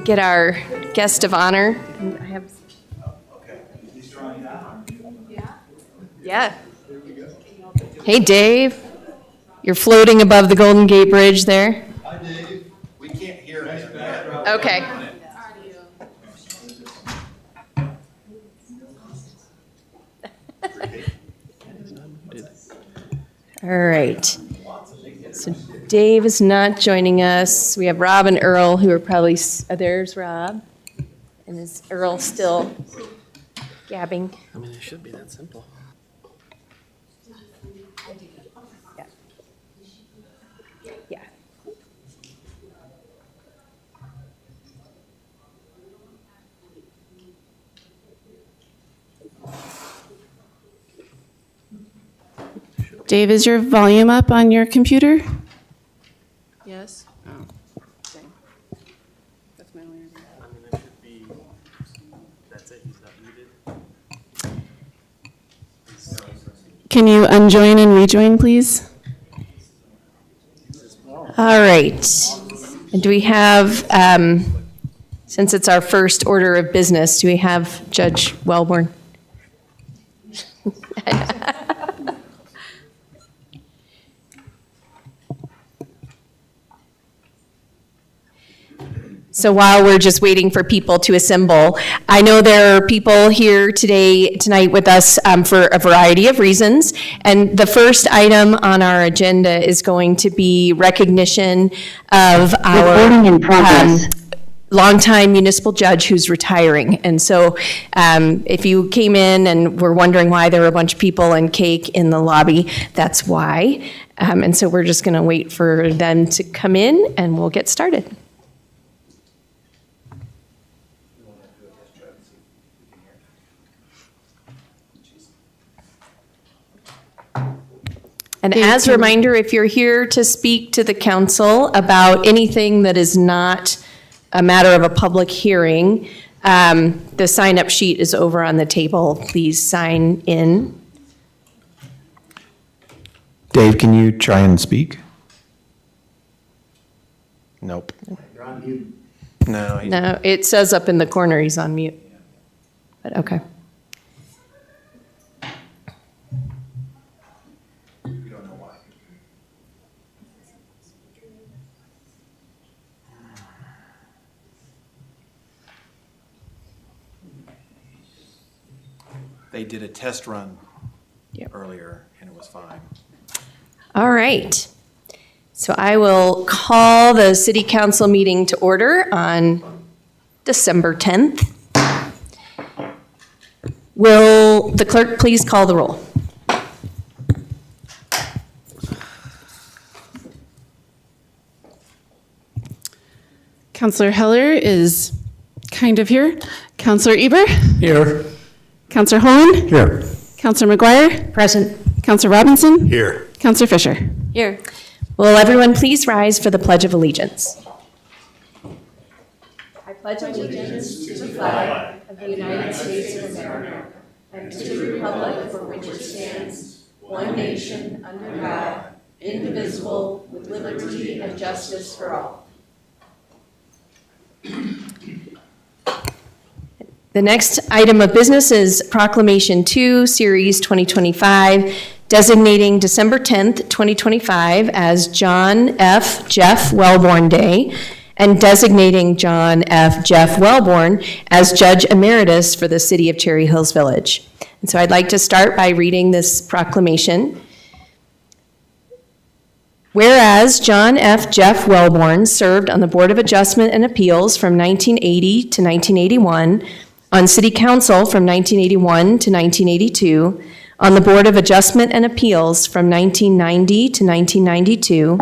get our guest of honor. Okay. He's drawing down. Yeah. Hey, Dave. You're floating above the Golden Gate Bridge there. Hi, Dave. We can't hear him yet. Okay. All right. So Dave is not joining us. We have Rob and Earl who are probably, there's Rob. And is Earl still gabbing? I mean, it should be that simple. Yeah. Yeah. Dave, is your volume up on your computer? Yes. Oh. Okay. That's my only idea. I mean, it should be, that's it, he's not muted. Can you unjoin and rejoin, please? All right. And do we have, since it's our first order of business, do we have Judge Wellborn? So while we're just waiting for people to assemble, I know there are people here tonight with us for a variety of reasons. And the first item on our agenda is going to be recognition of our longtime municipal judge who's retiring. And so if you came in and were wondering why there were a bunch of people and cake in the lobby, that's why. And so we're just going to wait for them to come in and we'll get started. And as a reminder, if you're here to speak to the council about anything that is not a matter of a public hearing, the sign-up sheet is over on the table. Please sign in. Dave, can you try and speak? Nope. You're on mute. No. No, it says up in the corner he's on mute. But okay. We don't know why. They did a test run earlier, and it was fine. All right. So I will call the city council meeting to order on December 10th. Will the clerk please call the roll? Counselor Heller is kind of here. Counselor Eber? Here. Counselor Holland? Here. Counselor McGuire? Present. Counselor Robinson? Here. Counselor Fisher? Here. Will everyone please rise for the Pledge of Allegiance? I pledge allegiance to the flag of the United States of America and to the republic for which it stands, one nation, under God, indivisible, with liberty and justice for all. The next item of business is Proclamation 2, Series 2025, designating December 10th, 2025 as John F. Jeff Wellborn Day, and designating John F. Jeff Wellborn as Judge Emeritus for the City of Cherry Hills Village. And so I'd like to start by reading this proclamation. Whereas John F. Jeff Wellborn served on the Board of Adjustment and Appeals from 1980 to 1981, on City Council from 1981 to 1982, on the Board of Adjustment and Appeals from 1990 to 1992,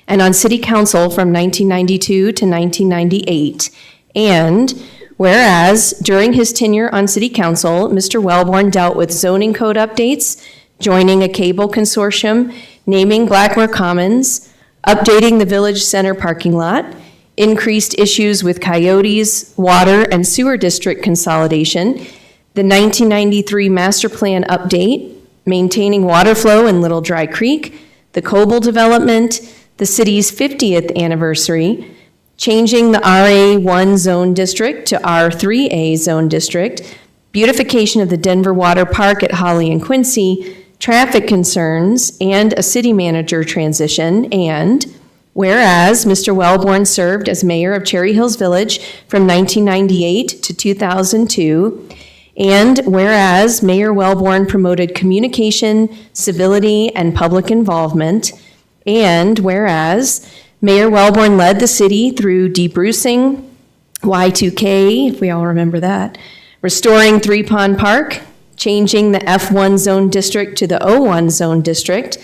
and on City Council from 1992 to 1998. And whereas during his tenure on City Council, Mr. Wellborn dealt with zoning code updates, joining a cable consortium, naming Blackmore Commons, updating the Village Center parking lot, increased issues with coyotes, water and sewer district consolidation, the 1993 master plan update, maintaining water flow in Little Dry Creek, the Coble development, the city's 50th anniversary, changing the RA1 zone district to R3A zone district, beautification of the Denver Water Park at Holly and Quincy, traffic concerns, and a city manager transition. And whereas Mr. Wellborn served as mayor of Cherry Hills Village from 1998 to 2002, and whereas Mayor Wellborn promoted communication, civility, and public involvement, and whereas Mayor Wellborn led the city through debrucing, Y2K, if we all remember that, restoring Three Pond Park, changing the F1 zone district to the O1 zone district,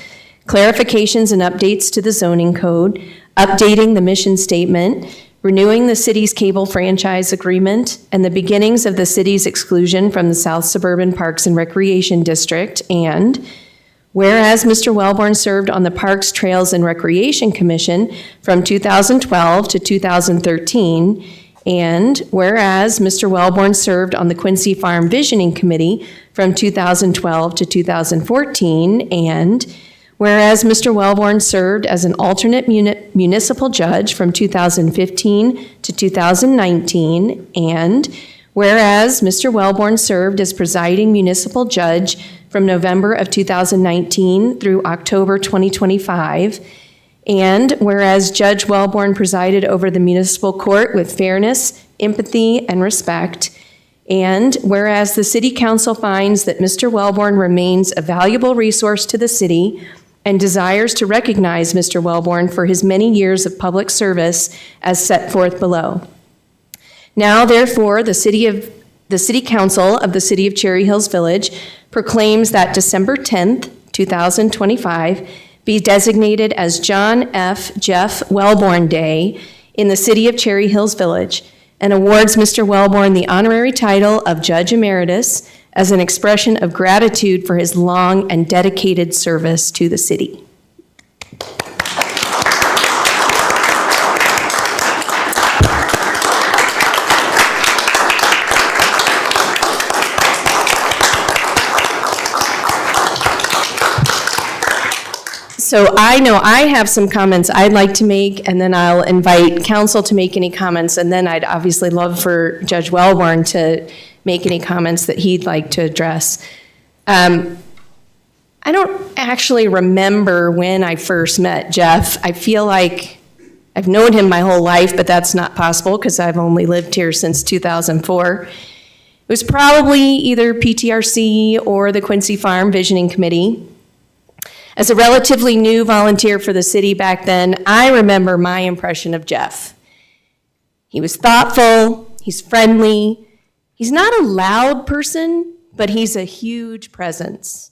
clarifications and updates to the zoning code, updating the mission statement, renewing the city's cable franchise agreement, and the beginnings of the city's exclusion from the South Suburban Parks and Recreation District. And whereas Mr. Wellborn served on the Parks, Trails, and Recreation Commission from 2012 to 2013, and whereas Mr. Wellborn served on the Quincy Farm Visioning Committee from 2012 to 2014, and whereas Mr. Wellborn served as an alternate municipal judge from 2015 to 2019, and whereas Mr. Wellborn served as presiding municipal judge from November of 2019 through October 2025, and whereas Judge Wellborn presided over the municipal court with fairness, empathy, and respect, and whereas the City Council finds that Mr. Wellborn remains a valuable resource to the city and desires to recognize Mr. Wellborn for his many years of public service as set forth below. Now, therefore, the City Council of the City of Cherry Hills Village proclaims that December 10th, 2025, be designated as John F. Jeff Wellborn Day in the City of Cherry Hills Village, and awards Mr. Wellborn the honorary title of Judge Emeritus as an expression of gratitude for his long and dedicated service to the city. So I know I have some comments I'd like to make, and then I'll invite council to make any comments, and then I'd obviously love for Judge Wellborn to make any comments that he'd like to address. I don't actually remember when I first met Jeff. I feel like I've known him my whole life, but that's not possible because I've only lived here since 2004. It was probably either PTRC or the Quincy Farm Visioning Committee. As a relatively new volunteer for the city back then, I remember my impression of Jeff. He was thoughtful, he's friendly, he's not a loud person, but he's a huge presence.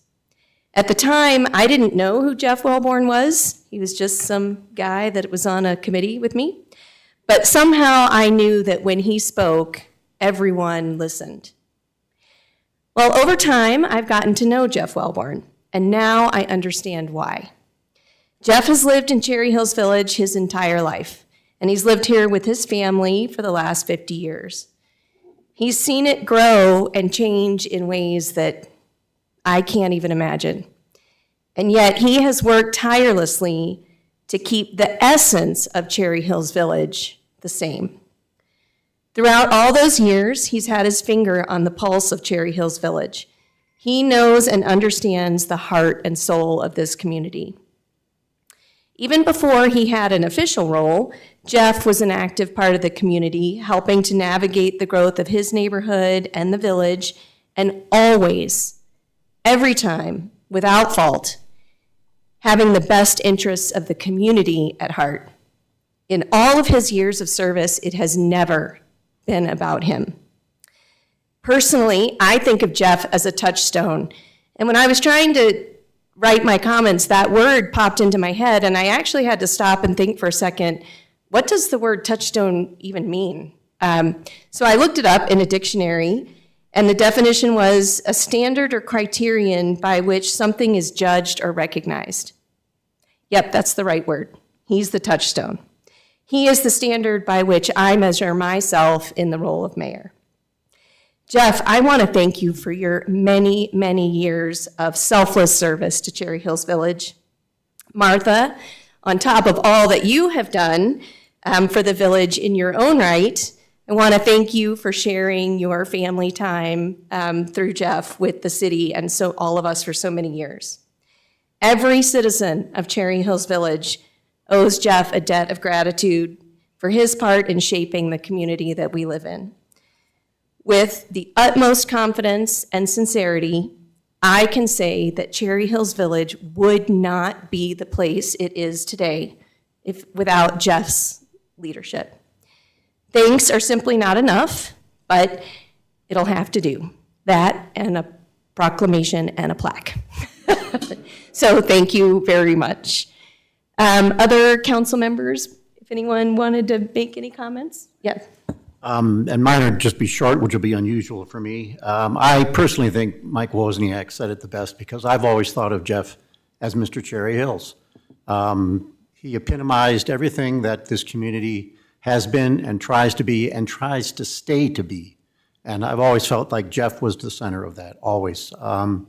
At the time, I didn't know who Jeff Wellborn was. He was just some guy that was on a committee with me. But somehow I knew that when he spoke, everyone listened. Well, over time, I've gotten to know Jeff Wellborn. And now I understand why. Jeff has lived in Cherry Hills Village his entire life, and he's lived here with his family for the last 50 years. He's seen it grow and change in ways that I can't even imagine. And yet he has worked tirelessly to keep the essence of Cherry Hills Village the same. Throughout all those years, he's had his finger on the pulse of Cherry Hills Village. He knows and understands the heart and soul of this community. Even before he had an official role, Jeff was an active part of the community, helping to navigate the growth of his neighborhood and the village, and always, every time, without fault, having the best interests of the community at heart. In all of his years of service, it has never been about him. Personally, I think of Jeff as a touchstone. And when I was trying to write my comments, that word popped into my head, and I actually had to stop and think for a second, what does the word touchstone even mean? So I looked it up in a dictionary, and the definition was a standard or criterion by which something is judged or recognized. Yep, that's the right word. He's the touchstone. He is the standard by which I measure myself in the role of mayor. Jeff, I want to thank you for your many, many years of selfless service to Cherry Hills Village. Martha, on top of all that you have done, for the village in your own right. I want to thank you for sharing your family time through Jeff with the city and so all of us for so many years. Every citizen of Cherry Hills Village owes Jeff a debt of gratitude for his part in shaping the community that we live in. With the utmost confidence and sincerity, I can say that Cherry Hills Village would not be the place it is today without Jeff's leadership. Thanks are simply not enough, but it'll have to do. That and a proclamation and a plaque. So thank you very much. Other council members, if anyone wanted to make any comments? Yes. And mine would just be short, which will be unusual for me. I personally think Mike Wozniak said it the best because I've always thought of Jeff as Mr. Cherry Hills. He epitomized everything that this community has been and tries to be and tries to stay to be. And I've always felt like Jeff was the center of that, always. And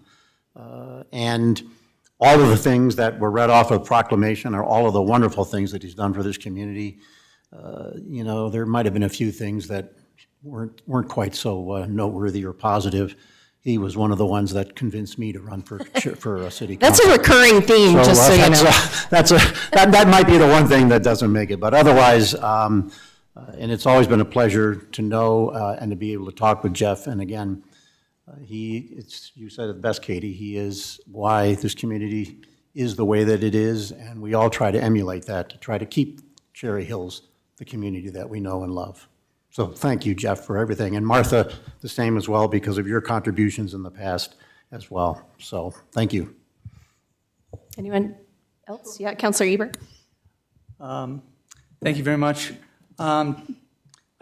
all of the things that were read off of proclamation are all of the wonderful things that he's done for this community. You know, there might have been a few things that weren't quite so noteworthy or positive. He was one of the ones that convinced me to run for a city council. That's a recurring theme, just so you know. That might be the one thing that doesn't make it. But otherwise, and it's always been a pleasure to know and to be able to talk with Jeff. And again, you said it best, Katie, he is why this community is the way that it is. And we all try to emulate that, to try to keep Cherry Hills the community that we know and love. So thank you, Jeff, for everything. And Martha, the same as well, because of your contributions in the past as well. So thank you. Anyone else? Yeah, Councilor Ebert? Thank you very much. I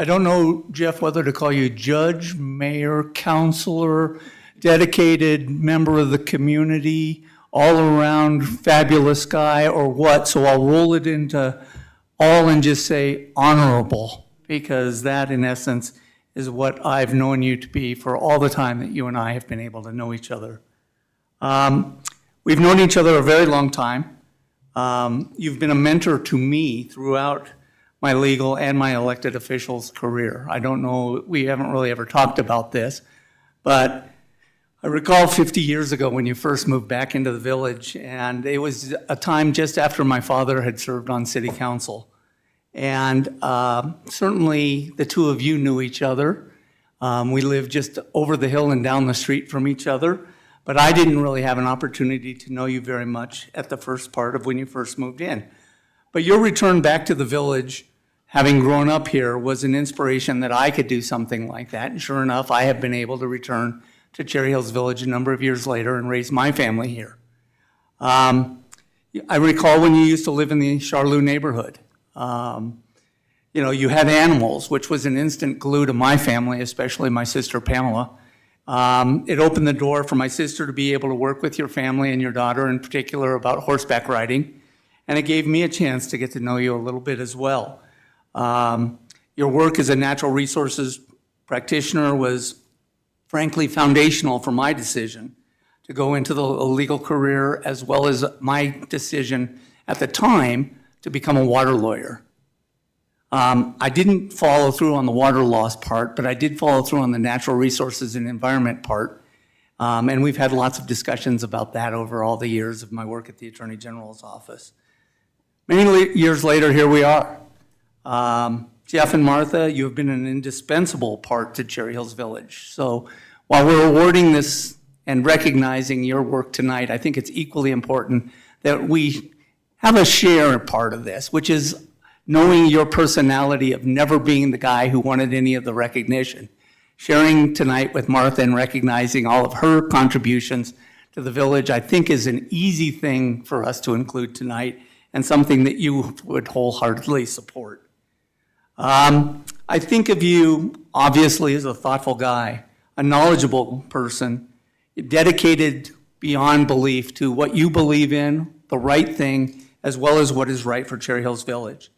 don't know, Jeff, whether to call you judge, mayor, counselor, dedicated member of the community, all around fabulous guy, or what. So I'll roll it into all and just say honorable, because that in essence is what I've known you to be for all the time that you and I have been able to know each other. We've known each other a very long time. You've been a mentor to me throughout my legal and my elected officials career. I don't know, we haven't really ever talked about this, but I recall 50 years ago when you first moved back into the village, and it was a time just after my father had served on city council. And certainly the two of you knew each other. We lived just over the hill and down the street from each other, but I didn't really have an opportunity to know you very much at the first part of when you first moved in. But your return back to the village, having grown up here, was an inspiration that I could do something like that. And sure enough, I have been able to return to Cherry Hills Village a number of years later and raise my family here. I recall when you used to live in the Charlou neighborhood. You know, you had animals, which was an instant glue to my family, especially my sister Pamela. It opened the door for my sister to be able to work with your family and your daughter in particular about horseback riding. And it gave me a chance to get to know you a little bit as well. Your work as a natural resources practitioner was frankly foundational for my decision to go into the legal career, as well as my decision at the time to become a water lawyer. I didn't follow through on the water loss part, but I did follow through on the natural resources and environment part. And we've had lots of discussions about that over all the years of my work at the Attorney General's office. Many years later, here we are. Jeff and Martha, you have been an indispensable part to Cherry Hills Village. So while we're awarding this and recognizing your work tonight, I think it's equally important that we have a share part of this, which is knowing your personality of never being the guy who wanted any of the recognition. Sharing tonight with Martha and recognizing all of her contributions to the village, I think is an easy thing for us to include tonight and something that you would wholeheartedly support. I think of you, obviously, as a thoughtful guy, a knowledgeable person, dedicated beyond belief to what you believe in, the right thing, as well as what is right for Cherry Hills Village.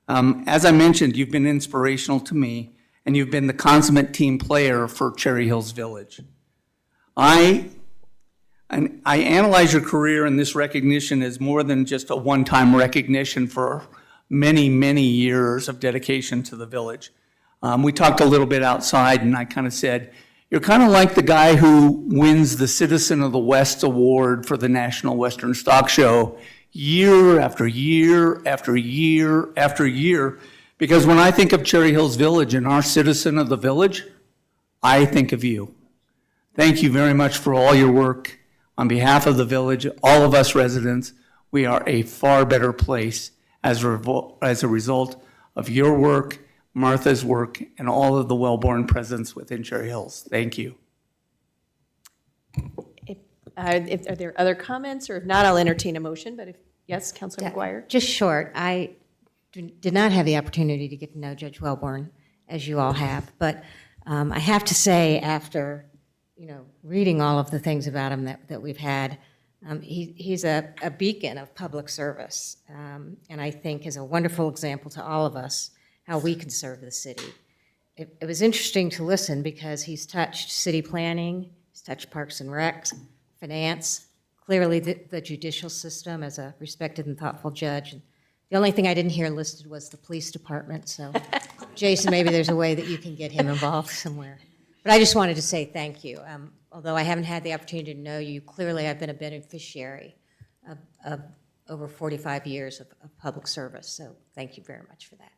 As I mentioned, you've been inspirational to me, and you've been the consummate team player for Cherry Hills Village. I analyze your career and this recognition as more than just a one-time recognition for many, many years of dedication to the village. We talked a little bit outside, and I kind of said, you're kind of like the guy who wins the Citizen of the West Award for the National Western Stock Show year after year after year after year. Because when I think of Cherry Hills Village and our citizen of the village, I think of you. Thank you very much for all your work. On behalf of the village, all of us residents, we are a far better place as a result of your work, Martha's work, and all of the well-born presence within Cherry Hills. Thank you. Are there other comments, or if not, I'll entertain a motion, but if, yes, Councilor McGuire? Just short, I did not have the opportunity to get to know Judge Wellborn, as you all have, but I have to say, after, reading all of the things about him that we've had, he's a beacon of public service, and I think is a wonderful example to all of us how we can serve the city. It was interesting to listen because he's touched city planning, he's touched Parks and Recs, finance, clearly the judicial system as a respected and thoughtful judge. And the only thing I didn't hear listed was the police department, so Jason, maybe there's a way that you can get him involved somewhere. But I just wanted to say thank you. Although I haven't had the opportunity to know you, clearly I've been a beneficiary of over 45 years of public service, so thank you very much for that.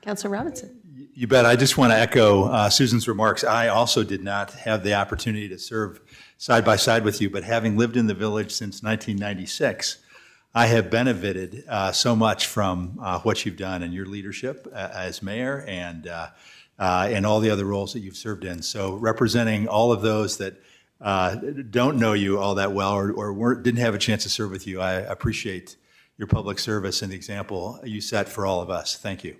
Councilor Robinson. You bet. I just want to echo Susan's remarks. I also did not have the opportunity to serve side by side with you, but having lived in the village since 1996, I have benefited so much from what you've done and your leadership as mayor and all the other roles that you've served in. So representing all of those that don't know you all that well or didn't have a chance to serve with you, I appreciate your public service and the example you set for all of us. Thank you.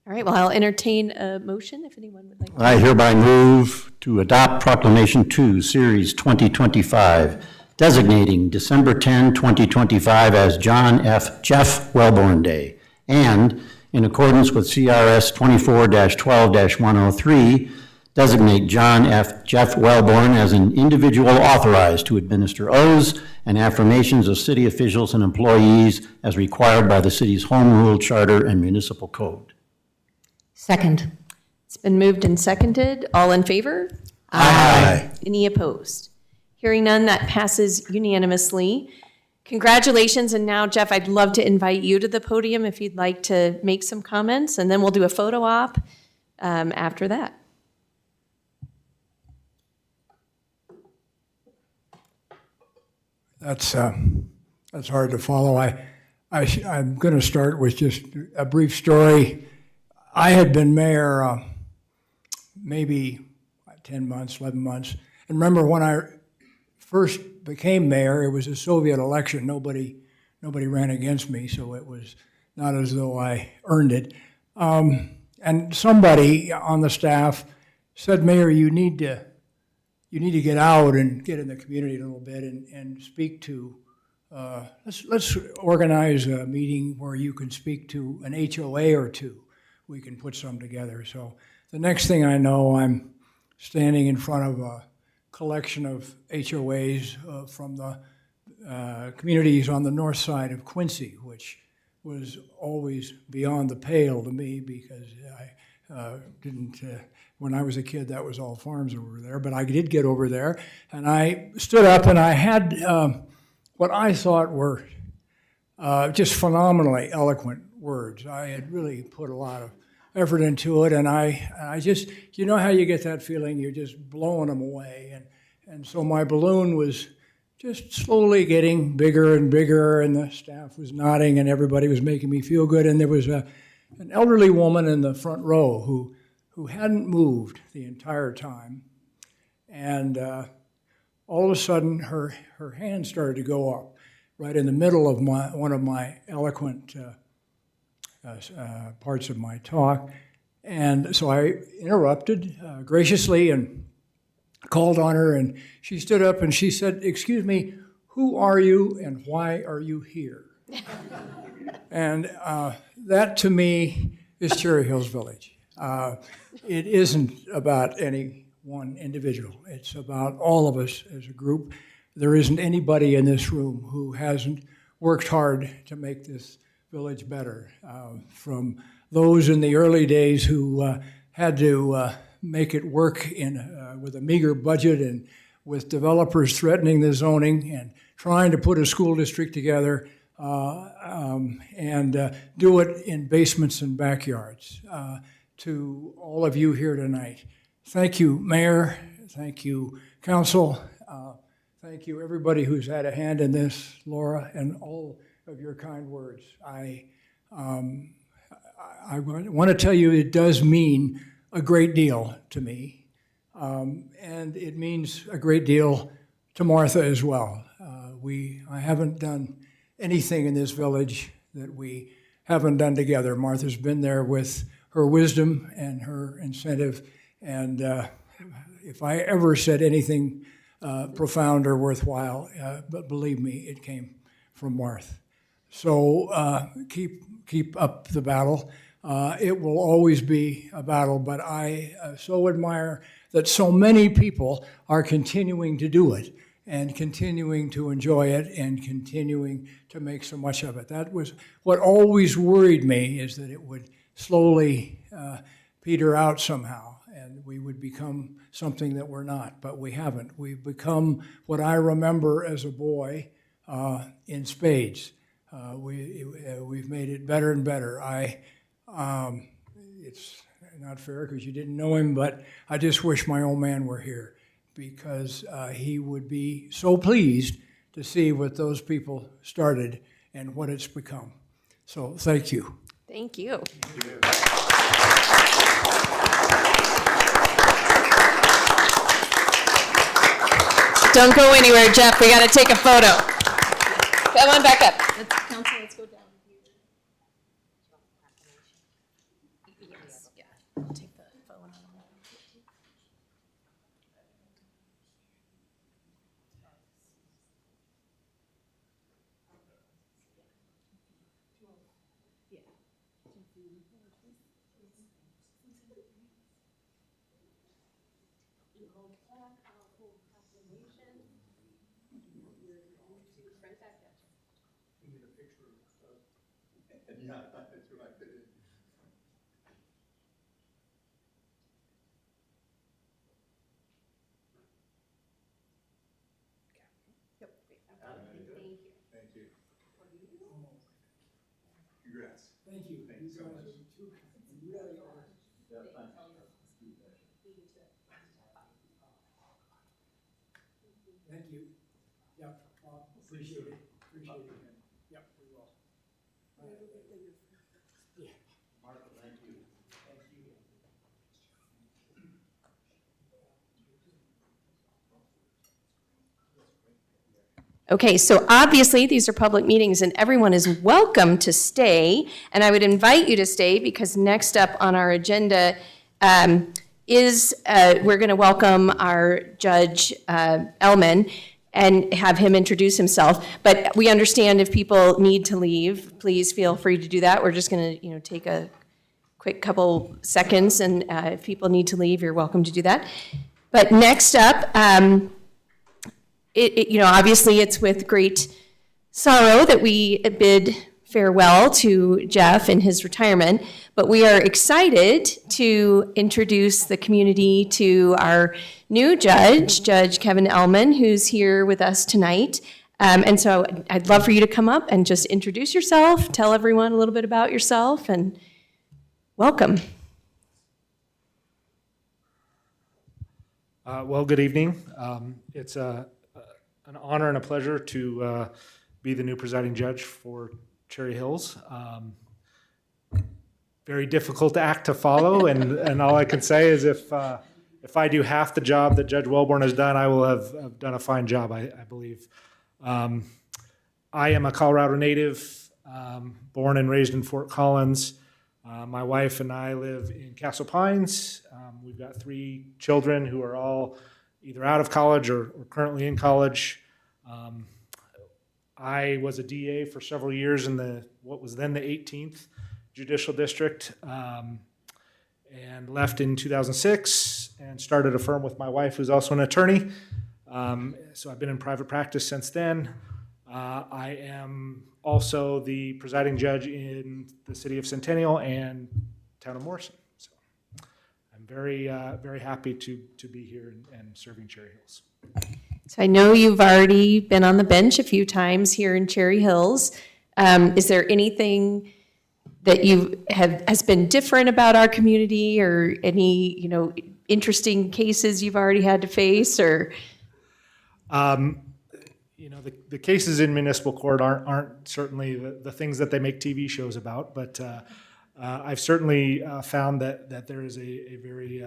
All right, well, I'll entertain a motion if anyone would like to. I hereby move to adopt Proclamation 2, Series 2025, designating December 10, 2025 as John F. Jeff Wellborn Day, and in accordance with CRS 24-12-103, designate John F. Jeff Wellborn as an individual authorized to administer oaths and affirmations of city officials and employees as required by the city's Home Rule Charter and Municipal Code. Second. It's been moved and seconded. All in favor? Aye. Any opposed? Hearing none, that passes unanimously. Congratulations, and now, Jeff, I'd love to invite you to the podium if you'd like to make some comments, and then we'll do a photo op after that. That's hard to follow. I'm going to start with just a brief story. I had been mayor maybe 10 months, 11 months. And remember when I first became mayor, it was a Soviet election. Nobody ran against me, so it was not as though I earned it. And somebody on the staff said, Mayor, you need to get out and get in the community a little bit and speak to, let's organize a meeting where you can speak to an HOA or two. We can put some together. So the next thing I know, I'm standing in front of a collection of HOAs from the communities on the north side of Quincy, which was always beyond the pale to me because I didn't, when I was a kid, that was all farms over there, but I did get over there, and I stood up and I had what I thought were just phenomenally eloquent words. I had really put a lot of effort into it, and I just, you know how you get that feeling, you're just blowing them away, and so my balloon was just slowly getting bigger and bigger, and the staff was nodding, and everybody was making me feel good, and there was an elderly woman in the front row who hadn't moved the entire time, and all of a sudden her hand started to go up right in the middle of one of my eloquent parts of my talk, and so I interrupted graciously and called on her, and she stood up and she said, "Excuse me, who are you and why are you here?" And that to me is Cherry Hills Village. It isn't about any one individual. It's about all of us as a group. There isn't anybody in this room who hasn't worked hard to make this village better. From those in the early days who had to make it work with a meager budget and with developers threatening the zoning and trying to put a school district together and do it in basements and backyards. To all of you here tonight, thank you, Mayor. Thank you, Council. Thank you, everybody who's had a hand in this, Laura, and all of your kind words. I want to tell you it does mean a great deal to me, and it means a great deal to Martha as well. I haven't done anything in this village that we haven't done together. Martha's been there with her wisdom and her incentive, and if I ever said anything profound or worthwhile, but believe me, it came from Martha. So keep up the battle. It will always be a battle, but I so admire that so many people are continuing to do it and continuing to enjoy it and continuing to make so much of it. That was what always worried me, is that it would slowly peter out somehow and we would become something that we're not, but we haven't. We've become what I remember as a boy in spades. We've made it better and better. It's not fair because you didn't know him, but I just wish my old man were here, because he would be so pleased to see what those people started and what it's become. So thank you. Thank you. Don't go anywhere, Jeff. We got to take a photo. Come on back up. Council, let's go down. Yes, yeah. I'll take the phone. Thank you. Thank you so much. You really are. Thank you. Yep, appreciate it. Appreciate it. Yep, we will. Yeah. Martha, thank you. Thank you. Okay, so obviously these are public meetings and everyone is welcome to stay. And I would invite you to stay because next up on our agenda is we're going to welcome our Judge Elman and have him introduce himself. But we understand if people need to leave, please feel free to do that. We're just going to take a quick couple seconds, and if people need to leave, you're welcome to do that. But next up, obviously it's with great sorrow that we bid farewell to Jeff in his retirement, but we are excited to introduce the community to our new judge, Judge Kevin Elman, who's here with us tonight. And so I'd love for you to come up and just introduce yourself, tell everyone a little bit about yourself, and welcome. Well, good evening. It's an honor and a pleasure to be the new presiding judge for Cherry Hills. Very difficult act to follow, and all I can say is if I do half the job that Judge Wellborn has done, I will have done a fine job, I believe. I am a Colorado native, born and raised in Fort Collins. My wife and I live in Castle Pines. We've got 3 children who are all either out of college or currently in college. I was a DA for several years in what was then the 18th Judicial District, and left in 2006 and started a firm with my wife, who's also an attorney. So I've been in private practice since then. I am also the presiding judge in the city of Centennial and town of Morrison. So I'm very, very happy to be here and serving Cherry Hills. So I know you've already been on the bench a few times here in Cherry Hills. Is there anything that has been different about our community, or any, interesting cases you've already had to face, or? The cases in municipal court aren't certainly the things that they make TV shows about, but I've certainly found that there is a very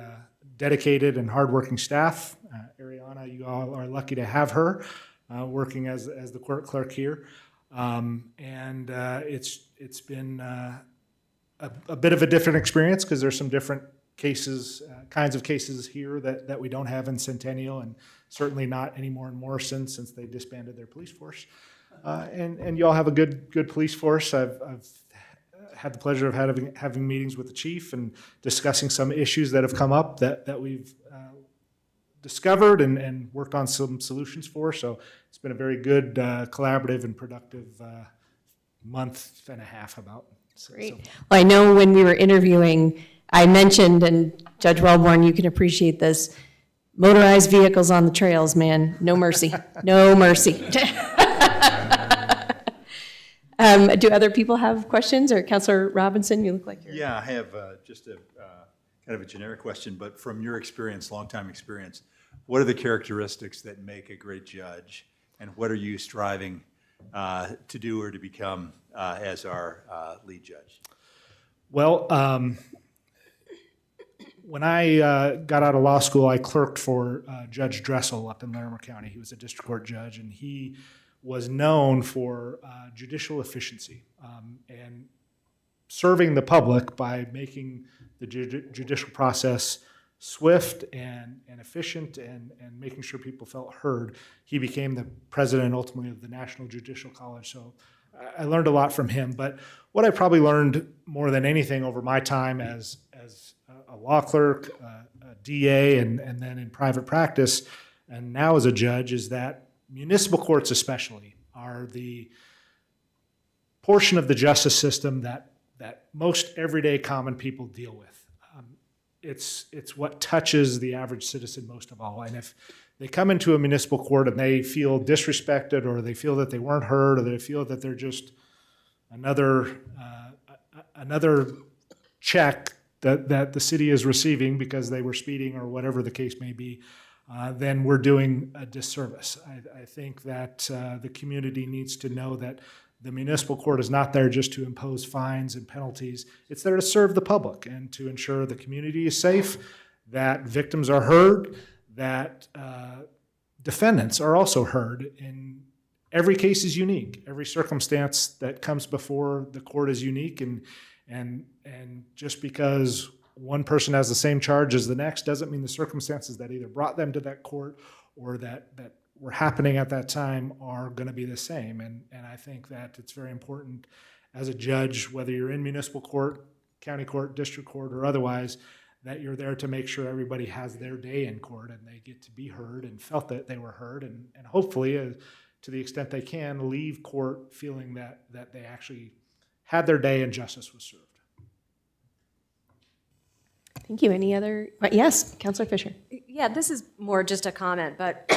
dedicated and hardworking staff. Ariana, you all are lucky to have her working as the court clerk here. And it's been a bit of a different experience because there's some different cases, kinds of cases here that we don't have in Centennial, and certainly not anymore in Morrison since they disbanded their police force. And you all have a good police force. I've had the pleasure of having meetings with the chief and discussing some issues that have come up that we've discovered and worked on some solutions for. So it's been a very good, collaborative and productive month and a half about. Great. Well, I know when we were interviewing, I mentioned, and Judge Wellborn, you can appreciate this, motorized vehicles on the trails, man, no mercy, no mercy. Do other people have questions? Or Councilor Robinson, you look like you're... Yeah, I have just a kind of a generic question, but from your experience, longtime experience, what are the characteristics that make a great judge, and what are you striving to do or to become as our lead judge? Well, when I got out of law school, I clerked for Judge Dressel up in Larimer County. He was a district court judge, and he was known for judicial efficiency and serving the public by making the judicial process swift and efficient and making sure people felt heard. He became the president ultimately of the National Judicial College, so I learned a lot from him. But what I probably learned more than anything over my time as a law clerk, a DA, and then in private practice, and now as a judge, is that municipal courts especially are the portion of the justice system that most everyday common people deal with. It's what touches the average citizen most of all. And if they come into a municipal court and they feel disrespected, or they feel that they weren't heard, or they feel that they're just another check that the city is receiving because they were speeding or whatever the case may be, then we're doing a disservice. I think that the community needs to know that the municipal court is not there just to impose fines and penalties. It's there to serve the public and to ensure the community is safe, that victims are heard, that defendants are also heard. In every case is unique. Every circumstance that comes before the court is unique, and just because one person has the same charge as the next doesn't mean the circumstances that either brought them to that court or that were happening at that time are going to be the same. And I think that it's very important as a judge, whether you're in municipal court, county court, district court, or otherwise, that you're there to make sure everybody has their day in court and they get to be heard and felt that they were heard, and hopefully, to the extent they can, leave court feeling that they actually had their day and justice was served. Thank you. Any other? Yes, Councilor Fisher. Yeah, this is more just a comment, but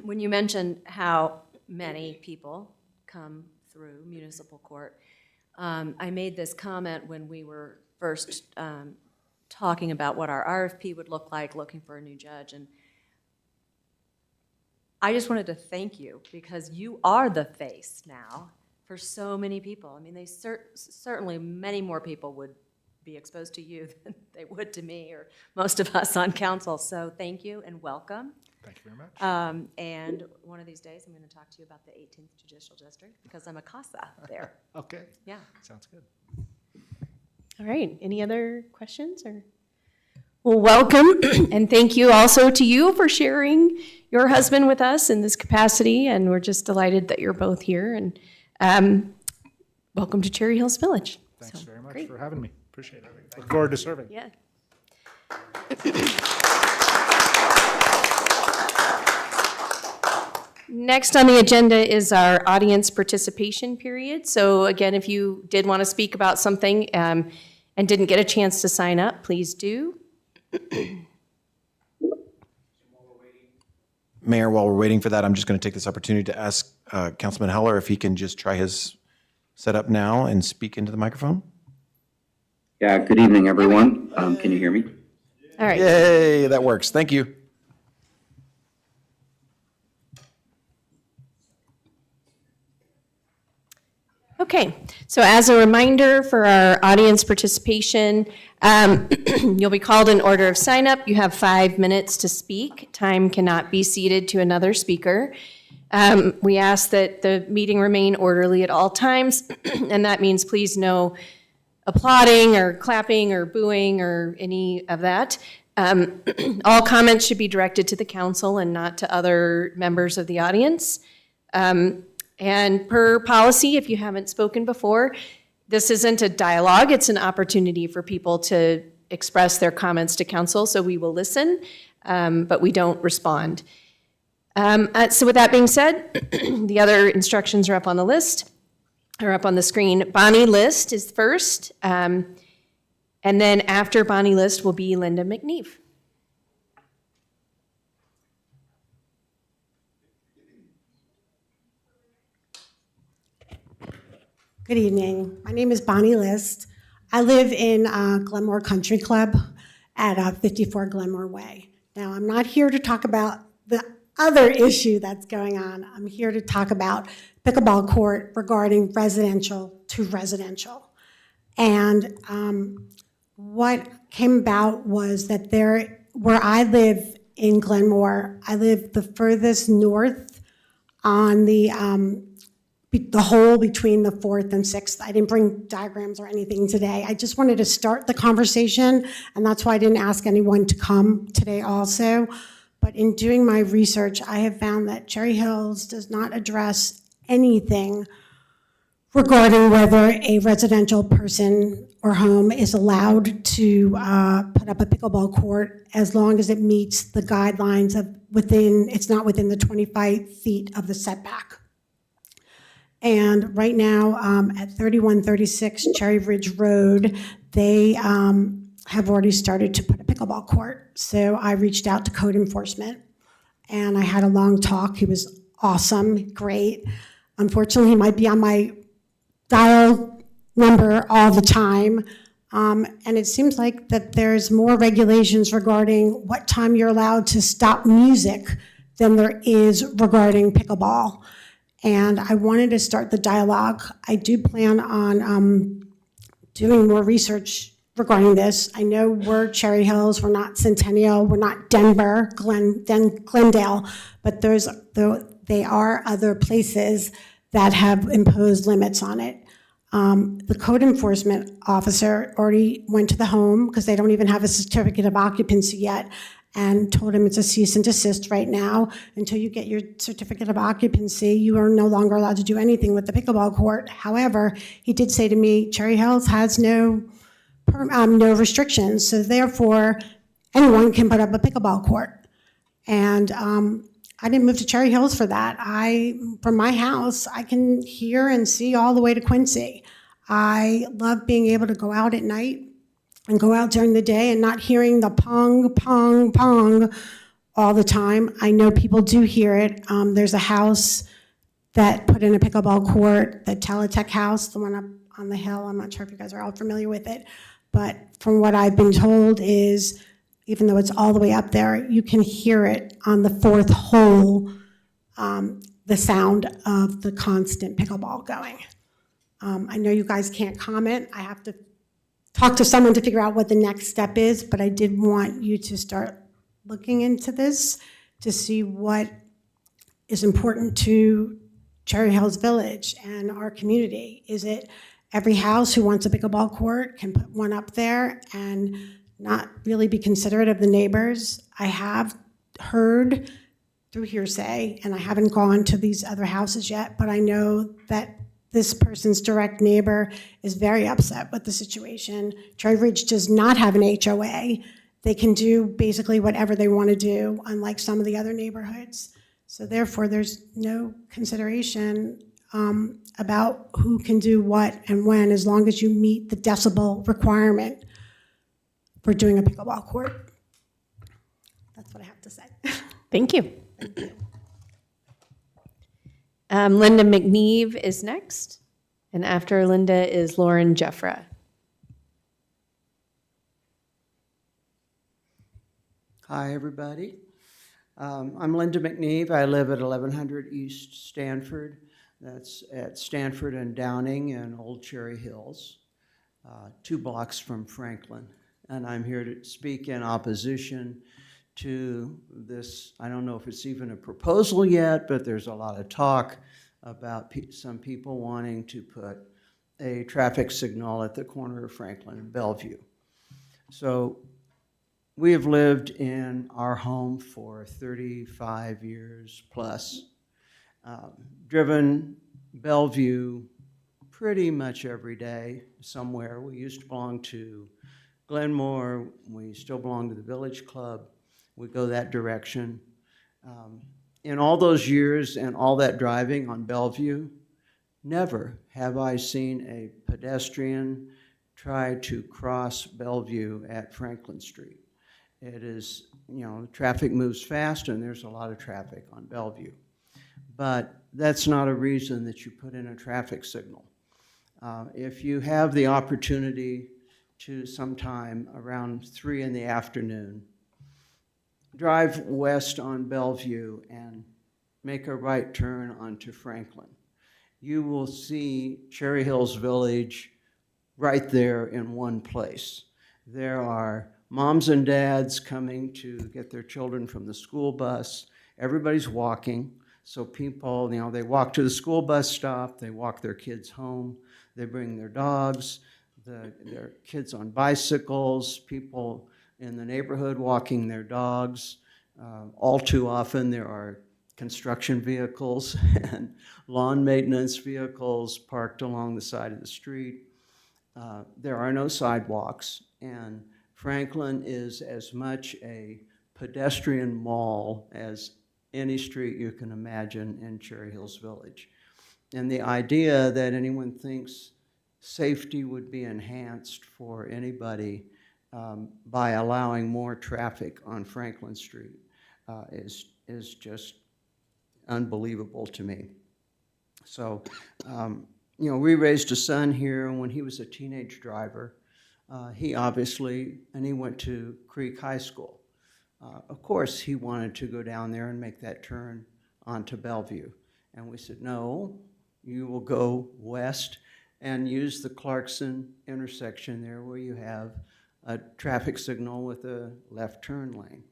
when you mentioned how many people come through municipal court, I made this comment when we were first talking about what our RFP would look like, looking for a new judge, and I just wanted to thank you because you are the face now for so many people. I mean, they certainly many more people would be exposed to you than they would to me or most of us on council. So thank you and welcome. Thank you very much. And one of these days, I'm going to talk to you about the 18th Judicial District because I'm a CASA there. Okay. Yeah. Sounds good. All right. Any other questions? Or well, welcome, and thank you also to you for sharing your husband with us in this capacity. And we're just delighted that you're both here. And welcome to Cherry Hills Village. Thanks So, very much great. for having me. Appreciate it. Look forward to serving. Yeah. Next on the agenda is our audience participation period. So again, if you did want to speak about something and didn't get a chance to sign up, please do. Mayor, while we're waiting for that, I'm just going to take this opportunity to ask Councilman Heller if he can just try his setup now and speak into the microphone. Yeah, good evening, everyone. Can you hear me? All right. Yay, that works. Thank you. Okay, so as a reminder for our audience participation, you'll be called in order of sign up. You have 5 minutes to speak. Time cannot be ceded to another speaker. We ask that the meeting remain orderly at all times, and that means please no applauding or clapping or booing or any of that. All comments should be directed to the council and not to other members of the audience. And per policy, if you haven't spoken before, this isn't a dialogue, it's an opportunity for people to express their comments to council, so we will listen, but we don't respond. So with that being said, the other instructions are up on the list, or up on the screen. Bonnie List is first, and then after Bonnie List will be Linda McNeve. Good evening. My name is Bonnie List. I live in Glenmore Country Club at 54 Glenmore Way. Now, I'm not here to talk about the other issue that's going on. I'm here to talk about pickleball court regarding residential to residential. And what came about was that where I live in Glenmore, I live the furthest north on the hole between the 4th and 6th. I didn't bring diagrams or anything today. I just wanted to start the conversation, and that's why I didn't ask anyone to come today also. But in doing my research, I have found that Cherry Hills does not address anything regarding whether a residential person or home is allowed to put up a pickleball court as long as it meets the guidelines of it's not within the 25 feet of the setback. And right now, at 3136 Cherry Ridge Road, they have already started to put a pickleball court. So I reached out to code enforcement, and I had a long talk. He was awesome, great. Unfortunately, he might be on my dial number all the time. And it seems like that there's more regulations regarding what time you're allowed to stop music than there is regarding pickleball. And I wanted to start the dialogue. I do plan on doing more research regarding this. I know we're Cherry Hills, we're not Centennial, we're not Denver, Glendale, but they are other places that have imposed limits on it. The code enforcement officer already went to the home because they don't even have a certificate of occupancy yet, and told him it's a cease and desist right now. Until you get your certificate of occupancy, you are no longer allowed to do anything with the pickleball court. However, he did say to me, Cherry Hills has no restrictions, so therefore anyone can put up a pickleball court. And I didn't move to Cherry Hills for that. From my house, I can hear and see all the way to Quincy. I love being able to go out at night and go out during the day and not hearing the pong, pong, pong all the time. I know people do hear it. There's a house that put in a pickleball court, the Teletech house, the one up on the hill. I'm not sure if you guys are all familiar with it. But from what I've been told is, even though it's all the way up there, you can hear it on the 4th hole, the sound of the constant pickleball going. I know you guys can't comment. I have to talk to someone to figure out what the next step is, but I did want you to start looking into this to see what is important to Cherry Hills Village and our community. Is it every house who wants a pickleball court can put one up there and not really be considerate of the neighbors? I have heard through hearsay, and I haven't gone to these other houses yet, but I know that this person's direct neighbor is very upset with the situation. Cherry Ridge does not have an HOA. They can do basically whatever they want to do, unlike some of the other neighborhoods. So therefore, there's no consideration about who can do what and when, as long as you meet the decibel requirement for doing a pickleball court. That's what I have to say. Thank you. Linda McNeve is next, and after Linda is Lauren Jeffra. Hi, everybody. I'm Linda McNeve. I live at 1100 East Stanford. That's at Stanford and Downing in Old Cherry Hills, 2 blocks from Franklin. And I'm here to speak in opposition to this. I don't know if it's even a proposal yet, but there's a lot of talk about some people wanting to put a traffic signal at the corner of Franklin and Bellevue. So we have lived in our home for 35 years plus, driven Bellevue pretty much every day somewhere. We used to belong to Glenmore. We still belong to the Village Club. We go that direction. In all those years and all that driving on Bellevue, never have I seen a pedestrian try to cross Bellevue at Franklin Street. It is, traffic moves fast and there's a lot of traffic on Bellevue. But that's not a reason that you put in a traffic signal. If you have the opportunity to sometime around 3 in the afternoon, drive west on Bellevue and make a right turn onto Franklin, you will see Cherry Hills Village right there in one place. There are moms and dads coming to get their children from the school bus. Everybody's walking. So people, they walk to the school bus stop, they walk their kids home, they bring their dogs, their kids on bicycles, people in the neighborhood walking their dogs. All too often there are construction vehicles and lawn maintenance vehicles parked along the side of the street. There are no sidewalks, and Franklin is as much a pedestrian mall as any street you can imagine in Cherry Hills Village. And the idea that anyone thinks safety would be enhanced for anybody by allowing more traffic on Franklin Street is just unbelievable to me. So, we raised a son here, and when he was a teenage driver, he went to Creek High School. Of course, he wanted to go down there and make that turn onto Bellevue. And we said, no, you will go west and use the Clarkson intersection there where you have a traffic signal with a left turn lane.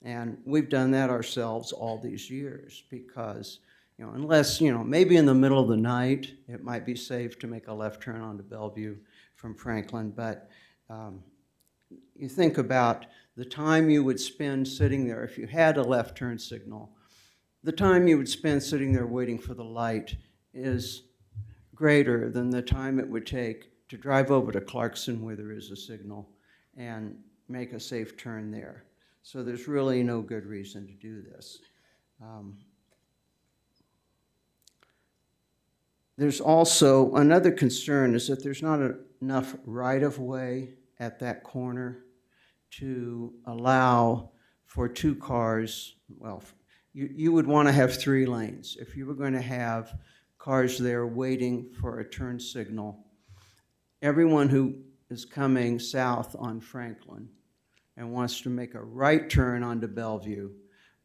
And we've done that ourselves all these years because, unless, maybe in the middle of the night, it might be safe to make a left turn onto Bellevue from Franklin, but you think about the time you would spend sitting there, if you had a left turn signal, the time you would spend sitting there waiting for the light is greater than the time it would take to drive over to Clarkson where there is a signal and make a safe turn there. So there's really no good reason to do this. There's also another concern is that there's not enough right-of-way at that corner to allow for 2 cars. Well, you would want to have 3 lanes. If you were going to have cars there waiting for a turn signal, everyone who is coming south on Franklin and wants to make a right turn onto Bellevue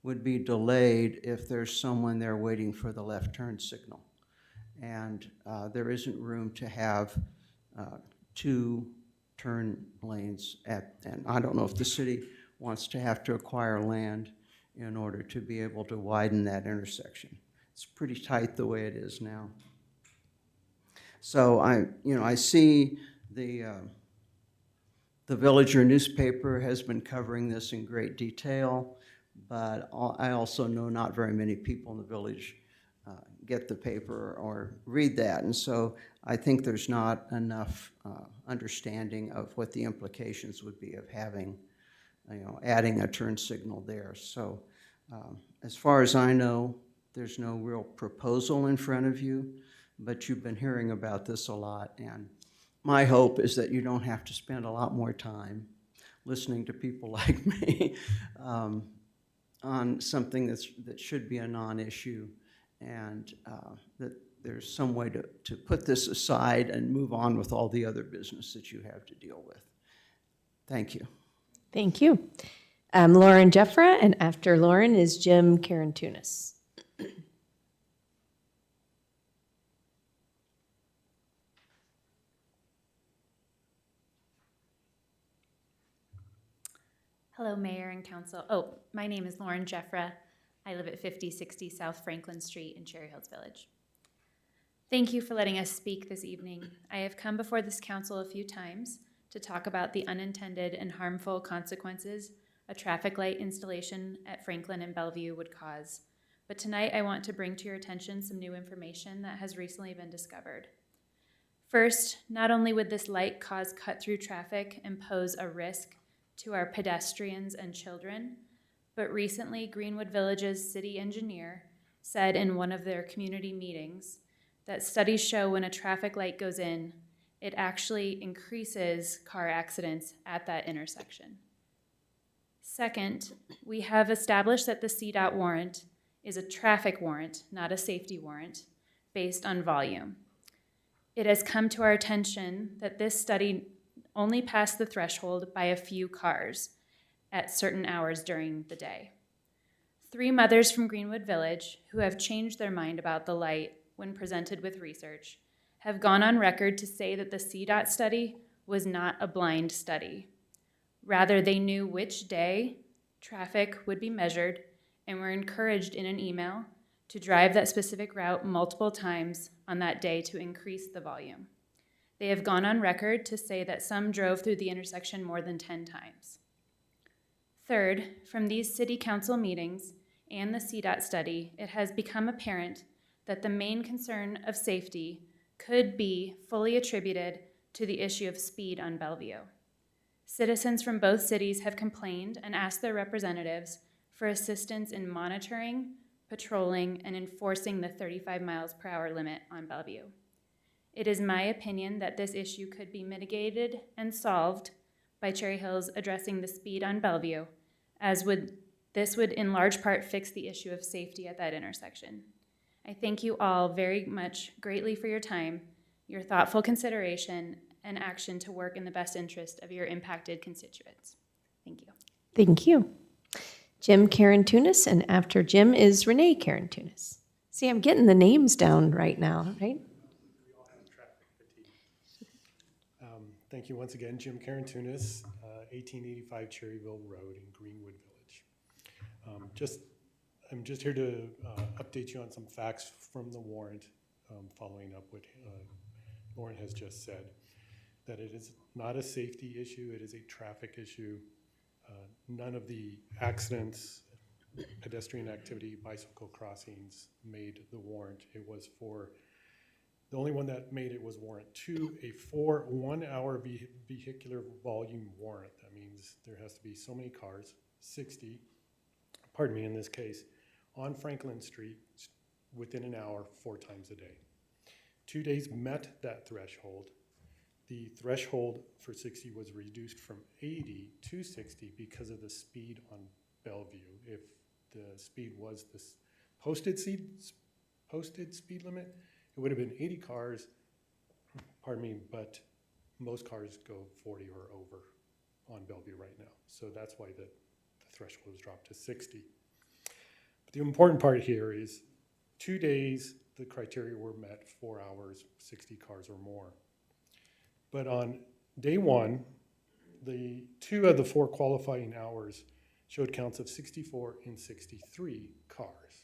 would be delayed if there's someone there waiting for the left turn signal. And there isn't room to have 2 turn lanes and I don't know if the city wants to have to acquire land in order to be able to widen that intersection. It's pretty tight the way it is now. So I see the Villager newspaper has been covering this in great detail, but I also know not very many people in the village get the paper or read that. And so I think there's not enough understanding of what the implications would be of having, adding a turn signal there. So As far as I know, there's no real proposal in front of you, but you've been hearing about this a lot, and my hope is that you don't have to spend a lot more time listening to people like me on something that should be a non-issue, and that there's some way to put this aside and move on with all the other business that you have to deal with. Thank you. Thank you. Lauren Jeffra, and after Lauren is Jim Karantunis. Hello, Mayor and Council. Oh, my name is Lauren Jeffra. I live at 5060 South Franklin Street in Cherry Hills Village. Thank you for letting us speak this evening. I have come before this council a few times to talk about the unintended and harmful consequences a traffic light installation at Franklin and Bellevue would cause. But tonight I want to bring to your attention some new information that has recently been discovered. First, not only would this light cause cut-through traffic and pose a risk to our pedestrians and children, but recently Greenwood Village's city engineer said in one of their community meetings that studies show when a traffic light goes in, it actually increases car accidents at that intersection. Second, we have established that the CDOT warrant is a traffic warrant, not a safety warrant, based on volume. It has come to our attention that this study only passed the threshold by a few cars at certain hours during the day. 3 mothers from Greenwood Village who have changed their mind about the light when presented with research have gone on record to say that the CDOT study was not a blind study. Rather, they knew which day traffic would be measured and were encouraged in an email to drive that specific route multiple times on that day to increase the volume. They have gone on record to say that some drove through the intersection more than 10 times. Third, from these city council meetings and the CDOT study, it has become apparent that the main concern of safety could be fully attributed to the issue of speed on Bellevue. Citizens from both cities have complained and asked their representatives for assistance in monitoring, patrolling, and enforcing the 35 miles per hour limit on Bellevue. It is my opinion that this issue could be mitigated and solved by Cherry Hills addressing the speed on Bellevue, this would in large part fix the issue of safety at that intersection. I thank you all very much greatly for your time, your thoughtful consideration, and action to work in the best interest of your impacted constituents. Thank you. Thank you. Jim Karantunis, and after Jim is Renee Karantunis. See, I'm getting the names down right now, right? Thank you once again, Jim Karantunis, 1885 Cherryville Road in Greenwood Village. I'm just here to update you on some facts from the warrant, following up what Lauren has just said, that it is not a safety issue, it is a traffic issue. None of the accidents, pedestrian activity, bicycle crossings made the warrant. It was for, the only one that made it was warrant 2, a 1-hour vehicular volume warrant. That means there has to be so many cars, 60, pardon me in this case, on Franklin Street within an hour 4 times a day. 2 days met that threshold. The threshold for 60 was reduced from 80 to 60 because of the speed on Bellevue. If the speed was the posted speed limit, it would have been 80 cars, pardon me, but most cars go 40 or over on Bellevue right now. So that's why the threshold was dropped to 60. But the important part here is 2 days, the criteria were met, 4 hours, 60 cars or more. But on day 1, the 2 of the 4 qualifying hours showed counts of 64 and 63 cars.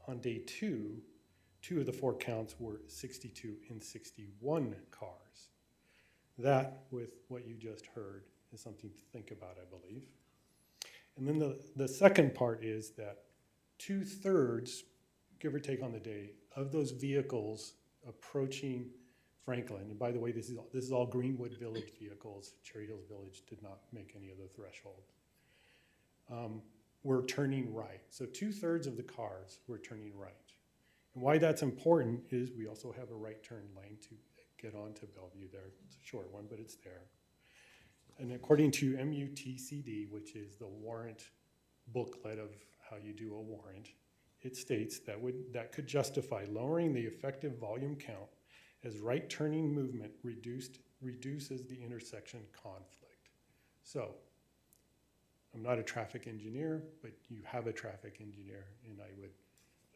On day 2, 2 of the 4 counts were 62 and 61 cars. That, with what you just heard, is something to think about, I believe. And then the second part is that 2/3, give or take on the day, of those vehicles approaching Franklin, and by the way, this is all Greenwood Village vehicles. Cherry Hills Village did not make any of the threshold. were turning right. So 2/3 of the cars were turning right. And why that's important is we also have a right turn lane to get onto Bellevue there. It's a short one, but it's there. And according to MUTCD, which is the warrant booklet of how you do a warrant, it states that could justify lowering the effective volume count as right turning movement reduces the intersection conflict. So I'm not a traffic engineer, but you have a traffic engineer, and I would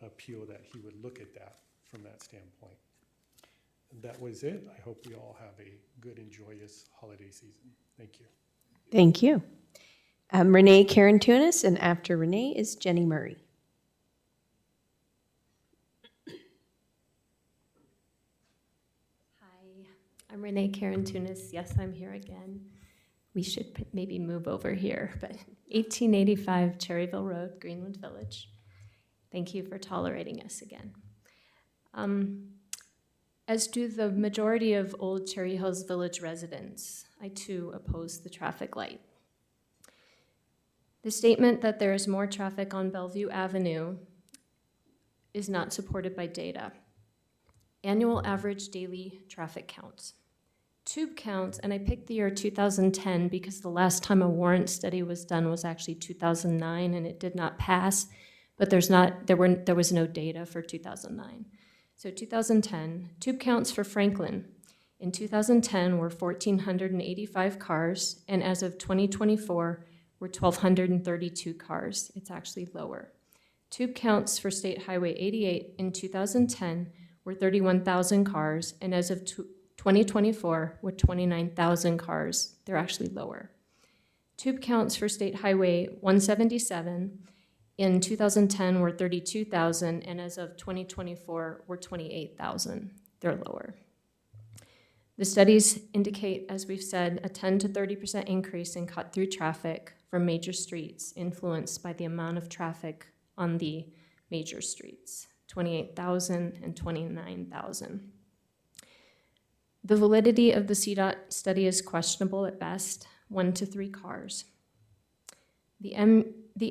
appeal that he would look at that from that standpoint. And that was it. I hope we all have a good and joyous holiday season. Thank you. Thank you. Renee Karen Tunis, and after Renee is Jenny Murray. Hi, I'm Renee Karen Tunis. Yes, I'm here again. We should maybe move over here, but 1885 Cherryville Road, Greenwood Village. Thank you for tolerating us again. As do the majority of Old Cherry Hills Village residents, I too oppose the traffic light. The statement that there is more traffic on Bellevue Avenue is not supported by data. Annual average daily traffic counts. Tube counts, and I picked the year 2010 because the last time a warrant study was done was actually 2009, and it did not pass, but there was no data for 2009. So 2010, tube counts for Franklin in 2010 were 1,485 cars, and as of 2024, were 1,232 cars. It's actually lower. Tube counts for State Highway 88 in 2010 were 31,000 cars, and as of 2024 were 29,000 cars. They're actually lower. Tube counts for State Highway 177 in 2010 were 32,000, and as of 2024 were 28,000. They're lower. The studies indicate, as we've said, a 10 to 30% increase in cut-through traffic from major streets influenced by the amount of traffic on the major streets, 28,000 and 29,000. The validity of the CDOT study is questionable at best, 1 to 3 cars. The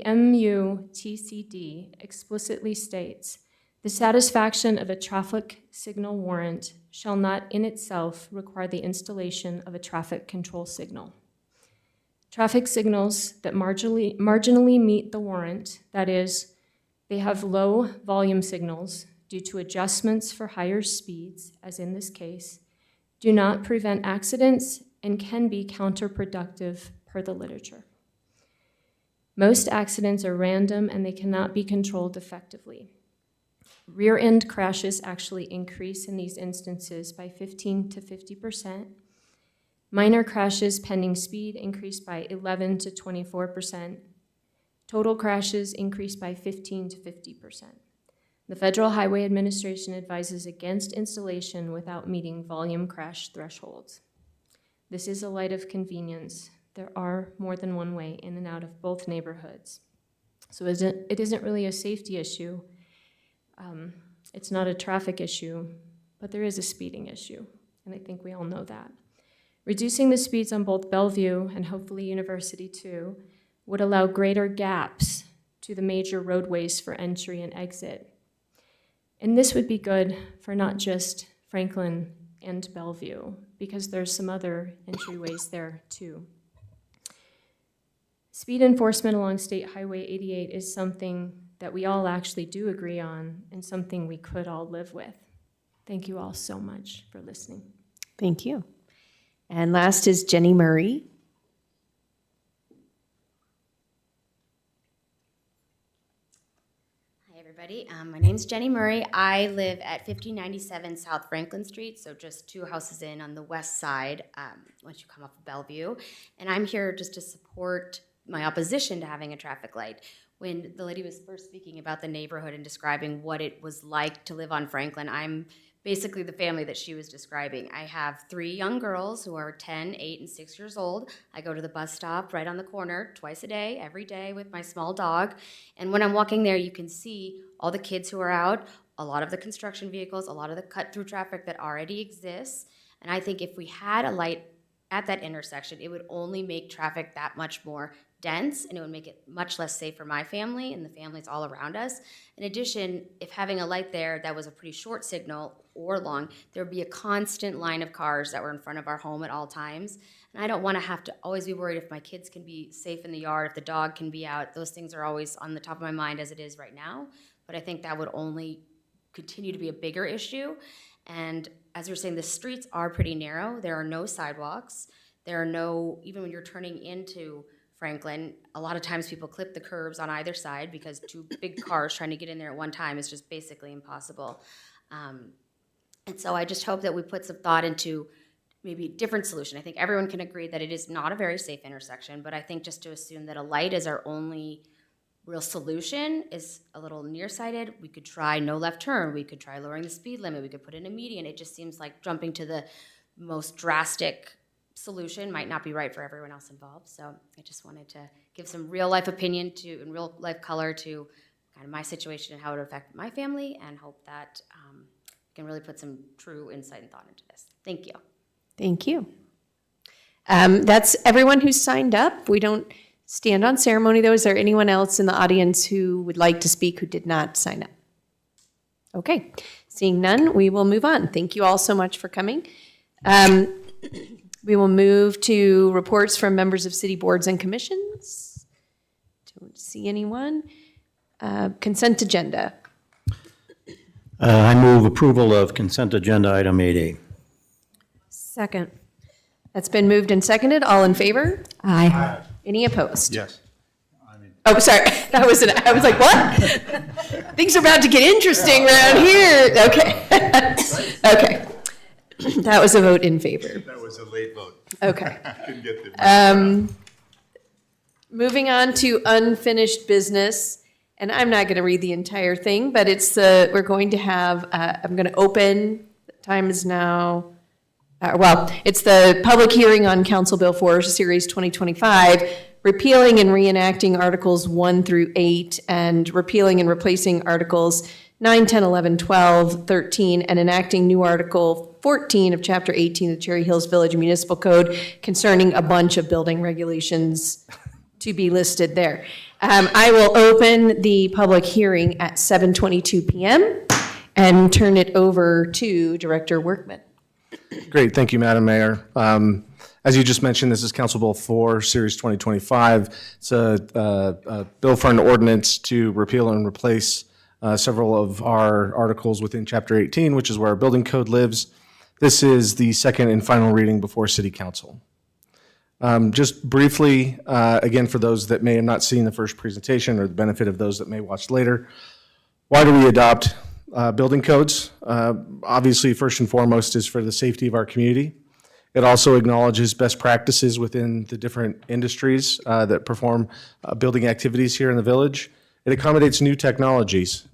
MUTCD explicitly states, the satisfaction of a traffic signal warrant shall not in itself require the installation of a traffic control signal. Traffic signals that marginally meet the warrant, that is, they have low volume signals due to adjustments for higher speeds, as in this case, do not prevent accidents and can be counterproductive per the literature. Most accidents are random and they cannot be controlled effectively. Rear-end crashes actually increase in these instances by 15 to 50%. Minor crashes pending speed increase by 11 to 24%. Total crashes increase by 15 to 50%. The Federal Highway Administration advises against installation without meeting volume crash thresholds. This is a light of convenience. There are more than one way in and out of both neighborhoods. So it isn't really a safety issue. It's not a traffic issue, but there is a speeding issue, and I think we all know that. Reducing the speeds on both Bellevue and hopefully University too would allow greater gaps to the major roadways for entry and exit. And this would be good for not just Franklin and Bellevue, because there's some other entryways there too. Speed enforcement along State Highway 88 is something that we all actually do agree on and something we could all live with. Thank you all so much for listening. Thank you. And last is Jenny Murray. Hi, everybody. My name's Jenny Murray. I live at 1597 South Franklin Street, so just 2 houses in on the west side once you come off of Bellevue. And I'm here just to support my opposition to having a traffic light. When the lady was first speaking about the neighborhood and describing what it was like to live on Franklin, I'm basically the family that she was describing. I have 3 young girls who are 10, 8, and 6 years old. I go to the bus stop right on the corner twice a day, every day with my small dog. And when I'm walking there, you can see all the kids who are out, a lot of the construction vehicles, a lot of the cut-through traffic that already exists. And I think if we had a light at that intersection, it would only make traffic that much more dense, and it would make it much less safe for my family and the families all around us. In addition, if having a light there that was a pretty short signal or long, there would be a constant line of cars that were in front of our home at all times. And I don't want to have to always be worried if my kids can be safe in the yard, if the dog can be out. Those things are always on the top of my mind as it is right now. But I think that would only continue to be a bigger issue. And as you're saying, the streets are pretty narrow. There are no sidewalks. There are no, even when you're turning into Franklin, a lot of times people clip the curbs on either side because two big cars trying to get in there at one time is just basically impossible. And so I just hope that we put some thought into maybe a different solution. I think everyone can agree that it is not a very safe intersection, but I think just to assume that a light is our only real solution is a little nearsighted. We could try no left turn. We could try lowering the speed limit. We could put in a median. It just seems like jumping to the most drastic solution might not be right for everyone else involved. So I just wanted to give some real life opinion to and real life color to kind of my situation and how it would affect my family, and hope that we can really put some true insight and thought into this. Thank you. Thank you. That's everyone who's signed up. We don't stand on ceremony, though. Is there anyone else in the audience who would like to speak who did not sign up? Okay, seeing none, we will move on. Thank you all so much for coming. We will move to reports from members of city boards and commissions. Don't see anyone. Consent agenda. I move approval of consent agenda item 8A. Second. That's been moved and seconded. All in favor? Aye. Any opposed? Yes. Oh, sorry. I was like, what? Things are about to get interesting around here. Okay. Okay. That was a vote in favor. That was a late vote. Okay. Couldn't get the Moving on to unfinished business, and I'm not going to read the entire thing, but we're going to have, I'm going to open, the time is now, it's the public hearing on Council Bill 4, Series 2025, repealing and reenacting Articles 1 through 8, and repealing and replacing Articles 9, 10, 11, 12, 13, and enacting new Article 14 of Chapter 18 of the Cherry Hills Village Municipal Code concerning a bunch of building regulations to be listed there. I will open the public hearing at 7:22 p.m. and turn it over to Director Workman. Great, thank you, Madam Mayor. As you just mentioned, this is Council Bill 4, Series 2025. It's a bill for an ordinance to repeal and replace several of our articles within Chapter 18, which is where our building code lives. This is the second and final reading before City Council. Just briefly, again, for those that may have not seen the first presentation or the benefit of those that may watch later, why do we adopt building codes? Obviously, first and foremost is for the safety of our community. It also acknowledges best practices within the different industries that perform building activities here in the village. It accommodates new technologies,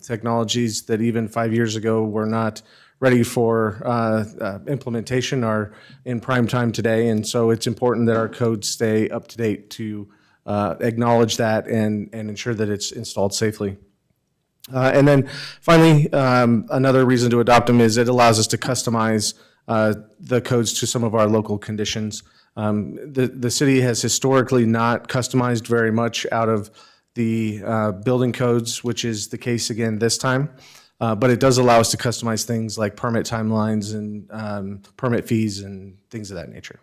technologies that even 5 years ago were not ready for implementation are in prime time today. And so it's important that our codes stay up to date to acknowledge that and ensure that it's installed safely. And then finally, another reason to adopt them is it allows us to customize the codes to some of our local conditions. The city has historically not customized very much out of the building codes, which is the case again this time. But it does allow us to customize things like permit timelines and permit fees and things of that nature.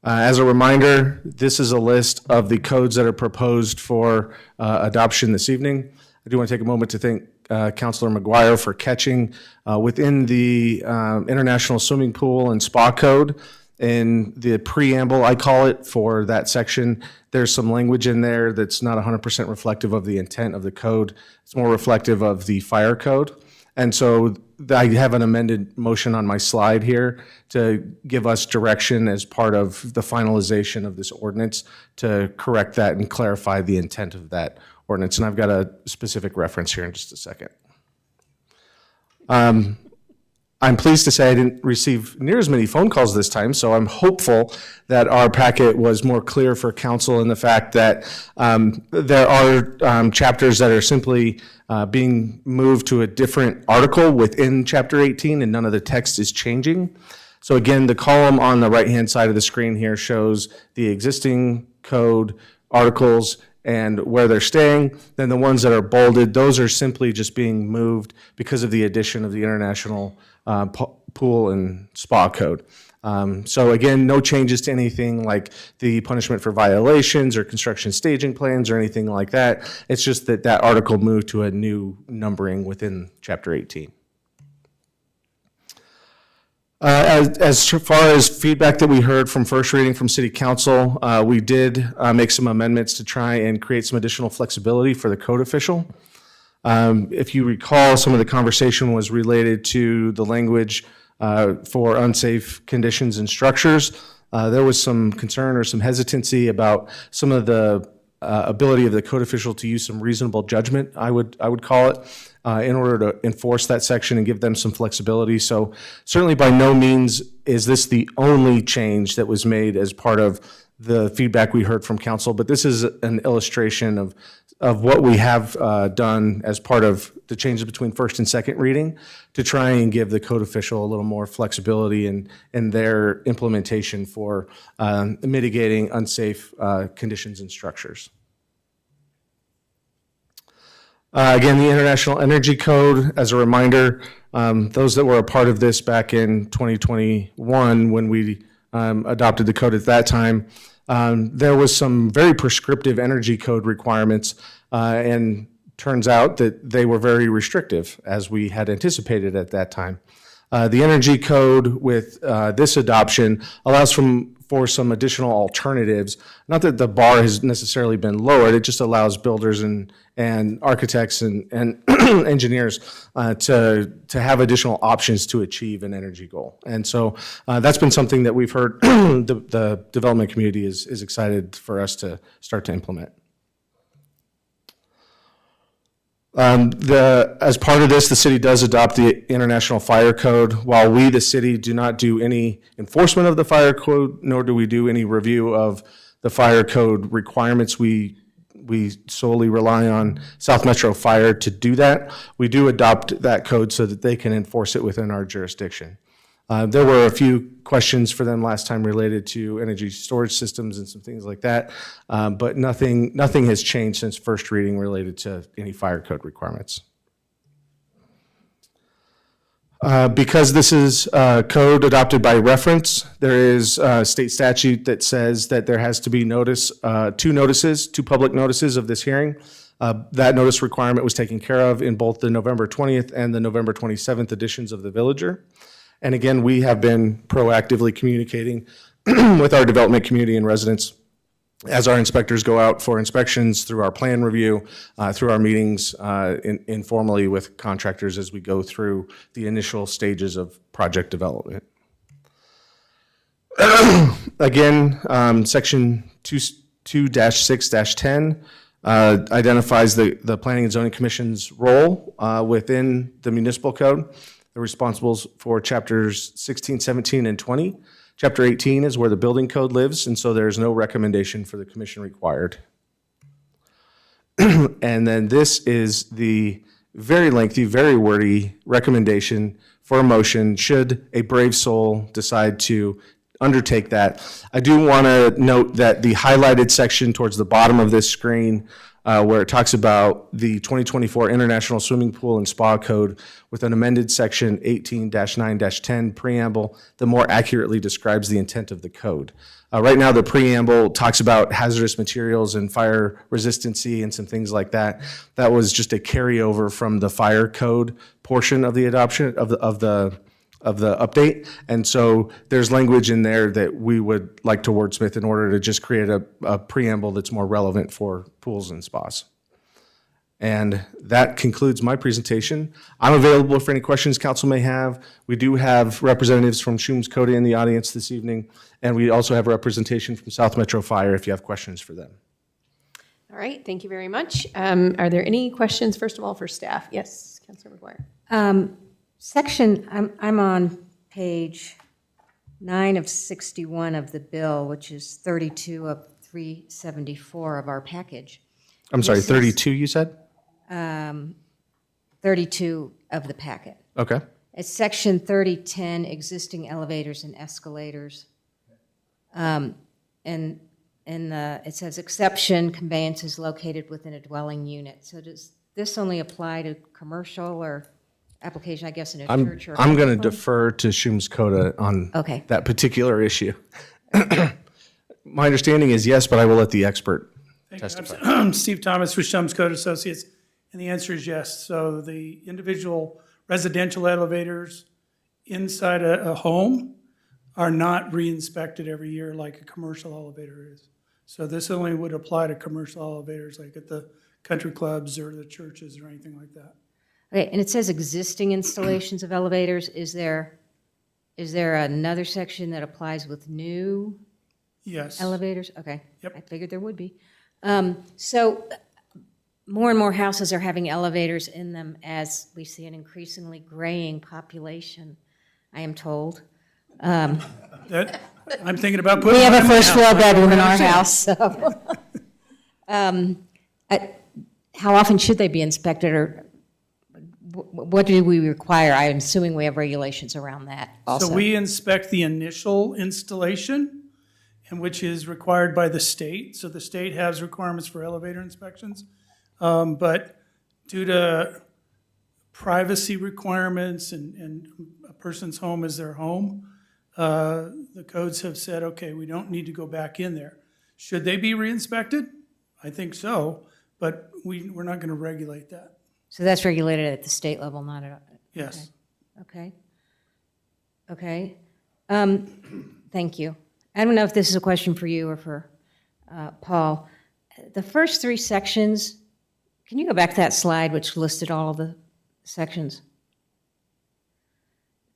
As a reminder, this is a list of the codes that are proposed for adoption this evening. I do want to take a moment to thank Councilor McGuire for catching within the International Swimming Pool and Spa Code. In the preamble, I call it, for that section, there's some language in there that's not 100% reflective of the intent of the code. It's more reflective of the fire code. And so I have an amended motion on my slide here to give us direction as part of the finalization of this ordinance to correct that and clarify the intent of that ordinance. And I've got a specific reference here in just a second. I'm pleased to say I didn't receive near as many phone calls this time, so I'm hopeful that our packet was more clear for council in the fact that there are chapters that are simply being moved to a different article within Chapter 18 and none of the text is changing. So again, the column on the right-hand side of the screen here shows the existing code articles and where they're staying. Then the ones that are bolded, those are simply just being moved because of the addition of the International Pool and Spa Code. So again, no changes to anything like the punishment for violations or construction staging plans or anything like that. It's just that that article moved to a new numbering within Chapter 18. As far as feedback that we heard from first reading from City Council, we did make some amendments to try and create some additional flexibility for the code official. If you recall, some of the conversation was related to the language for unsafe conditions and structures. There was some concern or some hesitancy about some of the ability of the code official to use some reasonable judgment, I would call it, in order to enforce that section and give them some flexibility. So certainly by no means is this the only change that was made as part of the feedback we heard from council, but this is an illustration of what we have done as part of the changes between first and second reading to try and give the code official a little more flexibility in their implementation for mitigating unsafe conditions and structures. Again, the International Energy Code, as a reminder, those that were a part of this back in 2021 when we adopted the code at that time, there was some very prescriptive energy code requirements, and turns out that they were very restrictive, as we had anticipated at that time. The energy code with this adoption allows for some additional alternatives. Not that the bar has necessarily been lowered, it just allows builders and architects and engineers to have additional options to achieve an energy goal. And so that's been something that we've heard the development community is excited for us to start to implement. As part of this, the city does adopt the International Fire Code. While we, the city, do not do any enforcement of the fire code, nor do we do any review of the fire code requirements, we solely rely on South Metro Fire to do that. We do adopt that code so that they can enforce it within our jurisdiction. There were a few questions for them last time related to energy storage systems and some things like that, but nothing has changed since first reading related to any fire code requirements. Because this is code adopted by reference, there is a state statute that says that there has to be two public notices of this hearing. That notice requirement was taken care of in both the November 20th and the November 27th editions of the Villager. And again, we have been proactively communicating with our development community and residents as our inspectors go out for inspections, through our plan review, through our meetings informally with contractors as we go through the initial stages of project development. Again, section 2-6-10 identifies the Planning and Zoning Commission's role within the municipal code. They're responsible for chapters 16, 17, and 20. Chapter 18 is where the building code lives, and so there's no recommendation for the commission required. And then this is the very lengthy, very wordy recommendation for a motion should a brave soul decide to undertake that. I do want to note that the highlighted section towards the bottom of this screen where it talks about the 2024 International Swimming Pool and Spa Code with an amended section 18-9-10 preamble that more accurately describes the intent of the code. Right now, the preamble talks about hazardous materials and fire resistancy and some things like that. That was just a carryover from the fire code portion of the adoption of the update. And so there's language in there that we would like to wordsmith in order to just create a preamble that's more relevant for pools and spas. And that concludes my presentation. I'm available for any questions council may have. We do have representatives from Shooms Coda in the audience this evening, and we also have representation from South Metro Fire if you have questions for them. All right, thank you very much. Are there any questions, first of all, for staff? Yes, Councilor McGuire. I'm on page 9 of 61 of the bill, which is 32 of 374 of our package. I'm sorry, 32 you said? 32 of the packet. Okay. It's section 3010, existing elevators and escalators. It says exception, conveyances located within a dwelling unit. So does this only apply to commercial or application, I guess, in a church or? I'm going to defer to Shums Coda on Okay. that particular issue. My understanding is yes, but I will let the expert testify. I'm Steve Thomas with Shums Code Associates, and the answer is yes. So the individual residential elevators inside a home are not re-inspected every year like a commercial elevator is. So this only would apply to commercial elevators like at the country clubs or the churches or anything like that. Okay, and it says existing installations of elevators. Is there another section that applies with new Yes. elevators? Okay. Yep. I figured there would be. So more and more houses are having elevators in them as we see an increasingly graying population, I am told. That, I'm thinking about putting. We have one a in my first house. floor bedroom in I our understand. house, so. How often should they be inspected, or what do we require? I'm assuming we have regulations around that also. So we inspect the initial installation, and which is required by the state. So the state has requirements for elevator inspections. But due to privacy requirements and a person's home is their home, the codes have said, okay, we don't need to go back in there. Should they be re-inspected? I think so, but we're not going to regulate that. So that's regulated at the state level, not at. Yes. Okay. Okay. Thank you. I don't know if this is a question for you or for Paul. The first three sections, can you go back to that slide which listed all of the sections?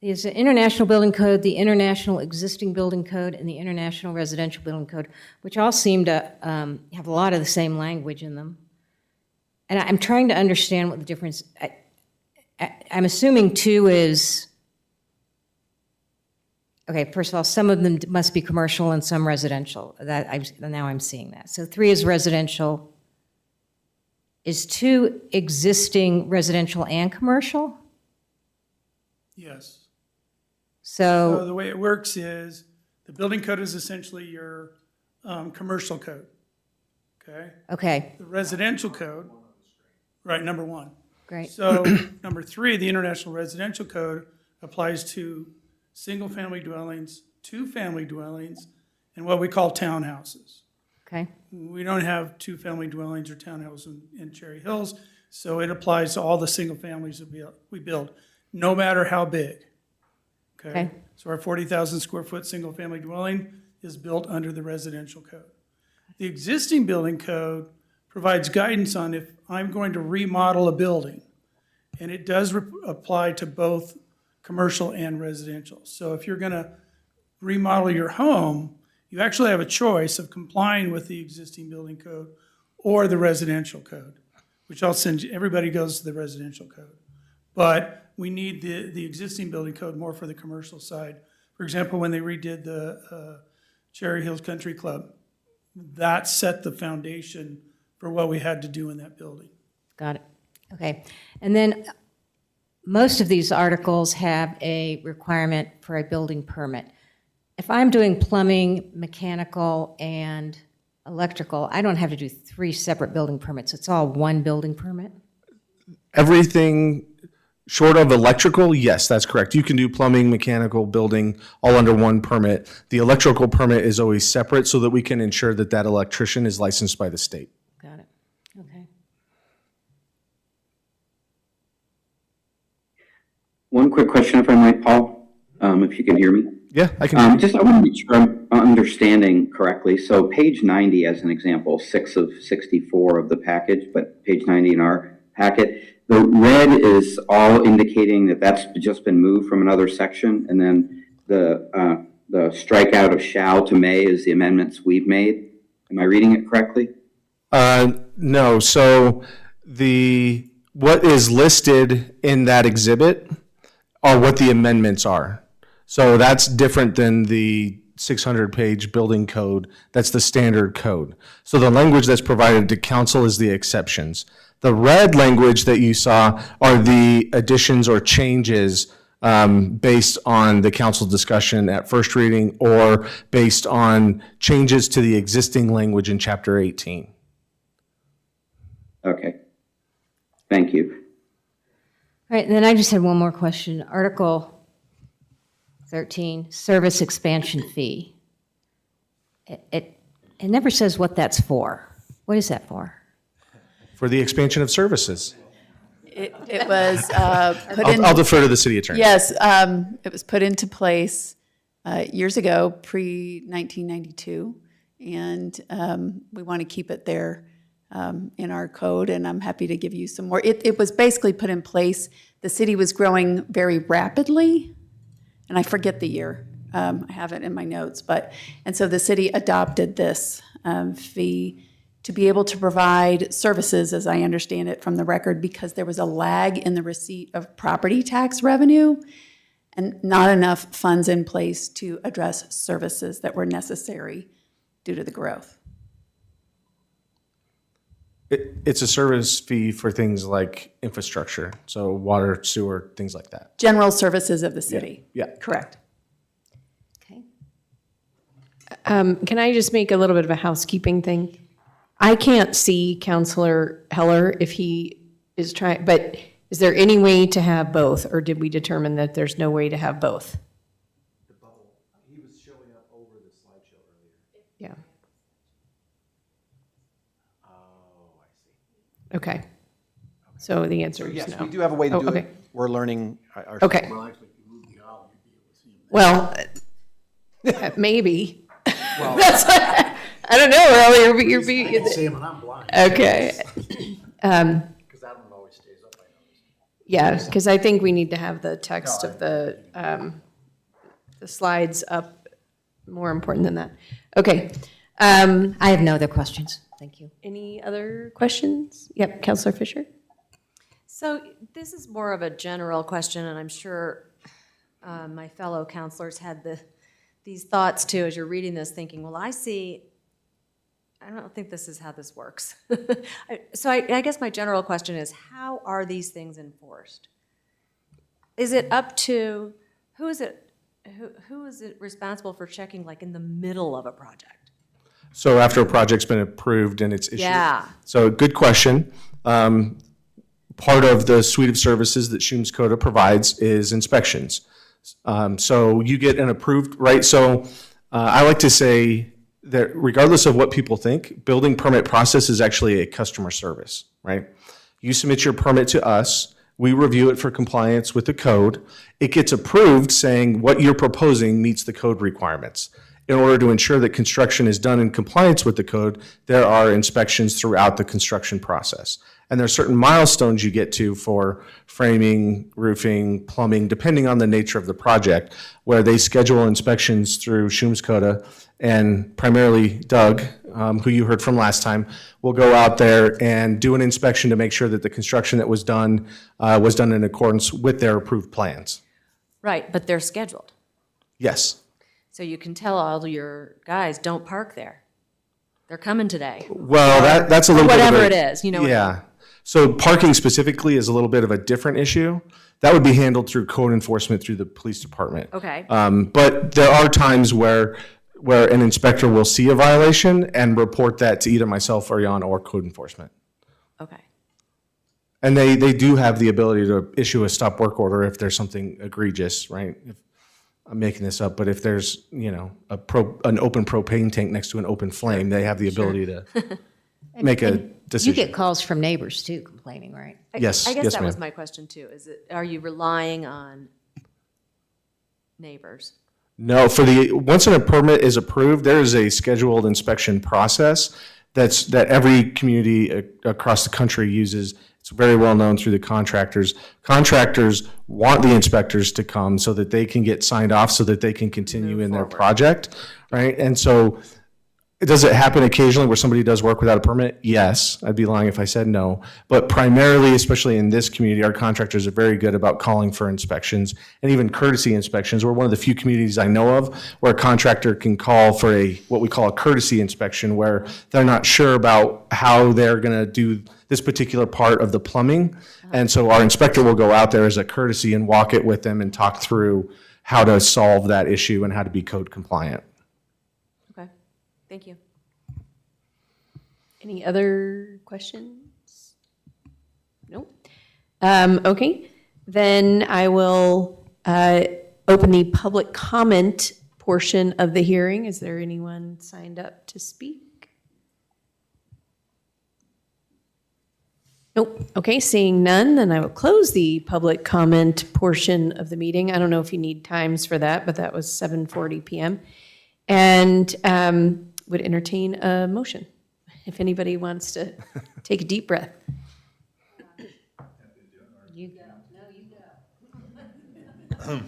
There's the International Building Code, the International Existing Building Code, and the International Residential Building Code, which all seem to have a lot of the same language in them. And I'm trying to understand what the difference, I'm assuming two is, okay, first of all, some of them must be commercial and some residential. Now I'm seeing that. So 3 is residential. Is 2 existing residential and commercial? Yes. So the way it works is the building code is essentially your commercial code. Okay? Okay. The residential code, right, number 1. Great. So number 3, the International Residential Code applies to single-family dwellings, 2-family dwellings, and what we call townhouses. Okay. We don't have 2-family dwellings or townhouses in Cherry Hills, so it applies to all the single families that we build, no matter how big. Okay? So our 40,000 square foot single-family dwelling is built under the residential code. The existing building code provides guidance on if I'm going to remodel a building, and it does apply to both commercial and residential. So if you're going to remodel your home, you actually have a choice of complying with the existing building code or the residential code, which I'll send you. Everybody goes to the residential code. But we need the existing building code more for the commercial side. For example, when they redid the Cherry Hills Country Club, that set the foundation for what we had to do in that building. Got it. Okay. And then most of these articles have a requirement for a building permit. If I'm doing plumbing, mechanical, and electrical, I don't have to do 3 separate building permits. It's all one building permit? Everything short of electrical, yes, that's correct. You can do plumbing, mechanical, building, all under one permit. The electrical permit is always separate so that we can ensure that that electrician is licensed by the state. Got it. Okay. One quick question, if I might, Paul, if you can hear me. Yeah, I can. I want to make sure I'm understanding correctly. So page 90, as an example, 6 of 64 of the package, but page 90 in our packet, the red is all indicating that that's just been moved from another section, and then the strikeout of shall to may is the amendments we've made. Am I reading it correctly? No. So what is listed in that exhibit are what the amendments are. So that's different than the 600-page building code. That's the standard code. So the language that's provided to council is the exceptions. The red language that you saw are the additions or changes based on the council discussion at first reading or based on changes to the existing language in Chapter 18. Okay. Thank you. All right, and then I just had one more question. Article 13, service expansion fee. It never says what that's for. What is that for? For the expansion of services. It was put in. I'll defer to the city attorney. Yes, it was put into place years ago, pre-1992, and we want to keep it there in our code, and I'm happy to give you some more. It was basically put in place. The city was growing very rapidly, and I forget the year. I have it in my notes, and so the city adopted this fee to be able to provide services, as I understand it from the record, because there was a lag in the receipt of property tax revenue and not enough funds in place to address services that were necessary due to the growth. It's a service fee for things like infrastructure, so water, sewer, things like that. General services of the city. Yeah. Correct. Can I just make a little bit of a housekeeping thing? I can't see Counselor Heller if he is trying, but is there any way to have both, or did we determine that there's no way to have both? He was showing up over the slideshow earlier. Yeah. Oh, I see. Okay. So the answer is Yes, no. we do have a way to do okay. it. We're learning our. Okay. Well, maybe. Well, I don't know, Earl. You're being. I can see him and I'm blind. Okay. Because that one always stays up, I notice. Yeah, because I think we need to have the text of the slides up more important than that. Okay. I have no other questions. Thank you. Any other questions? Yep, Counselor Fisher? So this is more of a general question, and I'm sure my fellow counselors had these thoughts too as you're reading this, thinking, well, I don't think this is how this works. So I guess my general question is, how are these things enforced? Is it up to, who is it responsible for checking, like in the middle of a project? So after a project's been approved and it's issued? Yeah. So good question. Part of the suite of services that Shums Coda provides is inspections. So you get an approved, right? So I like to say that regardless of what people think, building permit process is actually a customer service, right? You submit your permit to us, we review it for compliance with the code. It gets approved saying what you're proposing meets the code requirements. In order to ensure that construction is done in compliance with the code, there are inspections throughout the construction process. And there are certain milestones you get to for framing, roofing, plumbing, depending on the nature of the project, where they schedule inspections through Shums Coda, and primarily Doug, who you heard from last time, will go out there and do an inspection to make sure that the construction that was done in accordance with their approved plans. Right, but they're scheduled. Yes. So you can tell all your guys, don't park there. They're coming today. Well, that's a little bit of whatever a- it is, you know what I Yeah. So parking specifically is a little bit of a different issue. That would be handled through code enforcement through the police department. Okay. But there are times where an inspector will see a violation and report that to either myself or Jan or code enforcement. Okay. And they do have the ability to issue a stop work order if there's something egregious, right? If, I'm making this up, but if there's, an open propane tank next to an open flame, they have the ability to make a decision. You get calls from neighbors too complaining, right? Yes, I guess yes, that was ma'am. my question too. Are you relying on neighbors? No, once a permit is approved, there is a scheduled inspection process that every community across the country uses. It's very well known through the contractors. Contractors want the inspectors to come so that they can get signed off so that they can continue in their project, right? And so Does it happen occasionally where somebody does work without a permit? Yes. I'd be lying if I said no. But primarily, especially in this community, our contractors are very good about calling for inspections and even courtesy inspections. We're one of the few communities I know of where a contractor can call for what we call a courtesy inspection, where they're not sure about how they're going to do this particular part of the plumbing. And so our inspector will go out there as a courtesy and walk it with them and talk through how to solve that issue and how to be code compliant. Okay, thank you. Any other questions? Nope. Okay, then I will open the public comment portion of the hearing. Is there anyone signed up to speak? Nope. Okay, seeing none, then I will close the public comment portion of the meeting. I don't know if you need times for that, but that was 7:40 p.m. And would entertain a motion if anybody wants to take a deep breath. You go. No, you go.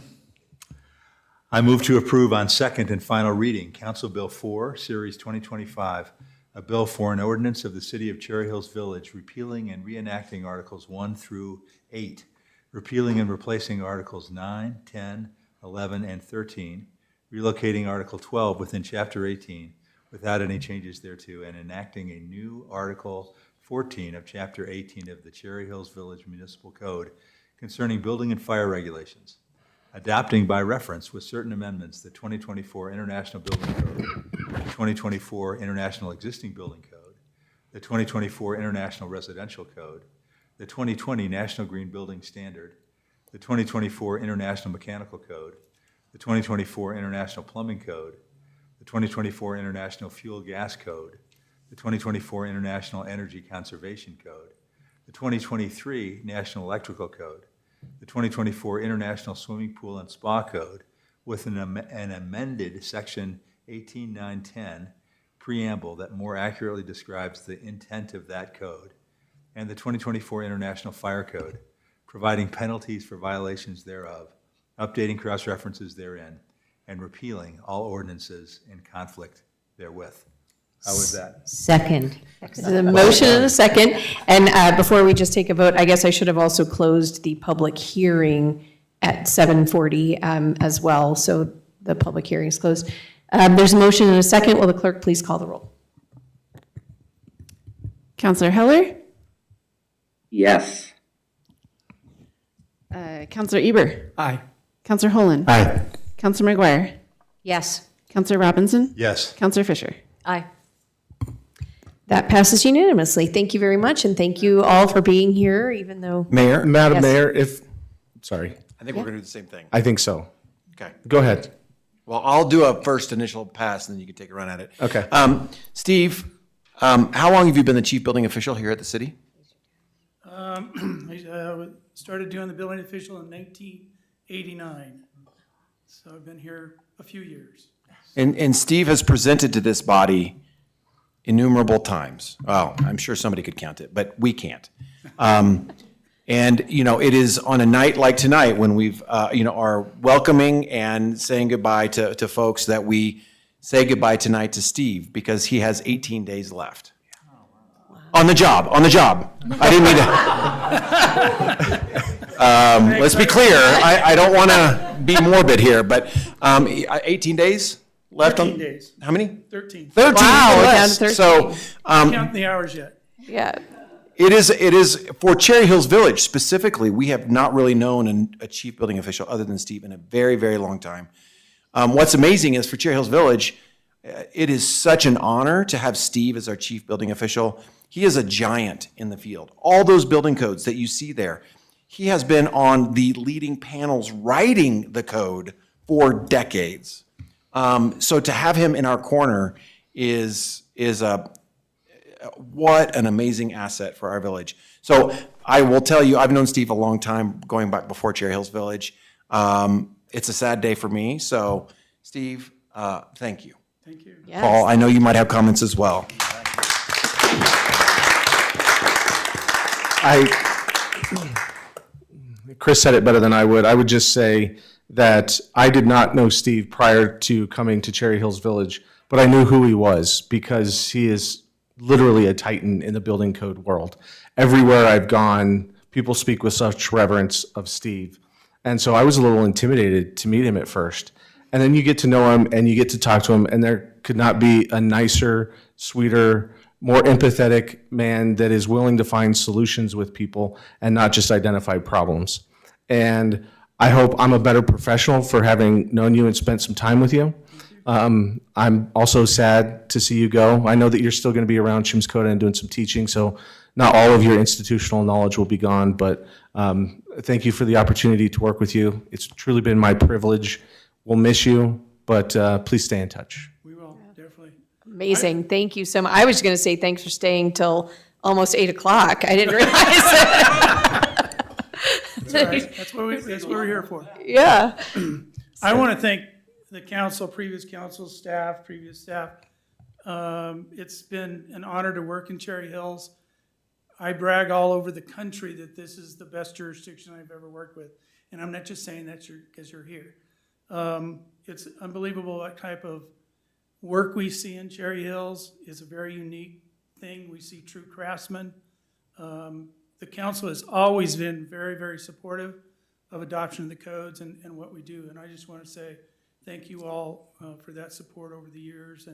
I move to approve on second and final reading, Council Bill 4, Series 2025, a bill for an ordinance of the City of Cherry Hills Village repealing and reenacting Articles 1 through 8, repealing and replacing Articles 9, 10, 11, and 13, relocating Article 12 within Chapter 18 without any changes thereto, and enacting a new Article 14 of Chapter 18 of the Cherry Hills Village Municipal Code concerning building and fire regulations, adopting by reference with certain amendments the 2024 International Building Code, the 2024 International Existing Building Code, the 2024 International Residential Code, the 2020 National Green Building Standard, the 2024 International Mechanical Code, the 2024 International Plumbing Code, the 2024 International Fuel Gas Code, the 2024 International Energy Conservation Code, the 2023 National Electrical Code, the 2024 International Swimming Pool and Spa Code, with an amended Section 18910 preamble that more accurately describes the intent of that code, and the 2024 International Fire Code, providing penalties for violations thereof, updating cross-references therein, and repealing all ordinances in conflict therewith. How was that? Second. There's a motion and a second. And before we just take a vote, I guess I should have also closed the public hearing at 7:40 as well. So the public hearing is closed. There's a motion and a second. Will the clerk please call the roll? Counselor Heller? Yes. Counselor Eber? Aye. Counselor Holen? Aye. Counselor McGuire? Yes. Counselor Robinson? Yes. Counselor Fisher? Aye. That passes unanimously. Thank you very much, and thank you all for being here, even though. Madam Yes. Mayor, sorry. I think we're going to do the same thing. I think so. Okay. Go ahead. Well, I'll do a first initial pass, and then you can take a run at it. Okay. Steve, how long have you been the chief building official here at the city? I started doing the building official in 1989. So I've been here a few years. And Steve has presented to this body innumerable times. Well, I'm sure somebody could count it, but we can't. And, you know, it is on a night like tonight when we've, are welcoming and saying goodbye to folks that we say goodbye tonight to Steve because he has 18 days left. On the job. I didn't mean to. Let's be clear. I don't want to be morbid here, but 18 days left 13 days. How many? 13. 13. Wow, we're down to less. 13. So, Counting the hours yet. Yeah. It is for Cherry Hills Village specifically. We have not really known a chief building official other than Steve in a very, very long time. What's amazing is for Cherry Hills Village, it is such an honor to have Steve as our chief building official. He is a giant in the field. All those building codes that you see there, he has been on the leading panels writing the code for decades. So to have him in our corner is what an amazing asset for our village. So I will tell you, I've known Steve a long time, going back before Cherry Hills Village. It's a sad day for me. So Steve, thank you. Thank you. Yes. Paul, I know you might have comments as well. Chris said it better than I would. I would just say that I did not know Steve prior to coming to Cherry Hills Village, but I knew who he was because he is literally a titan in the building code world. Everywhere I've gone, people speak with such reverence of Steve. And so I was a little intimidated to meet him at first. And then you get to know him and you get to talk to him, and there could not be a nicer, sweeter, more empathetic man that is willing to find solutions with people and not just identify problems. And I hope I'm a better professional for having known you and spent some time with you. I'm also sad to see you go. I know that you're still going to be around Chimscoda and doing some teaching, so not all of your institutional knowledge will be gone, but thank you for the opportunity to work with you. It's truly been my privilege. We'll miss you, but please stay in touch. We will, definitely. Amazing. Thank you so much. I was going to say thanks for staying till almost 8 o'clock. I didn't realize it. That's all right. That's what we're here for. Yeah. I want to thank the council, previous council staff, previous staff. It's been an honor to work in Cherry Hills. I brag all over the country that this is the best jurisdiction I've ever worked with. And I'm not just saying that because you're here. It's unbelievable what type of work we see in Cherry Hills is a very unique thing. We see true craftsmen. The council has always been very, very supportive of adoption of the codes and what we do. And I just want to say thank you all for that support over the years,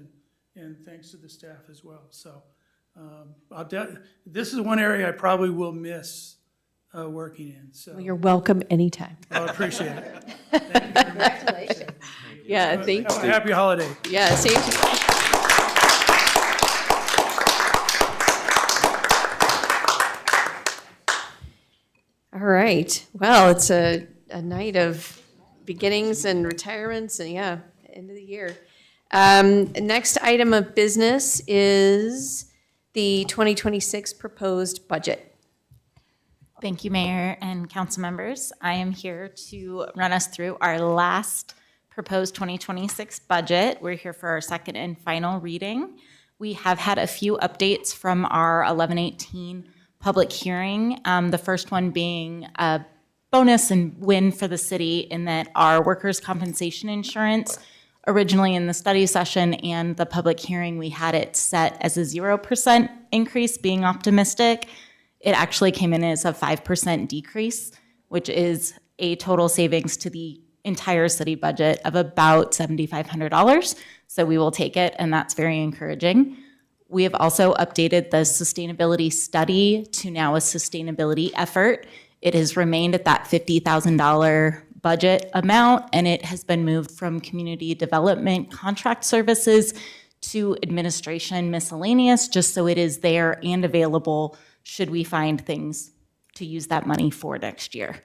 and thanks to the staff as well. So this is one area I probably will miss working in. So Well, you're welcome anytime. I appreciate it. Thank you very much. Congratulations. Yeah, thank Have you. a happy holiday. Yeah, same to you. All right. Well, it's a night of beginnings and retirements, and yeah, end of the year. Next item of business is the 2026 proposed budget. Thank you, Mayor and council members. I am here to run us through our last proposed 2026 budget. We're here for our second and final reading. We have had a few updates from our 11/18 public hearing. The first one being a bonus and win for the city in that our workers' compensation insurance, originally in the study session and the public hearing, we had it set as a 0% increase, being optimistic. It actually came in as a 5% decrease, which is a total savings to the entire city budget of about $7,500. So we will take it, and that's very encouraging. We have also updated the sustainability study to now a sustainability effort. It has remained at that $50,000 budget amount, and it has been moved from community development contract services to administration miscellaneous, just so it is there and available should we find things to use that money for next year.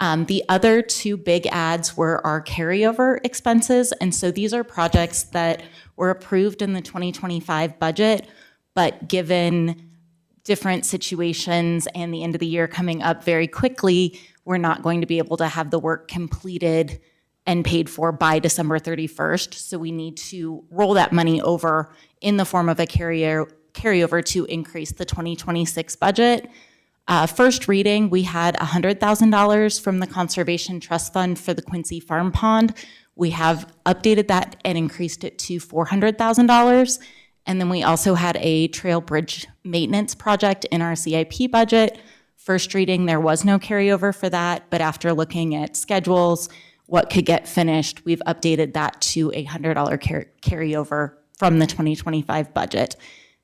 The other two big adds were our carryover expenses, and so these are projects that were approved in the 2025 budget, but given different situations and the end of the year coming up very quickly, we're not going to be able to have the work completed and paid for by December 31st. So we need to roll that money over in the form of a carryover to increase the 2026 budget. First reading, we had $100,000 from the Conservation Trust Fund for the Quincy Farm Pond. We have updated that and increased it to $400,000. And then we also had a trail bridge maintenance project in our CIP budget. First reading, there was no carryover for that, but after looking at schedules, what could get finished, we've updated that to a $100 carryover from the 2025 budget.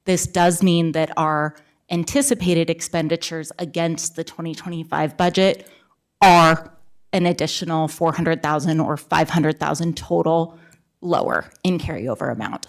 This does mean that our anticipated expenditures against the 2025 budget are an additional $400,000 or $500,000 total lower in carryover amount.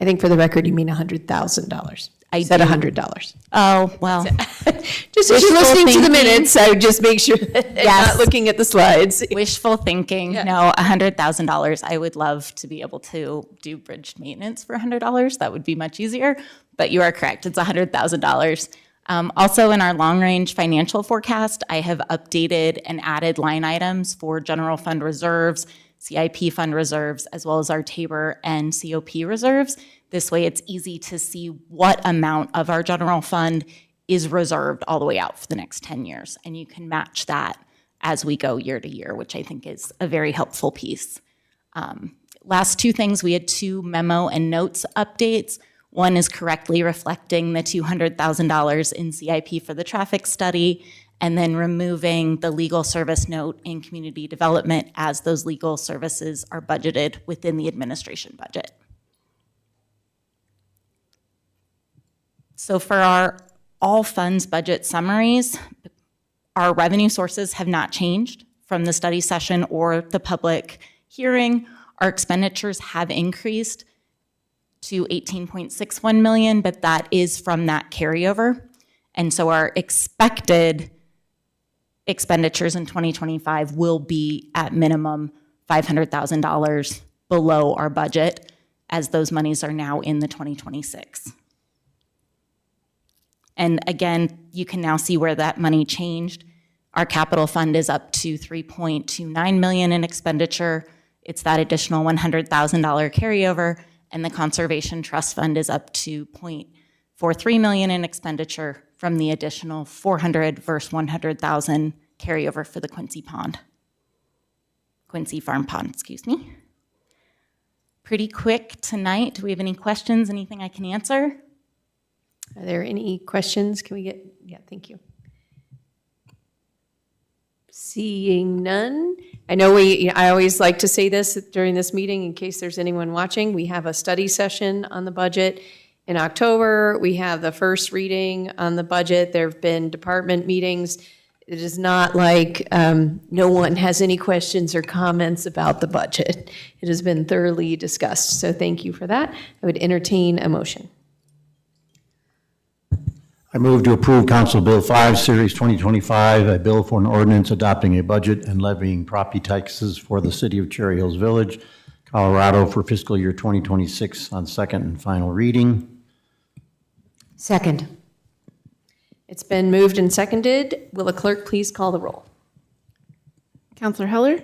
I think for the record, you mean $100,000. I said do. $100. Oh, well. Just as you're listening to the minutes, I would just make sure that I'm Yes. not looking at the slides. Wishful thinking. Yeah. No, $100,000. I would love to be able to do bridge maintenance for $100. That would be much easier. But you are correct. It's $100,000. Also, in our long-range financial forecast, I have updated and added line items for general fund reserves, CIP fund reserves, as well as our TABOR and COP reserves. This way, it's easy to see what amount of our general fund is reserved all the way out for the next 10 years. And you can match that as we go year to year, which I think is a very helpful piece. Last two things, we had 2 memo and notes updates. One is correctly reflecting the $200,000 in CIP for the traffic study, and then removing the legal service note in community development as those legal services are budgeted within the administration budget. So for our all funds budget summaries, our revenue sources have not changed from the study session or the public hearing. Our expenditures have increased to $18.61 million, but that is from that carryover. And so our expected expenditures in 2025 will be at minimum $500,000 below our budget, as those monies are now in the 2026. And again, you can now see where that money changed. Our capital fund is up to $3.29 million in expenditure. It's that additional $100,000 carryover, and the conservation trust fund is up to $0.43 million in expenditure from the additional $400,000 versus $100,000 carryover for the Quincy Farm Pond, excuse me. Pretty quick tonight. Do we have any questions? Anything I can answer? Are there any questions? Can we get, yeah, thank you. Seeing none. I know I always like to say this during this meeting in case there's anyone watching. We have a study session on the budget in October. We have the first reading on the budget. There have been department meetings. It is not like no one has any questions or comments about the budget. It has been thoroughly discussed. So thank you for that. I would entertain a motion. I move to approve Council Bill 5, Series 2025, a bill for an ordinance adopting a budget and levying property taxes for the city of Cherry Hills Village, Colorado for fiscal year 2026 on second and final reading. Second. It's been moved and seconded. Will the clerk please call the roll? Counselor Heller?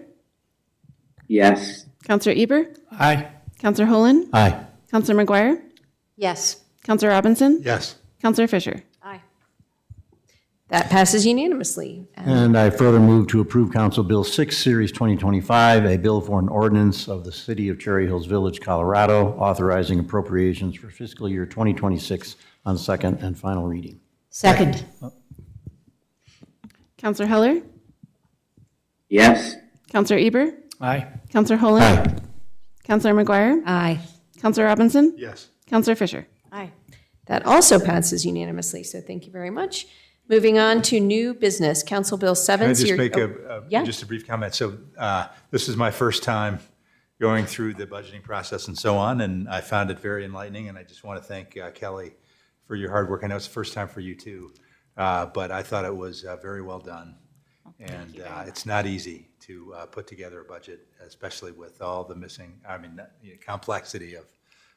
Yes. Counselor Eber? Aye. Counselor Holen? Aye. Counselor McGuire? Yes. Counselor Robinson? Yes. Counselor Fisher? That passes unanimously. And I further move to approve Council Bill 6, Series 2025, a bill for an ordinance of the city of Cherry Hills Village, Colorado, authorizing appropriations for fiscal year 2026 on second and final reading. Second. Counselor Heller? Yes. Counselor Eber? Aye. Counselor Holen? Aye. Counselor McGuire? Aye. Counselor Robinson? Yes. Counselor Fisher? Aye. That also passes unanimously, so thank you very much. Moving on to new business, Council Bill 7. Can I just Series- make just a brief comment? So this is my first time going through the budgeting process and so on, and I found it very enlightening, and I just want to thank Kelly for your hard work. I know it's the first time for you too, but I thought it was very well done. And it's not easy to put together a budget, especially with all the complexity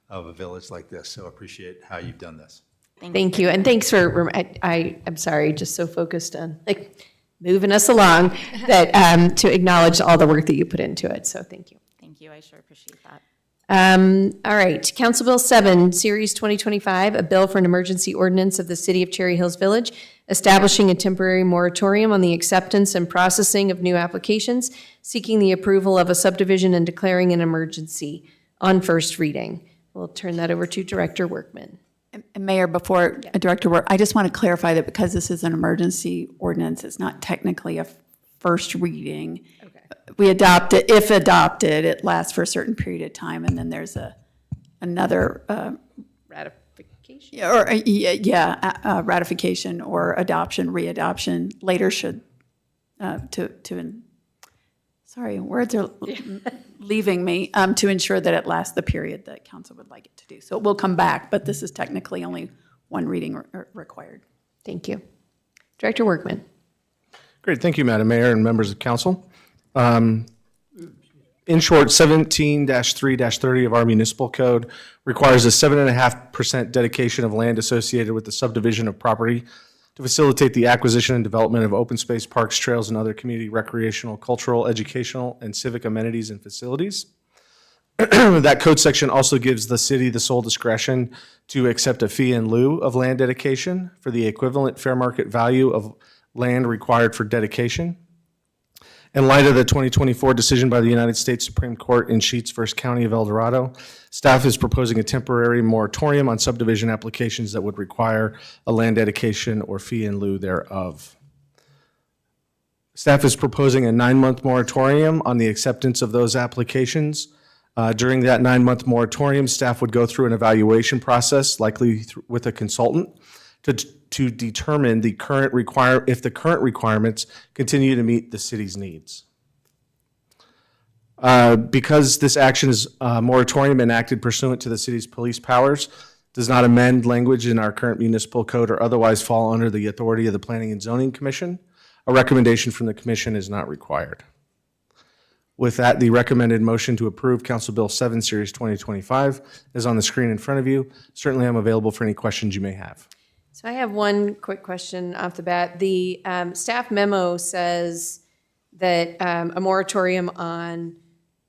of a village like this. So appreciate how you've done this. Thank you, and thanks for, I'm sorry, just so focused on moving us along, that to acknowledge all the work that you put into it, so thank you. Thank you, I sure appreciate that. All right, Council Bill 7, Series 2025, a bill for an emergency ordinance of the City of Cherry Hills Village, establishing a temporary moratorium on the acceptance and processing of new applications, seeking the approval of a subdivision and declaring an emergency on first reading. We'll turn that over to Director Workman. And Mayor, before Director Work, I just want to clarify that because this is an emergency ordinance, it's not technically a first reading. Okay. We adopt it, if adopted, it lasts for a certain period of time, and then there's another ratification. Ratification or adoption, readoption later should sorry, words are leaving me, to ensure that it lasts the period that council would like it to do. So it will come back, but this is technically only one reading required. Thank you. Director Workman. Great, thank you, Madam Mayor and members of council. In short, 17-3-30 of our municipal code requires a 7.5% dedication of land associated with the subdivision of property to facilitate the acquisition and development of open space, parks, trails, and other community recreational, cultural, educational, and civic amenities and facilities. That code section also gives the city the sole discretion to accept a fee in lieu of land dedication for the equivalent fair market value of land required for dedication. In light of the 2024 decision by the United States Supreme Court in Sheets v. County of El Dorado, staff is proposing a temporary moratorium on subdivision applications that would require a land dedication or fee in lieu thereof. Staff is proposing a 9-month moratorium on the acceptance of those applications. During that 9-month moratorium, staff would go through an evaluation process, likely with a consultant, to determine if the current requirements continue to meet the city's needs. Because this action is a moratorium enacted pursuant to the city's police powers, does not amend language in our current municipal code or otherwise fall under the authority of the Planning and Zoning Commission, a recommendation from the commission is not required. With that, the recommended motion to approve Council Bill 7, Series 2025 is on the screen in front of you. Certainly, I'm available for any questions you may have. So I have one quick question off the bat. The staff memo says that a moratorium on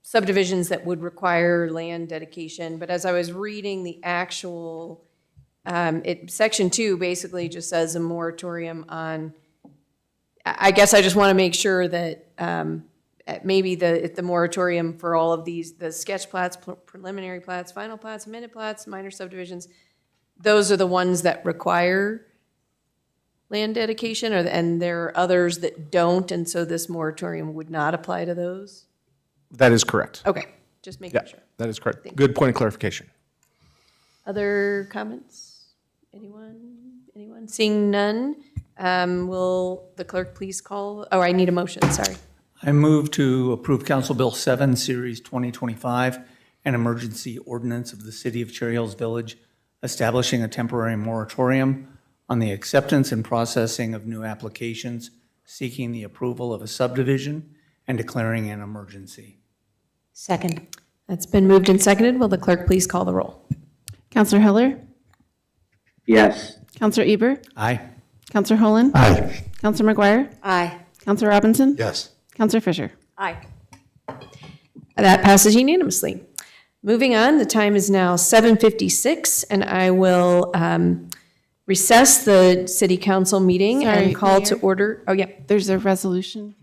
subdivisions that would require land dedication, but as I was reading the actual, Section 2 basically just says a moratorium on, I guess I just want to make sure that maybe the moratorium for all of these, the sketch plats, preliminary plats, final plats, amended plats, minor subdivisions, those are the ones that require land dedication, and there are others that don't, and so this moratorium would not apply to those? That is correct. Okay, just making sure. That is correct. Good point of clarification. Other comments? Anyone? Seeing none, will the clerk please call, I need a motion, sorry. I move to approve Council Bill 7, Series 2025, an emergency ordinance of the City of Cherry Hills Village establishing a temporary moratorium on the acceptance and processing of new applications seeking the approval of a subdivision and declaring an emergency. Second. That's been moved and seconded. Will the clerk please call the roll? Counselor Heller? Yes. Counselor Eber? Aye. Counselor Holen? Aye. Counselor McGuire? Aye. Counselor Robinson? Yes. Counselor Fisher? Aye. That passes unanimously. Moving on, the time is now 7:56, and I will recess the city council meeting Sorry, and call to Mayor? order. Oh, yeah. There's a resolution.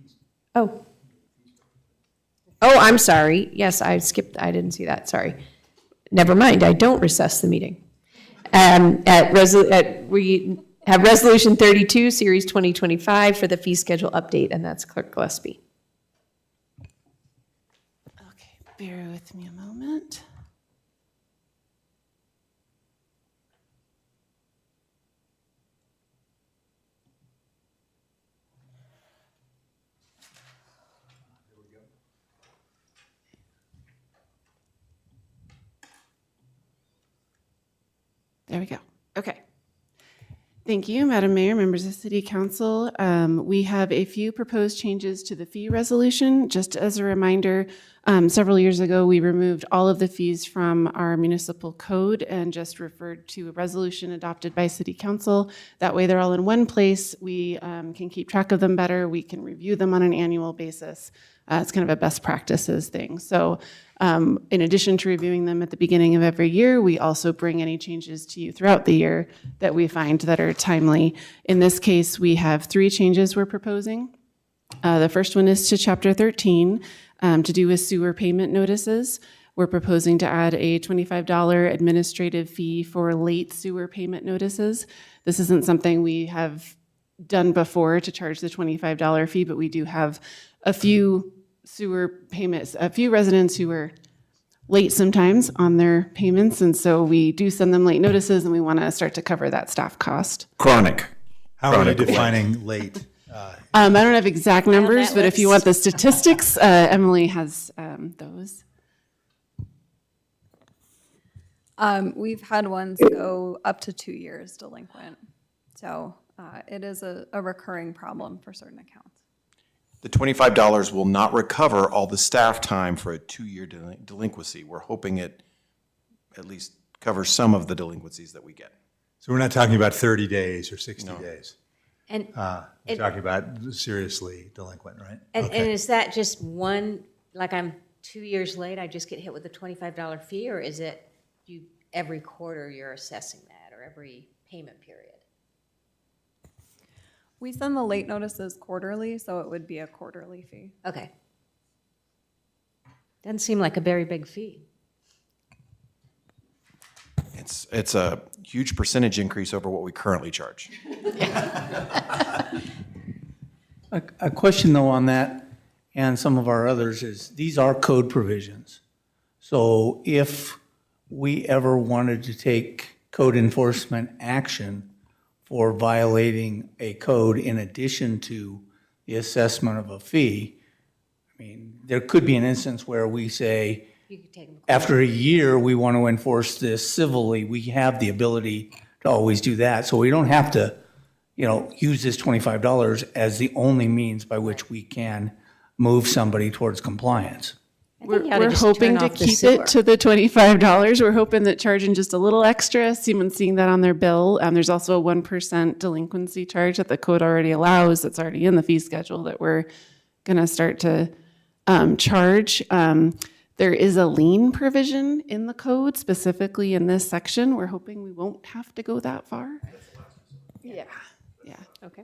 Oh, I'm sorry. Yes, I didn't see that, sorry. Never mind, I don't recess the meeting. We have Resolution 32, Series 2025 for the fee schedule update, and that's Clerk Gillespie. Okay, bear with me a moment. There we go. Okay. Thank you, Madam Mayor, members of City Council. We have a few proposed changes to the fee resolution. Just as a reminder, several years ago, we removed all of the fees from our municipal code and just referred to a resolution adopted by City Council. That way they're all in one place. We can keep track of them better. We can review them on an annual basis. It's kind of a best practices thing. So in addition to reviewing them at the beginning of every year, we also bring any changes to you throughout the year that we find that are timely. In this case, we have 3 changes we're proposing. The first one is to Chapter 13 to do with sewer payment notices. We're proposing to add a $25 administrative fee for late sewer payment notices. This isn't something we have done before to charge the $25 fee, but we do have a few sewer payments, a few residents who are late sometimes on their payments, and so we do send them late notices, and we want to start to cover that staff cost. Chronic. How are you defining late? I don't have exact numbers, but if you want the statistics, Emily has those. We've had ones go up to 2 years delinquent. So it is a recurring problem for certain accounts. The $25 will not recover all the staff time for a 2-year delinquency. We're hoping it at least covers some of the delinquencies that we get. So we're not talking about 30 days or 60 days. And we're talking about seriously delinquent, right? And is that just one, like I'm 2 years late, I just get hit with a $25 fee, or is it every quarter you're assessing that, or every payment period? We send the late notices quarterly, so it would be a quarterly fee. Okay. Doesn't seem like a very big fee. It's a huge percentage increase over what we currently charge. A question though on that and some of our others is, these are code provisions. So if we ever wanted to take code enforcement action for violating a code in addition to the assessment of a fee, I mean, there could be an instance where we say, You could take them. after a year, we want to enforce this civilly. We have the ability to always do that. So we don't have to, use this $25 as the only means by which we can move somebody towards compliance. We're hoping to keep it to the $25. We're hoping that charging just a little extra, someone's seeing that on their bill. There's also a 1% delinquency charge that the code already allows, that's already in the fee schedule that we're going to start to charge. There is a lien provision in the code, specifically in this section. We're hoping we won't have to go that far. Yeah. Okay.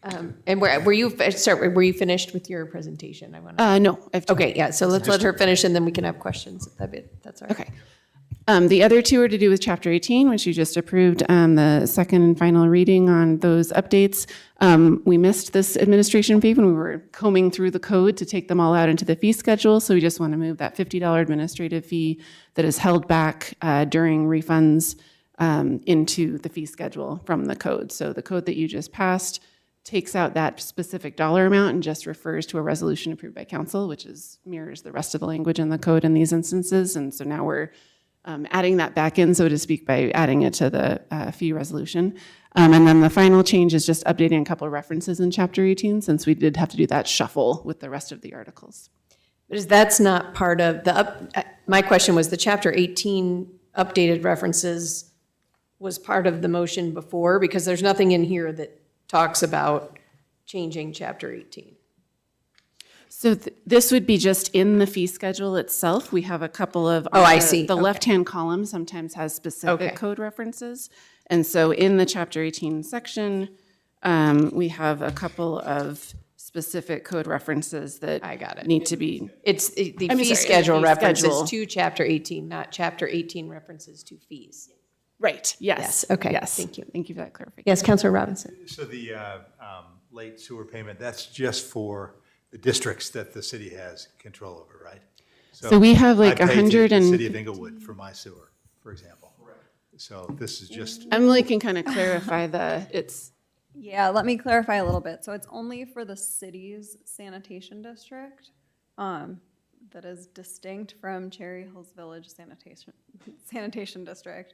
And were you finished with your presentation? I want to. No. Okay, yeah, so let's let her finish and then we can have questions. That's all right. Okay. The other two are to do with Chapter 18, which you just approved the second and final reading on those updates. We missed this administration fee when we were combing through the code to take them all out into the fee schedule. So we just want to move that $50 administrative fee that is held back during refunds into the fee schedule from the code. So the code that you just passed takes out that specific dollar amount and just refers to a resolution approved by council, which mirrors the rest of the language in the code in these instances. And so now we're adding that back in, so to speak, by adding it to the fee resolution. And then the final change is just updating a couple of references in Chapter 18, since we did have to do that shuffle with the rest of the articles. Because that's not part of my question was the Chapter 18 updated references was part of the motion before, because there's nothing in here that talks about changing Chapter 18. So this would be just in the fee schedule itself. We have a couple of. I see. The Okay. left-hand column sometimes has specific code references. And so in the Chapter 18 section, we have a couple of specific code references that need to be. It's the I'm fee sorry, schedule fee references schedule. to Chapter 18, not Chapter 18 references to fees. Right, yes. Okay, Yes. thank you. Thank you for that clarification. Yes, Councilor Robinson. So the late sewer payment, that's just for the districts that the city has control over, right? So we have like I pay to 100 the and. city of Inglewood for my sewer, for example. So this is just. Emily can kind of clarify it's. Yeah, let me clarify a little bit. So it's only for the city's sanitation district that is distinct from Cherry Hills Village sanitation district.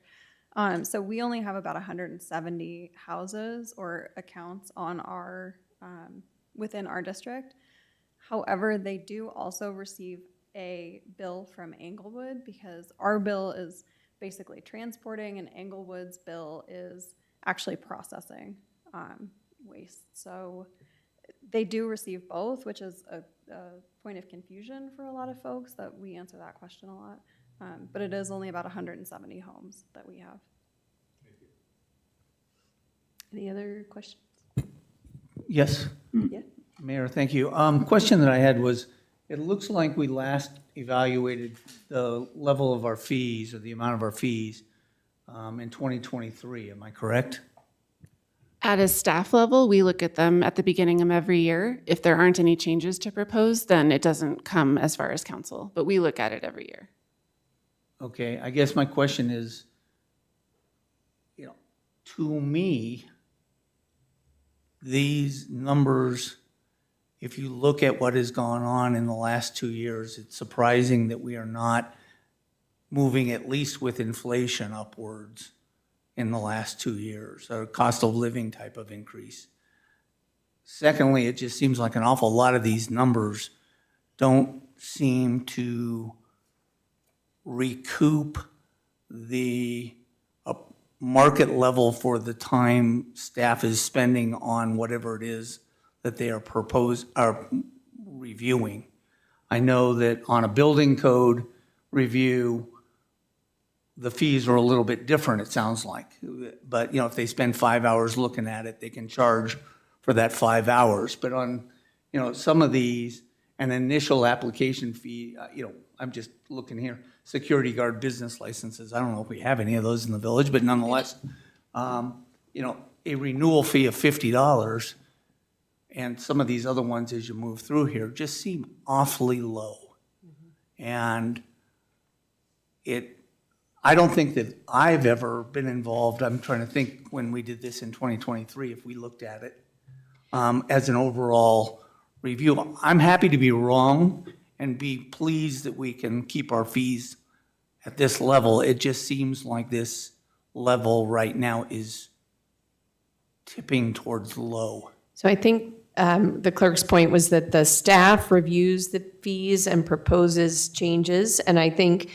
So we only have about 170 houses or accounts on our within our district. However, they do also receive a bill from Englewood, because our bill is basically transporting and Englewood's bill is actually processing waste. So they do receive both, which is a point of confusion for a lot of folks, that we answer that question a lot. But it is only about 170 homes that we have. Any other questions? Yes. Yeah. Mayor, thank you. Question that I had was, it looks like we last evaluated the level of our fees, or the amount of our fees, in 2023. Am I correct? At a staff level, we look at them at the beginning of every year. If there aren't any changes to propose, then it doesn't come as far as council, but we look at it every year. Okay, I guess my question is, to me, these numbers, if you look at what has gone on in the last 2 years, it's surprising that we are not moving at least with inflation upwards in the last 2 years, or cost of living type of increase. Secondly, it just seems like an awful lot of these numbers don't seem to recoup the market level for the time staff is spending on whatever it is that they are reviewing. I know that on a building code review, the fees are a little bit different, it sounds like. But, you know, if they spend 5 hours looking at it, they can charge for that 5 hours. But on, you know, some of these, an initial application fee, you know, I'm just looking here, security guard business licenses, I don't know if we have any of those in the village, but nonetheless, you know, a renewal fee of $50 and some of these other ones as you move through here just seem awfully low. And I don't think that I've ever been involved, I'm trying to think when we did this in 2023, if we looked at it as an overall review. I'm happy to be wrong and be pleased that we can keep our fees at this level. It just seems like this level right now is tipping towards low. So I think the clerk's point was that the staff reviews the fees and proposes changes. And I think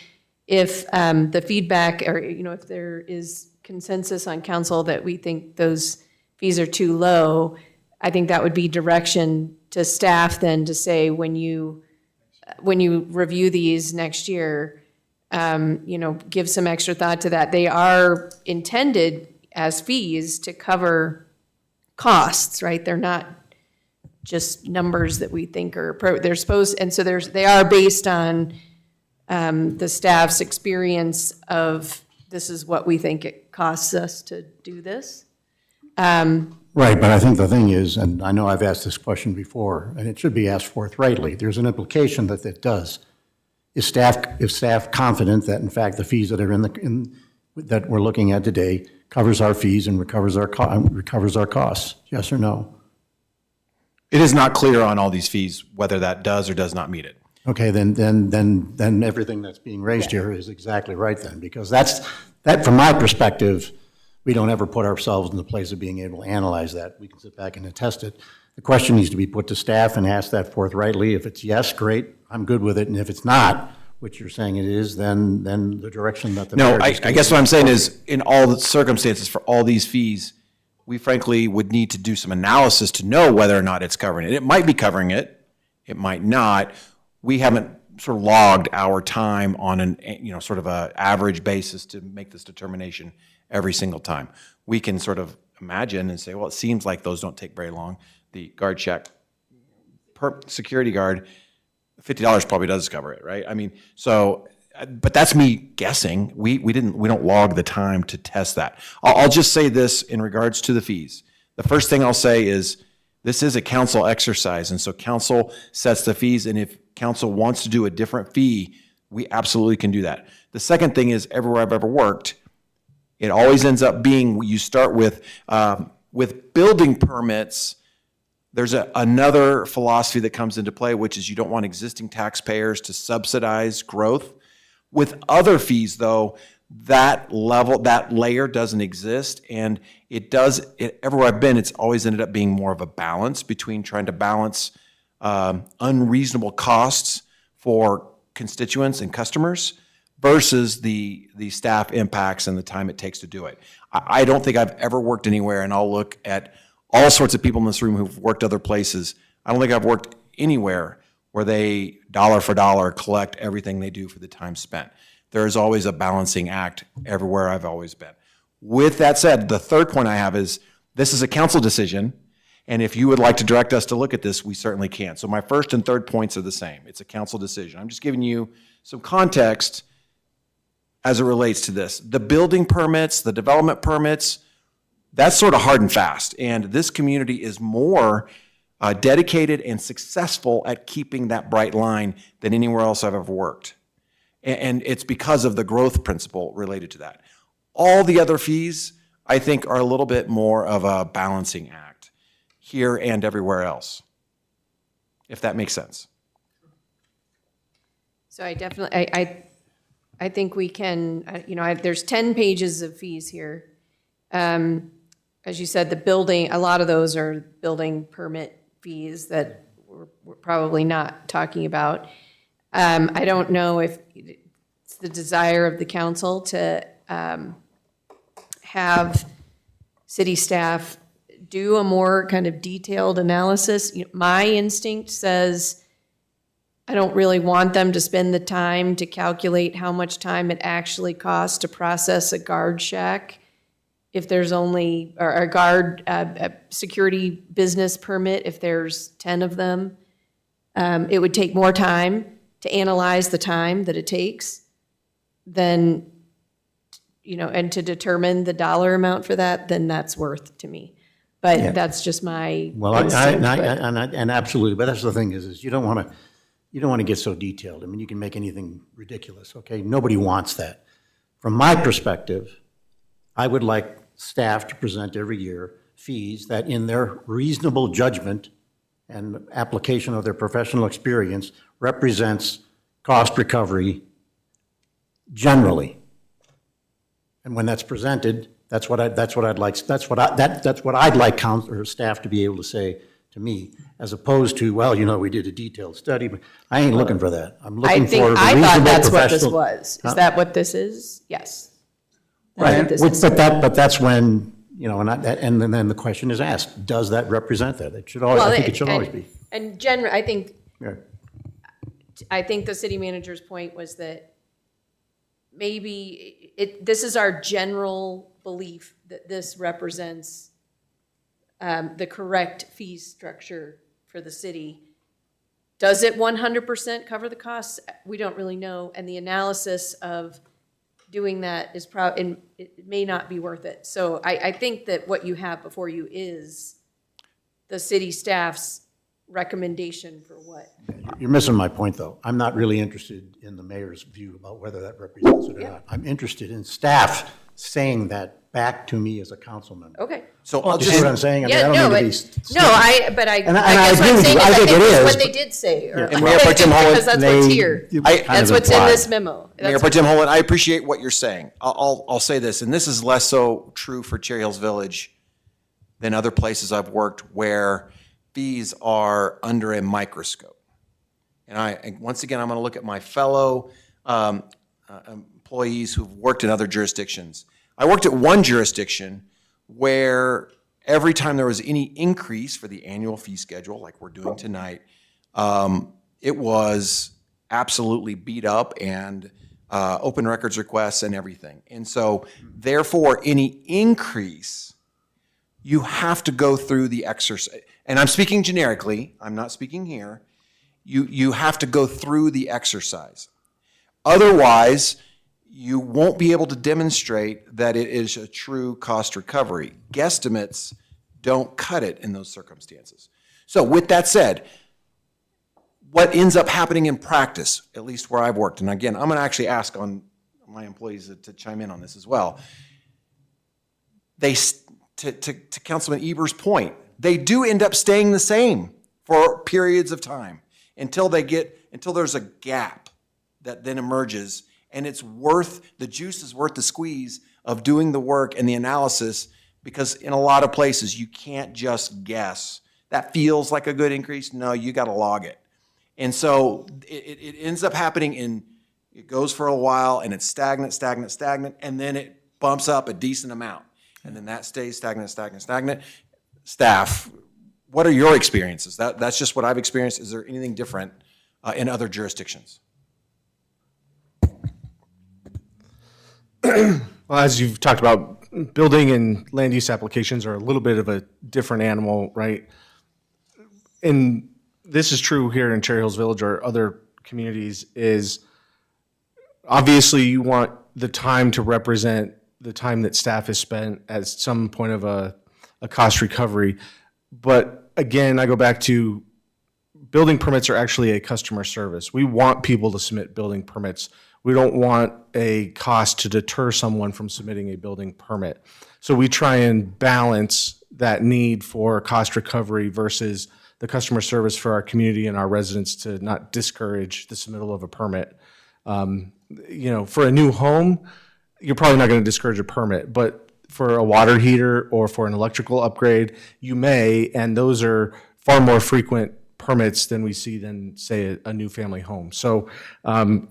if the feedback, or, you know, if there is consensus on council that we think those fees are too low, I think that would be direction to staff then to say, when you review these next year, you know, give some extra thought to that. They are intended as fees to cover costs, right? They're not just numbers that we think are, they're supposed, and so they are based on the staff's experience of, this is what we think it costs us to do this. Right, but I think the thing is, and I know I've asked this question before, and it should be asked forthrightly, there's an implication that it does. Is staff confident that in fact the fees that are that we're looking at today covers our fees and recovers our costs? Yes or no? It is not clear on all these fees whether that does or does not meet it. Okay, then everything that's being raised here is exactly right then, because that from my perspective, we don't ever put ourselves in the place of being able to analyze that. We can sit back and attest it. The question needs to be put to staff and ask that forthrightly. If it's yes, great, I'm good with it. And if it's not, which you're saying it is, then the direction that the No, mayor I just guess gave what I'm saying is, in all the circumstances for all these fees, we frankly would need to do some analysis to know whether or not it's covering it. It might be covering it, it might not. We haven't sort of logged our time on an, you know, sort of a average basis to make this determination every single time. We can sort of imagine and say, well, it seems like those don't take very long. The guard check per security guard, $50 probably does cover it, right? I mean, so, but that's me guessing. We don't log the time to test that. I'll just say this in regards to the fees. The first thing I'll say is, this is a council exercise, and so council sets the fees, and if council wants to do a different fee, we absolutely can do that. The second thing is, everywhere I've ever worked, it always ends up being, you start with building permits, there's another philosophy that comes into play, which is you don't want existing taxpayers to subsidize growth. With other fees, though, that layer doesn't exist, and everywhere I've been, it's always ended up being more of a balance between trying to balance unreasonable costs for constituents and customers versus the staff impacts and the time it takes to do it. I don't think I've ever worked anywhere, and I'll look at all sorts of people in this room who've worked other places. I don't think I've worked anywhere where they dollar for dollar collect everything they do for the time spent. There is always a balancing act everywhere I've always been. With that said, the third point I have is, this is a council decision, and if you would like to direct us to look at this, we certainly can. So my first and third points are the same. It's a council decision. I'm just giving you some context as it relates to this. The building permits, the development permits, that's sort of hard and fast. And this community is more dedicated and successful at keeping that bright line than anywhere else I've ever worked. And it's because of the growth principle related to that. All the other fees, I think, are a little bit more of a balancing act here and everywhere else, if that makes sense. So I definitely, I think we can, you know, there's 10 pages of fees here. As you said, the building, a lot of those are building permit fees that we're probably not talking about. I don't know if it's the desire of the council to have city staff do a more kind of detailed analysis. You know, my instinct says I don't really want them to spend the time to calculate how much time it actually costs to process a guard shack if there's only, or a guard, a security business permit, if there's 10 of them. It would take more time to analyze the time that it takes than, and to determine the dollar amount for that, then that's worth to me. But Yeah. that's just my Well, instinct, and absolutely, but that's the thing is you don't want to get so detailed. I mean, you can make anything ridiculous, okay? Nobody wants that. From my perspective, I would like staff to present every year fees that in their reasonable judgment and application of their professional experience represents cost recovery generally. And when that's presented, that's what I'd like or staff to be able to say to me, as opposed to, well, we did a detailed study, but I ain't looking for that. I'm looking for a I reasonable thought that's what this professional- was. Is Huh? that what this is? Yes. That's Right, what this is. but that's when, and then the question is asked, does that represent that? It should always, I think it should always be. And I think the city manager's point was that maybe this is our general belief that this represents the correct fee structure for the city. Does it 100% cover the costs? We don't really know, and the analysis of doing that is and it may not be worth it. So I think that what you have before you is the city staff's recommendation for what. You're missing my point, though. I'm not really interested in the mayor's view about whether that represents it or not. I'm interested in staff saying that back to me as a council member. Okay. So You see what I'm saying? I mean, I Yeah, don't no, mean to be but I And guess I what I'm agree with saying you. is I think it is, what they but- did say. Or, And Mayor Pro Tem Holland, because that's what's here. That's what's in this memo. Mayor Pro Tem Holland, I appreciate what you're saying. I'll say this, and this is less so true for Cherry Hills Village than other places I've worked where fees are under a microscope. And once again, I'm going to look at my fellow employees who've worked in other jurisdictions. I worked at one jurisdiction where every time there was any increase for the annual fee schedule, like we're doing tonight, it was absolutely beat up and open records requests and everything. And so therefore, any increase, you have to go through the exercise. And I'm speaking generically, I'm not speaking here. You have to go through the exercise. Otherwise, you won't be able to demonstrate that it is a true cost recovery. Guesstimates don't cut it in those circumstances. So with that said, what ends up happening in practice, at least where I've worked, and again, I'm going to actually ask on my employees to chime in on this as well. To Councilman Eber's point, they do end up staying the same for periods of time until there's a gap that then emerges, and the juice is worth the squeeze of doing the work and the analysis, because in a lot of places you can't just guess. That feels like a good increase. No, you got to log it. And so it ends up happening it goes for a while and it's stagnant, and then it bumps up a decent amount. And then that stays stagnant. Staff, what are your experiences? That's just what I've experienced. Is there anything different in other jurisdictions? Well, as you've talked about, building and land use applications are a little bit of a different animal, right? And this is true here in Cherry Hills Village or other communities, is obviously you want the time to represent the time that staff has spent as some point of a cost recovery. But again, I go back to building permits are actually a customer service. We want people to submit building permits. We don't want a cost to deter someone from submitting a building permit. So we try and balance that need for cost recovery versus the customer service for our community and our residents to not discourage the submittal of a permit. For a new home, you're probably not going to discourage a permit, but for a water heater or for an electrical upgrade, you may, and those are far more frequent permits than we see than, say, a new family home. So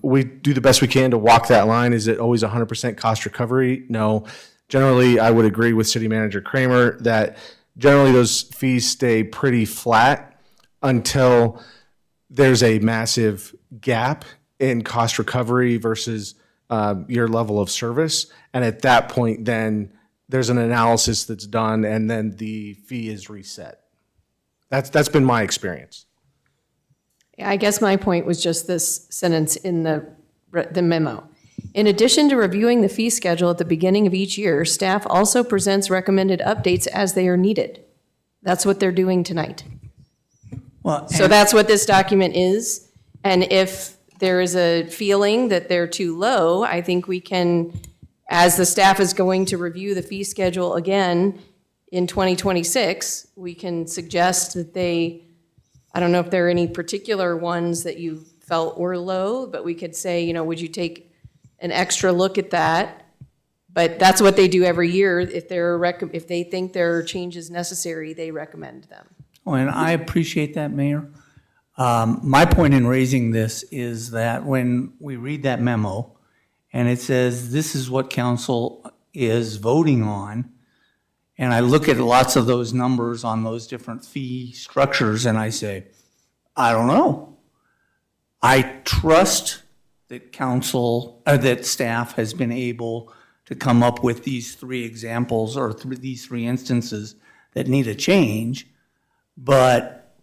we do the best we can to walk that line. Is it always 100% cost recovery? No. Generally, I would agree with City Manager Kramer that generally those fees stay pretty flat until there's a massive gap in cost recovery versus your level of service. And at that point, then there's an analysis that's done and then the fee is reset. That's been my experience. Yeah, I guess my point was just this sentence in the memo. In addition to reviewing the fee schedule at the beginning of each year, staff also presents recommended updates as they are needed. That's what they're doing tonight. Well, So that's what this document is. And if there is a feeling that they're too low, I think we can, as the staff is going to review the fee schedule again in 2026, we can suggest that they, I don't know if there are any particular ones that you felt were low, but we could say, you know, would you take an extra look at that? But that's what they do every year. If if they think there are changes necessary, they recommend them. Oh, and I appreciate that, Mayor. My point in raising this is that when we read that memo and it says this is what council is voting on, and I look at lots of those numbers on those different fee structures and I say, I don't know. I trust that council, that staff has been able to come up with these three examples or these three instances that need a change, but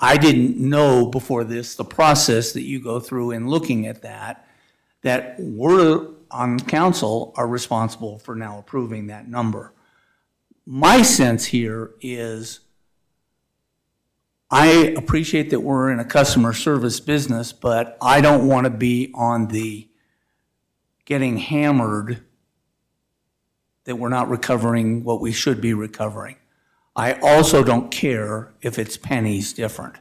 I didn't know before this, the process that you go through in looking at that we're on council are responsible for now approving that number. My sense here is I appreciate that we're in a customer service business, but I don't want to be on the getting hammered that we're not recovering what we should be recovering. I also don't care if it's pennies different.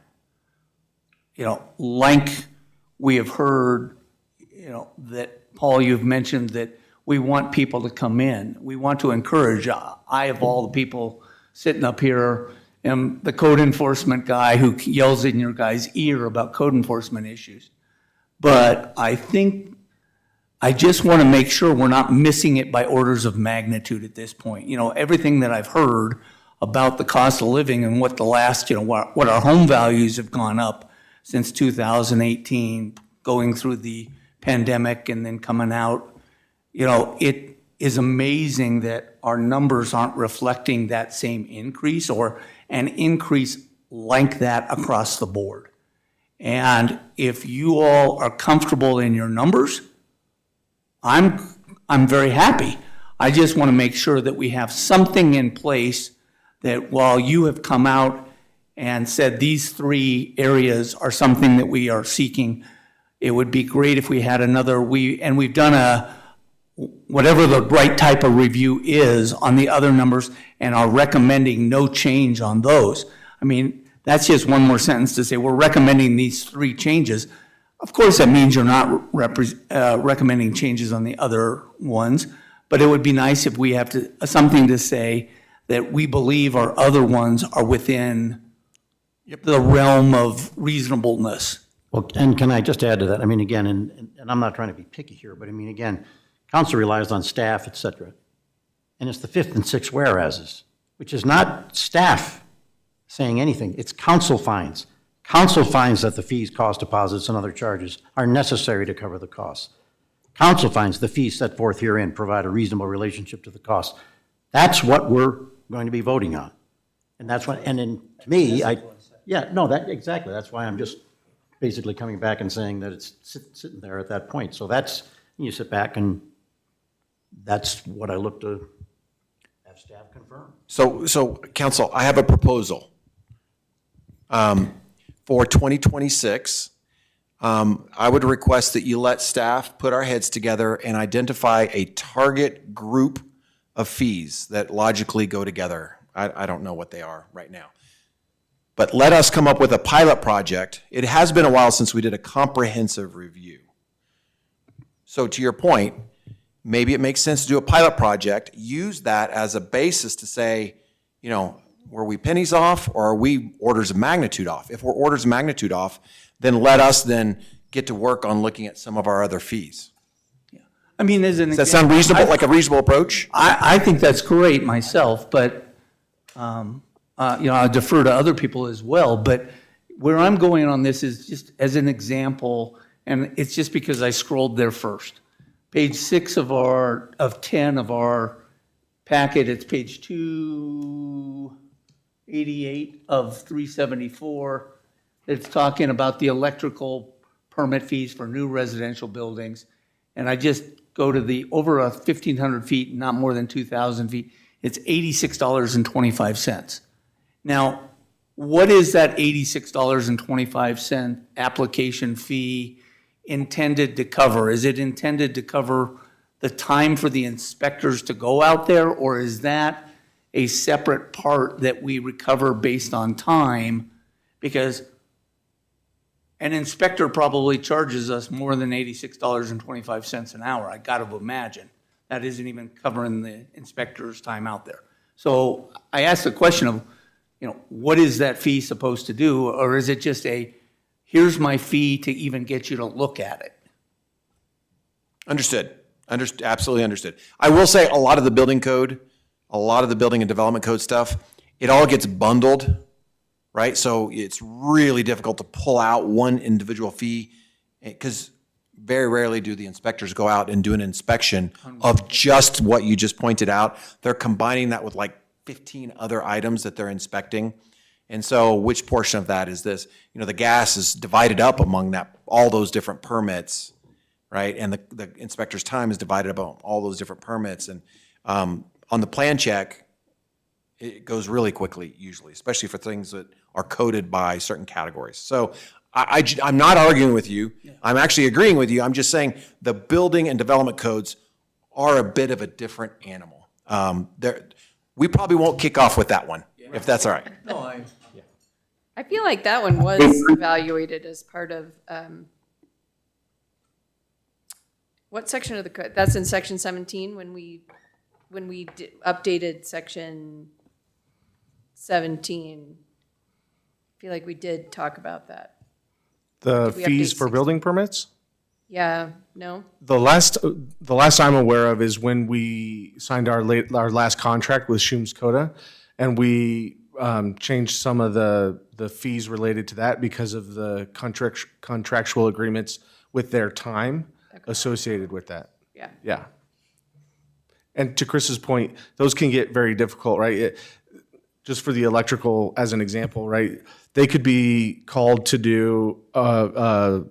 You know, like we have heard, you know, that Paul, you've mentioned that we want people to come in. We want to encourage. I, of all the people sitting up here, am the code enforcement guy who yells in your guy's ear about code enforcement issues. But I think I just want to make sure we're not missing it by orders of magnitude at this point. You know, everything that I've heard about the cost of living and what the last, you know, what our home values have gone up since 2018, going through the pandemic and then coming out, you know, it is amazing that our numbers aren't reflecting that same increase or an increase like that across the board. And if you all are comfortable in your numbers, I'm very happy. I just want to make sure that we have something in place that while you have come out and said these three areas are something that we are seeking, it would be great if we had another, we've done whatever the right type of review is on the other numbers and are recommending no change on those. I mean, that's just one more sentence to say we're recommending these three changes. Of course, that means you're not recommending changes on the other ones, but it would be nice if we have something to say that we believe our other ones are within the realm of reasonableness. Well, and can I just add to that? I mean, again, and I'm not trying to be picky here, but I mean, again, council relies on staff, et cetera. And it's the fifth and sixth whereases, which is not staff saying anything. It's council finds. Council finds that the fees, cost deposits, and other charges are necessary to cover the costs. Council finds the fees set forth herein provide a reasonable relationship to the cost. That's what we're going to be voting on. And that's what, and then to me, exactly. That's why I'm just basically coming back and saying that it's sitting there at that point. So that's, you sit back and that's what I look to have staff confirm. So council, I have a proposal. For 2026, I would request that you let staff put our heads together and identify a target group of fees that logically go together. I don't know what they are right now. But let us come up with a pilot project. It has been a while since we did a comprehensive review. So to your point, maybe it makes sense to do a pilot project, use that as a basis to say, you know, were we pennies off or are we orders of magnitude off? If we're orders of magnitude off, then let us then get to work on looking at some of our other fees. Yeah. I mean, does that sound reasonable, like a reasonable approach? I think that's great myself, but, you know, I defer to other people as well. But where I'm going on this is just as an example, and it's just because I scrolled there first. Page 6 of 10 of our packet, it's page 288 of 374. It's talking about the electrical permit fees for new residential buildings. And I just go to the over 1,500 feet, not more than 2,000 feet, it's $86.25. Now, what is that $86.25 application fee intended to cover? Is it intended to cover the time for the inspectors to go out there, or is that a separate part that we recover based on time? Because an inspector probably charges us more than $86.25 an hour, I got to imagine. That isn't even covering the inspector's time out there. So I asked the question of, what is that fee supposed to do? Or is it just here's my fee to even get you to look at it? Understood. Absolutely understood. I will say a lot of the building code, a lot of the building and development code stuff, it all gets bundled, right? So it's really difficult to pull out one individual fee because very rarely do the inspectors go out and do an inspection of just what you just pointed out. They're combining that with like 15 other items that they're inspecting. And so which portion of that is this? The gas is divided up among all those different permits, right? And the inspector's time is divided up among all those different permits. And on the plan check, it goes really quickly usually, especially for things that are coded by certain categories. So I'm not arguing with you. I'm actually agreeing with you. I'm just saying the building and development codes are a bit of a different animal. We probably won't kick off with that one, if that's all right. I feel like that one was evaluated as part of, what section of the code? That's in section 17 when we updated section 17. I feel like we did talk about that. The Did we fees update for building permits? Yeah, no? The last I'm aware of is when we signed our last contract with Schum's Coda, and we changed some of the fees related to that because of the contractual agreements with their time associated with that. Yeah. Yeah. And to Chris's point, those can get very difficult, right? Just for the electrical, as an example, right? They could be called to do a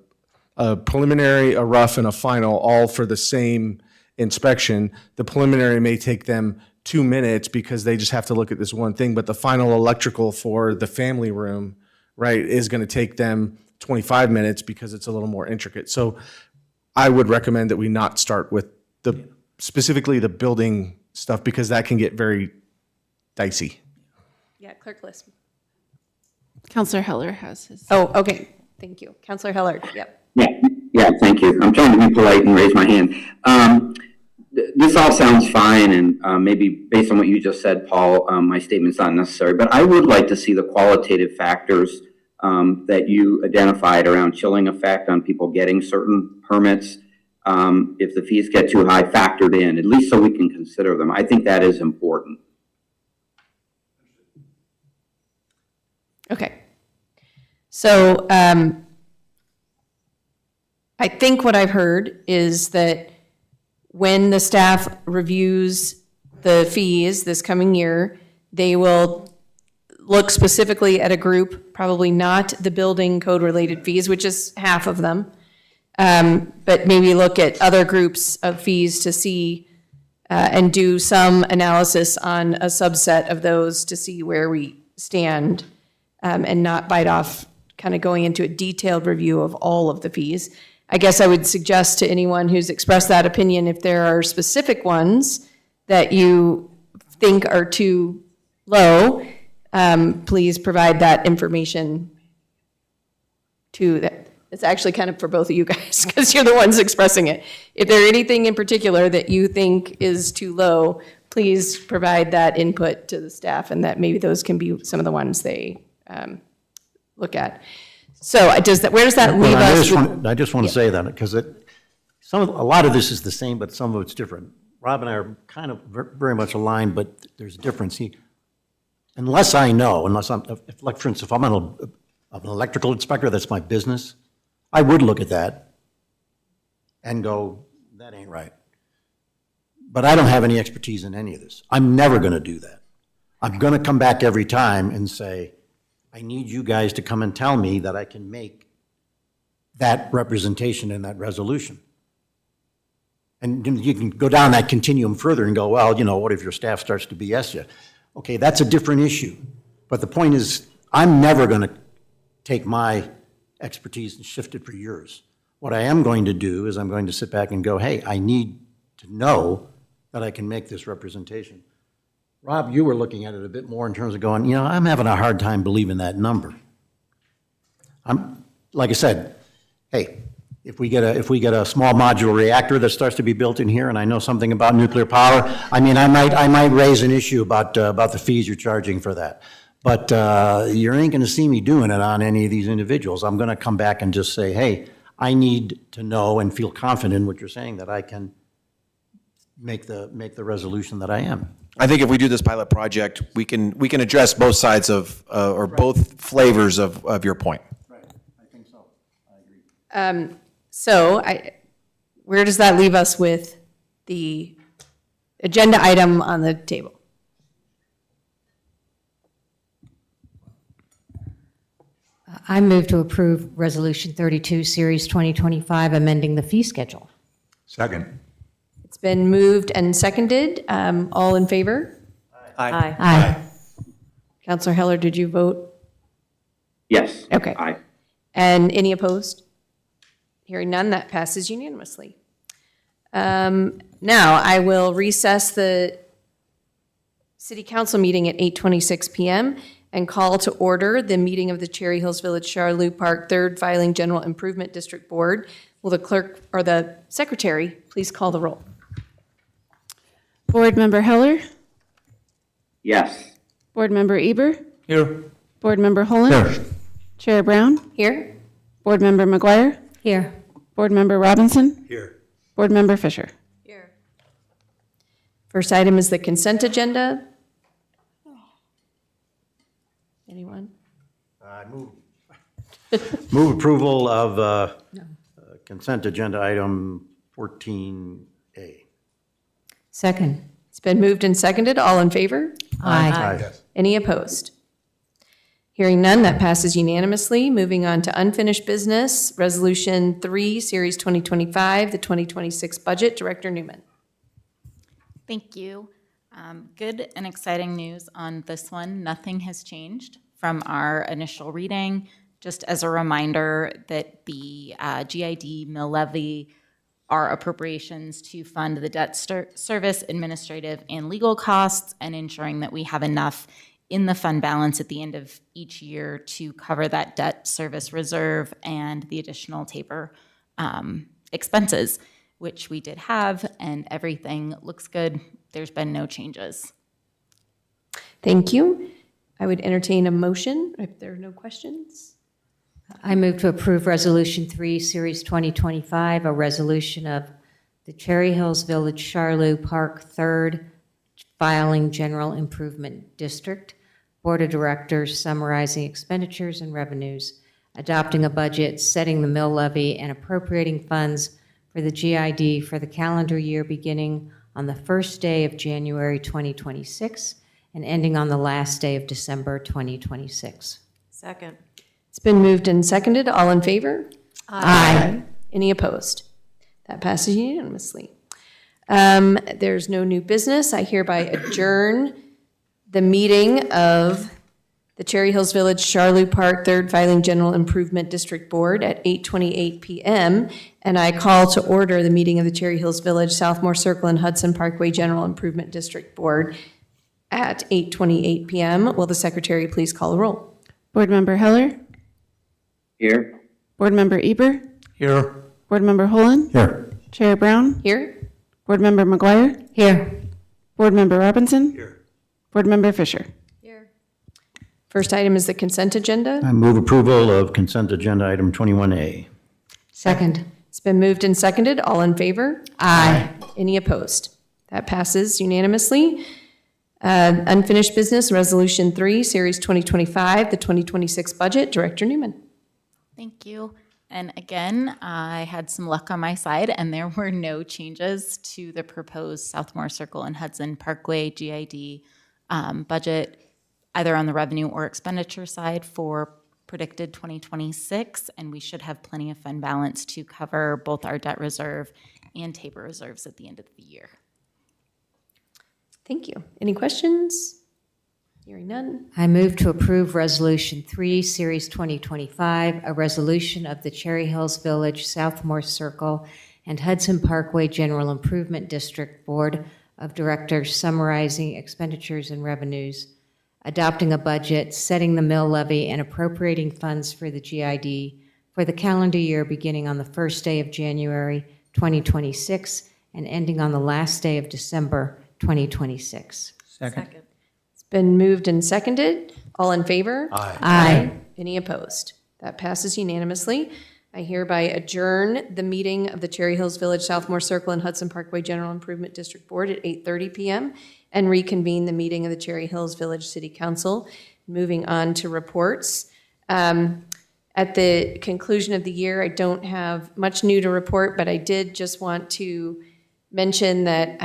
preliminary, a rough, and a final, all for the same inspection. The preliminary may take them 2 minutes because they just have to look at this one thing, but the final electrical for the family room, right, is going to take them 25 minutes because it's a little more intricate. So I would recommend that we not start with specifically the building stuff because that can get very dicey. Yeah, clerk list. Counselor Heller has his. Oh, okay. Thank you. Counselor Heller, yep. Yeah, thank you. I'm trying to be polite and raise my hand. This all sounds fine, and maybe based on what you just said, Paul, my statement's not necessary, but I would like to see the qualitative factors that you identified around chilling effect on people getting certain permits. If the fees get too high, factored in, at least so we can consider them. I think that is important. Okay. So I think what I've heard is that when the staff reviews the fees this coming year, they will look specifically at a group, probably not the building code related fees, which is half of them, but maybe look at other groups of fees to see and do some analysis on a subset of those to see where we stand, and not bite off kind of going into a detailed review of all of the fees. I guess I would suggest to anyone who's expressed that opinion, if there are specific ones that you think are too low, please provide that information to that. It's actually kind of for both of you guys because you're the ones expressing it. If there's anything in particular that you think is too low, please provide that input to the staff, and that maybe those can be some of the ones they look at. So where does that leave us? I just want to say that because a lot of this is the same, but some of it's different. Rob and I are kind of very much aligned, but there's a difference. Unless I'm, like for instance, if I'm on of an electrical inspector, that's my business, I would look at that and go, that ain't right. But I don't have any expertise in any of this. I'm never going to do that. I'm going to come back every time and say, I need you guys to come and tell me that I can make that representation in that resolution. And you can go down that continuum further and go, well, what if your staff starts to BS you? Okay, that's a different issue. But the point is, I'm never going to take my expertise and shift it for yours. What I am going to do is I'm going to sit back and go, hey, I need to know that I can make this representation. Rob, you were looking at it a bit more in terms of going, I'm having a hard time believing that number. Like I said, hey, if we get a small modular reactor that starts to be built in here, and I know something about nuclear power, I might raise an issue about the fees you're charging for that. But you ain't going to see me doing it on any of these individuals. I'm going to come back and just say, hey, I need to know and feel confident in what you're saying that I can make the resolution that I am. I think if we do this pilot project, we can address both sides of, or both flavors of your point. Right, I think so. I agree. So where does that leave us with the agenda item on the table? I move to approve Resolution 32, Series 2025, amending the fee schedule. Second. It's been moved and seconded. All in favor? Aye. Aye. Counselor Heller, did you vote? Yes. Okay. Aye. And any opposed? Hearing none, that passes unanimously. Now, I will recess the City Council meeting at 8:26 p.m. and call to order the meeting of the Cherry Hills Village Charlou Park 3rd Filing General Improvement District Board. Will the clerk or the secretary please call the roll? Board Member Heller? Yes. Board Member Eber? Here. Board Member Holland? Here. Chair Brown? Here. Board Member McGuire? Here. Board Member Robinson? Here. Board Member Fisher? Here. First item is the consent agenda. Anyone? I move approval of consent agenda item 14A. Second. It's been moved and seconded. All in favor? Aye. Any opposed? Hearing none, that passes unanimously. Moving on to unfinished business, Resolution 3, Series 2025, the 2026 budget. Director Newman. Thank you. Good and exciting news on this one. Nothing has changed from our initial reading. Just as a reminder that the GID mill levy are appropriations to fund the debt service, administrative, and legal costs, and ensuring that we have enough in the fund balance at the end of each year to cover that debt service reserve and the additional taper expenses, which we did have, and everything looks good. There's been no changes. Thank you. I would entertain a motion if there are no questions. I move to approve Resolution 3, Series 2025, a resolution of the Cherry Hills Village Charlou Park 3rd Filing General Improvement District, Board of Directors summarizing expenditures and revenues, adopting a budget, setting the mill levy, and appropriating funds for the GID for the calendar year beginning on the first day of January 2026 and ending on the last day of December 2026. Second. It's been moved and seconded. All in favor? Aye. Any opposed? That passes unanimously. There's no new business. I hereby adjourn the meeting of the Cherry Hills Village Charlou Park 3rd Filing General Improvement District Board at 8:28 p.m. And I call to order the meeting of the Cherry Hills Village Southmoor Circle and Hudson Parkway General Improvement District Board at 8:28 p.m. Will the secretary please call the roll? Board Member Heller? Here. Board Member Eber? Here. Board Member Holland? Here. Chair Brown? Here. Board Member McGuire? Here. Board Member Robinson? Here. Board Member Fisher? Here. First item is the consent agenda. I move approval of consent agenda item 21A. Second. It's been moved and seconded. All in favor? Aye. Any opposed? That passes unanimously. Unfinished business, Resolution 3, Series 2025, the 2026 budget. Director Newman. Thank you. And again, I had some luck on my side, and there were no changes to the proposed Southmoor Circle and Hudson Parkway GID budget, either on the revenue or expenditure side for predicted 2026, and we should have plenty of fund balance to cover both our debt reserve and TABOR reserves at the end of the year. Thank you. Any questions? Hearing none. I move to approve Resolution 3, Series 2025, a resolution of the Cherry Hills Village, Southmoor Circle, and Hudson Parkway General Improvement District Board of Directors summarizing expenditures and revenues, adopting a budget, setting the mill levy, and appropriating funds for the GID for the calendar year beginning on the first day of January 2026 and ending on the last day of December 2026. Second. It's been moved and seconded. All in favor? Aye. Aye. Any opposed? That passes unanimously. I hereby adjourn the meeting of the Cherry Hills Village, Southmoor Circle, and Hudson Parkway General Improvement District Board at 8:30 p.m. and reconvene the meeting of the Cherry Hills Village City Council. Moving on to reports. At the conclusion of the year, I don't have much new to report, but I did just want to mention that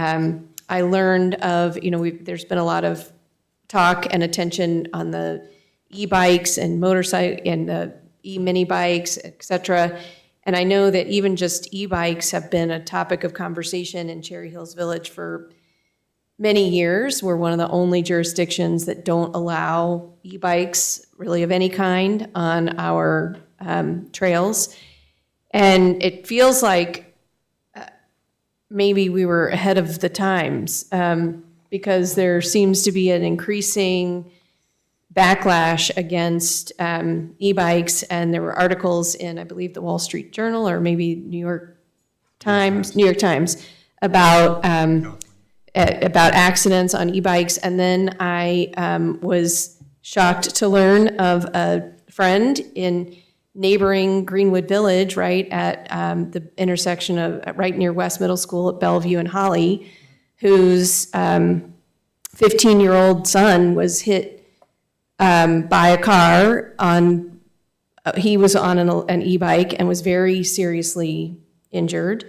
I learned of, there's been a lot of talk and attention on the e-bikes and motorcycle and the e-mini bikes, et cetera. And I know that even just e-bikes have been a topic of conversation in Cherry Hills Village for many years. We're one of the only jurisdictions that don't allow e-bikes really of any kind on our trails. And it feels like maybe we were ahead of the times because there seems to be an increasing backlash against e-bikes, and there were articles in, I believe, the Wall Street Journal or maybe New York Times, about accidents on e-bikes. And then I was shocked to learn of a friend in neighboring Greenwood Village, right at the intersection of right near West Middle School at Bellevue and Holly, whose 15-year-old son was hit by a car on, he was on an e-bike and was very seriously injured.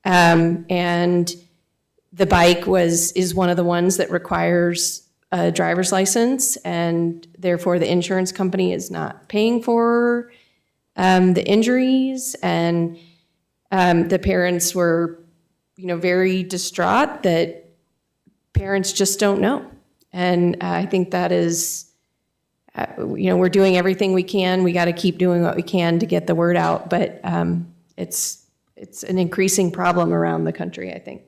And the bike is one of the ones that requires a driver's license, and therefore the insurance company is not paying for the injuries. And the parents were, very distraught that parents just don't know. And I think that is, we're doing everything we can. We got to keep doing what we can to get the word out. But it's an increasing problem around the country, I think.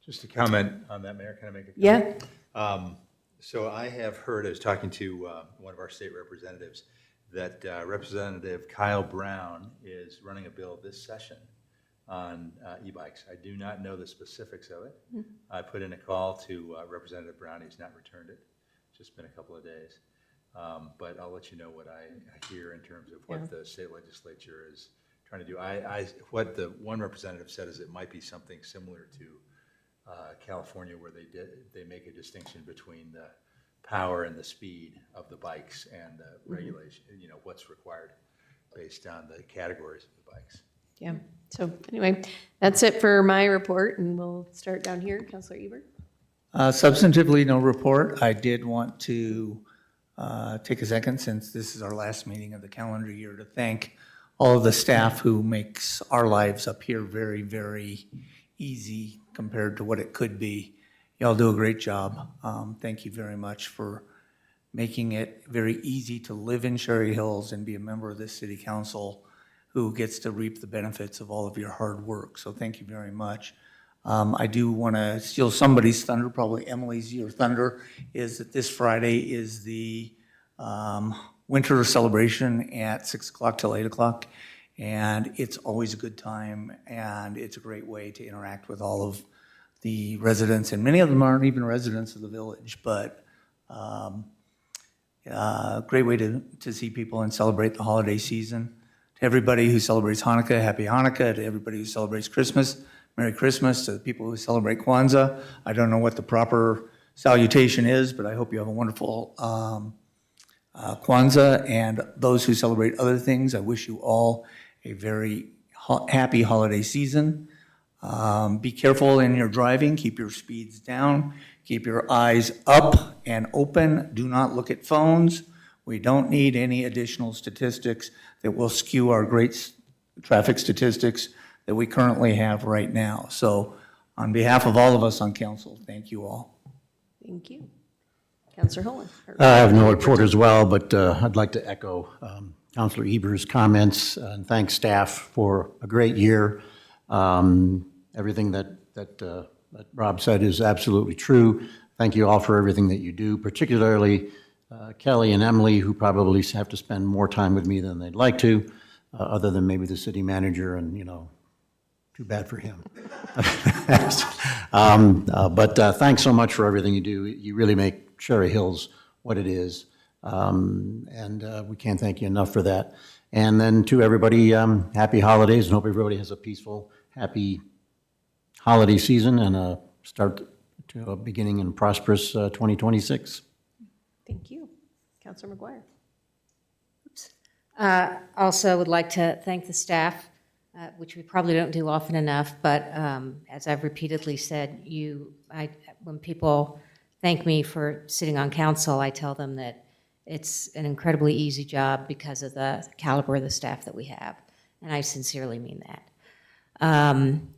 Just a comment on that, Mayor. Can I make a comment? Yeah. So I have heard, I was talking to one of our state representatives, that Representative Kyle Brown is running a bill this session on e-bikes. I do not know the specifics of it. I put in a call to Representative Brown. He's not returned it. It's just been a couple of days. But I'll let you know what I hear in terms of what the state legislature is trying to do. What the one representative said is it might be something similar to California, where they make a distinction between the power and the speed of the bikes and the regulation, what's required based on the categories of the bikes. Yeah. So anyway, that's it for my report, and we'll start down here. Councilor Ebert. Substantively, no report. I did want to take a second, since this is our last meeting of the calendar year, to thank all of the staff who makes our lives up here very, very easy compared to what it could be. Y'all do a great job. Thank you very much for making it very easy to live in Cherry Hills and be a member of this city council who gets to reap the benefits of all of your hard work. So thank you very much. I do want to steal somebody's thunder, probably Emily's. Your thunder is that this Friday is the winter celebration at 6 o'clock till 8 o'clock. And it's always a good time, and it's a great way to interact with all of the residents, and many of them aren't even residents of the village, but great way to see people and celebrate the holiday season. To everybody who celebrates Hanukkah, Happy Hanukkah. To everybody who celebrates Christmas, Merry Christmas. To the people who celebrate Kwanzaa, I don't know what the proper salutation is, but I hope you have a wonderful Kwanzaa, and those who celebrate other things, I wish you all a very happy holiday season. Be careful in your driving, keep your speeds down, keep your eyes up and open, do not look at phones. We don't need any additional statistics that will skew our great traffic statistics that we currently have right now. So on behalf of all of us on council, thank you all. Thank you. Councilor Holland. I have no report as well, but I'd like to echo Councilor Eber's comments and thank staff for a great year. Everything that Rob said is absolutely true. Thank you all for everything that you do, particularly Kelly and Emily, who probably have to spend more time with me than they'd like to, other than maybe the city manager, and, you know, too bad for him. But thanks so much for everything you do. You really make Cherry Hills what it is, and we can't thank you enough for that. And then to everybody, happy holidays, and hope everybody has a peaceful, happy holiday season and a start to a beginning and prosperous 2026. Thank you. Councilor McGuire. Also would like to thank the staff, which we probably don't do often enough, but as I've repeatedly said, when people thank me for sitting on council, I tell them that it's an incredibly easy job because of the caliber of the staff that we have, and I sincerely mean that.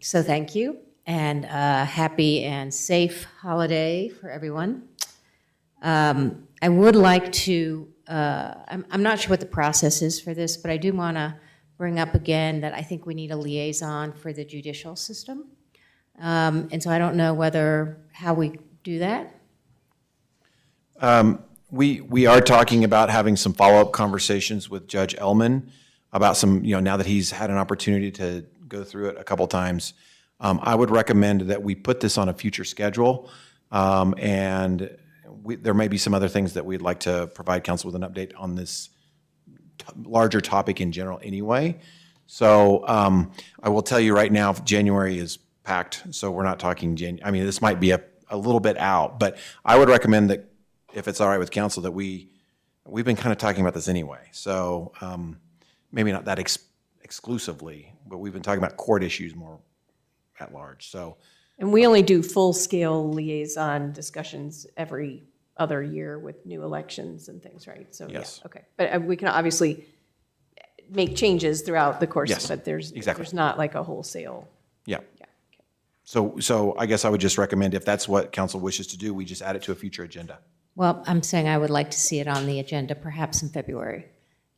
So thank you, and happy and safe holiday for everyone. I would like to, I'm not sure what the process is for this, but I do want to bring up again that I think we need a liaison for the judicial system. And so I don't know how we do that. We are talking about having some follow-up conversations with Judge Ellman about some, now that he's had an opportunity to go through it a couple times. I would recommend that we put this on a future schedule, and there may be some other things that we'd like to provide council with an update on this larger topic in general anyway. So I will tell you right now, January is packed, so we're not talking this might be a little bit out, but I would recommend that if it's all right with council that we've been kind of talking about this anyway. So maybe not that exclusively, but we've been talking about court issues more at large. So. And we only do full-scale liaison discussions every other year with new elections and things, right? So yes. Yeah, okay. But we can obviously make changes throughout the course, Yes, but there's exactly. There's not like a wholesale. Yeah. Yeah. Okay. So I guess I would just recommend if that's what council wishes to do, we just add it to a future agenda. Well, I'm saying I would like to see it on the agenda perhaps in February,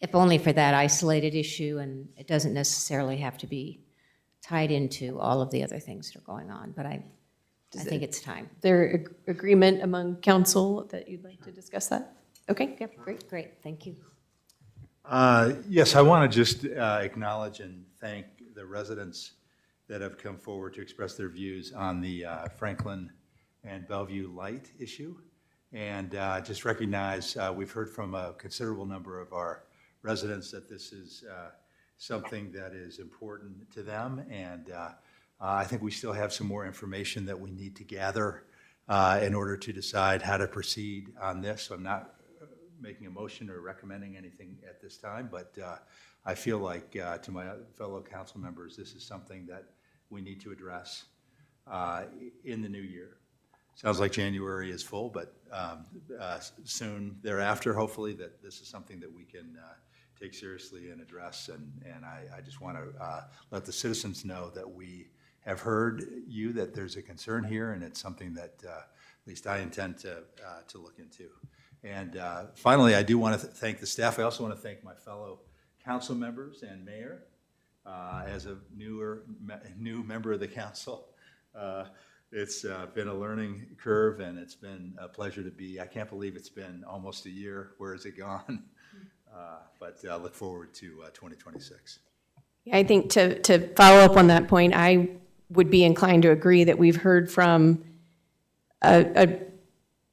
if only for that isolated issue, and it doesn't necessarily have to be tied into all of the other things that are going on, but I think it's time. There agreement among council that you'd like to discuss that? Okay, yeah, Great, thank you. Yes, I want to just acknowledge and thank the residents that have come forward to express their views on the Franklin and Bellevue Light issue. And just recognize we've heard from a considerable number of our residents that this is something that is important to them. And I think we still have some more information that we need to gather in order to decide how to proceed on this. So I'm not making a motion or recommending anything at this time, but I feel like to my fellow council members, this is something that we need to address in the new year. Sounds like January is full, but soon thereafter, hopefully, that this is something that we can take seriously and address. And I just want to let the citizens know that we have heard you, that there's a concern here, and it's something that at least I intend to look into. And finally, I do want to thank the staff. I also want to thank my fellow council members and mayor. As a new member of the council, it's been a learning curve, and it's been a pleasure to be. I can't believe it's been almost a year. Where has it gone? But I look forward to 2026. Yeah, I think to follow up on that point, I would be inclined to agree that we've heard from a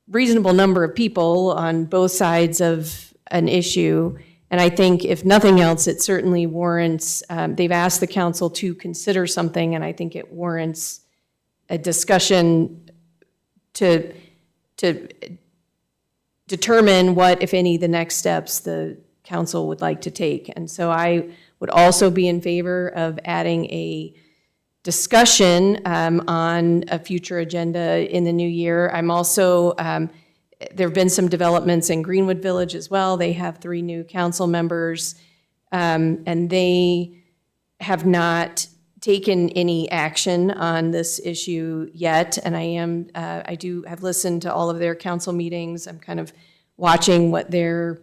reasonable number of people on both sides of an issue. And I think if nothing else, it certainly warrants, they've asked the council to consider something, and I think it warrants a discussion to to determine what, if any, the next steps the council would like to take. And so I would also be in favor of adding a discussion on a future agenda in the new year. I'm also, there have been some developments in Greenwood Village as well. They have 3 new council members, and they have not taken any action on this issue yet. And I do have listened to all of their council meetings. I'm kind of watching what they're,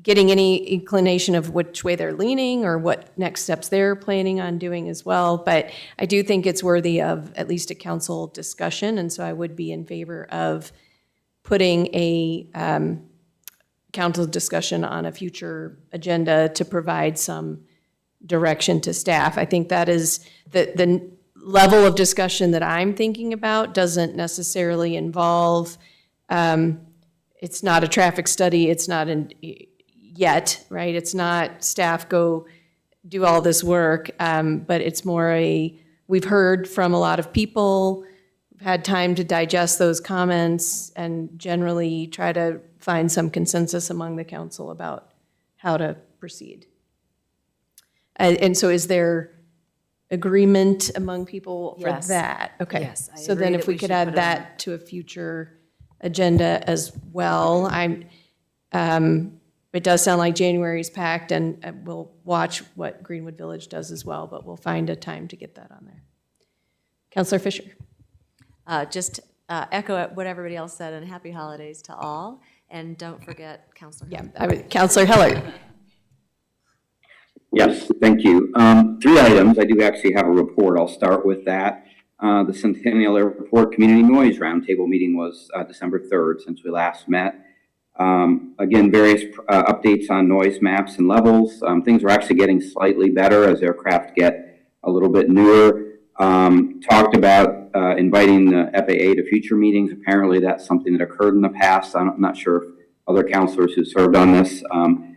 getting any inclination of which way they're leaning or what next steps they're planning on doing as well. But I do think it's worthy of at least a council discussion. And so I would be in favor of putting a council discussion on a future agenda to provide some direction to staff. I think that is the level of discussion that I'm thinking about doesn't necessarily involve, it's not a traffic study, it's not yet, right? It's not staff go do all this work, but it's more we've heard from a lot of people, we've had time to digest those comments and generally try to find some consensus among the council about how to proceed. And so is there agreement among people for Yes. that? Okay. Yes, I So then agree if that we we could should add put it on. that to a future agenda as well. It does sound like January's packed, and we'll watch what Greenwood Village does as well, but we'll find a time to get that on there. Councilor Fisher. Just echo what everybody else said, and happy holidays to all. And don't forget Councilor. Yeah, Councilor Heller. Yes, thank you. 3 items. I do actually have a report. I'll start with that. The Centennial Airport Community Noise Roundtable meeting was December 3rd, since we last met. Again, various updates on noise maps and levels. Things are actually getting slightly better as aircraft get a little bit newer. Talked about inviting the FAA to future meetings. Apparently that's something that occurred in the past. I'm not sure if other councilors who served on this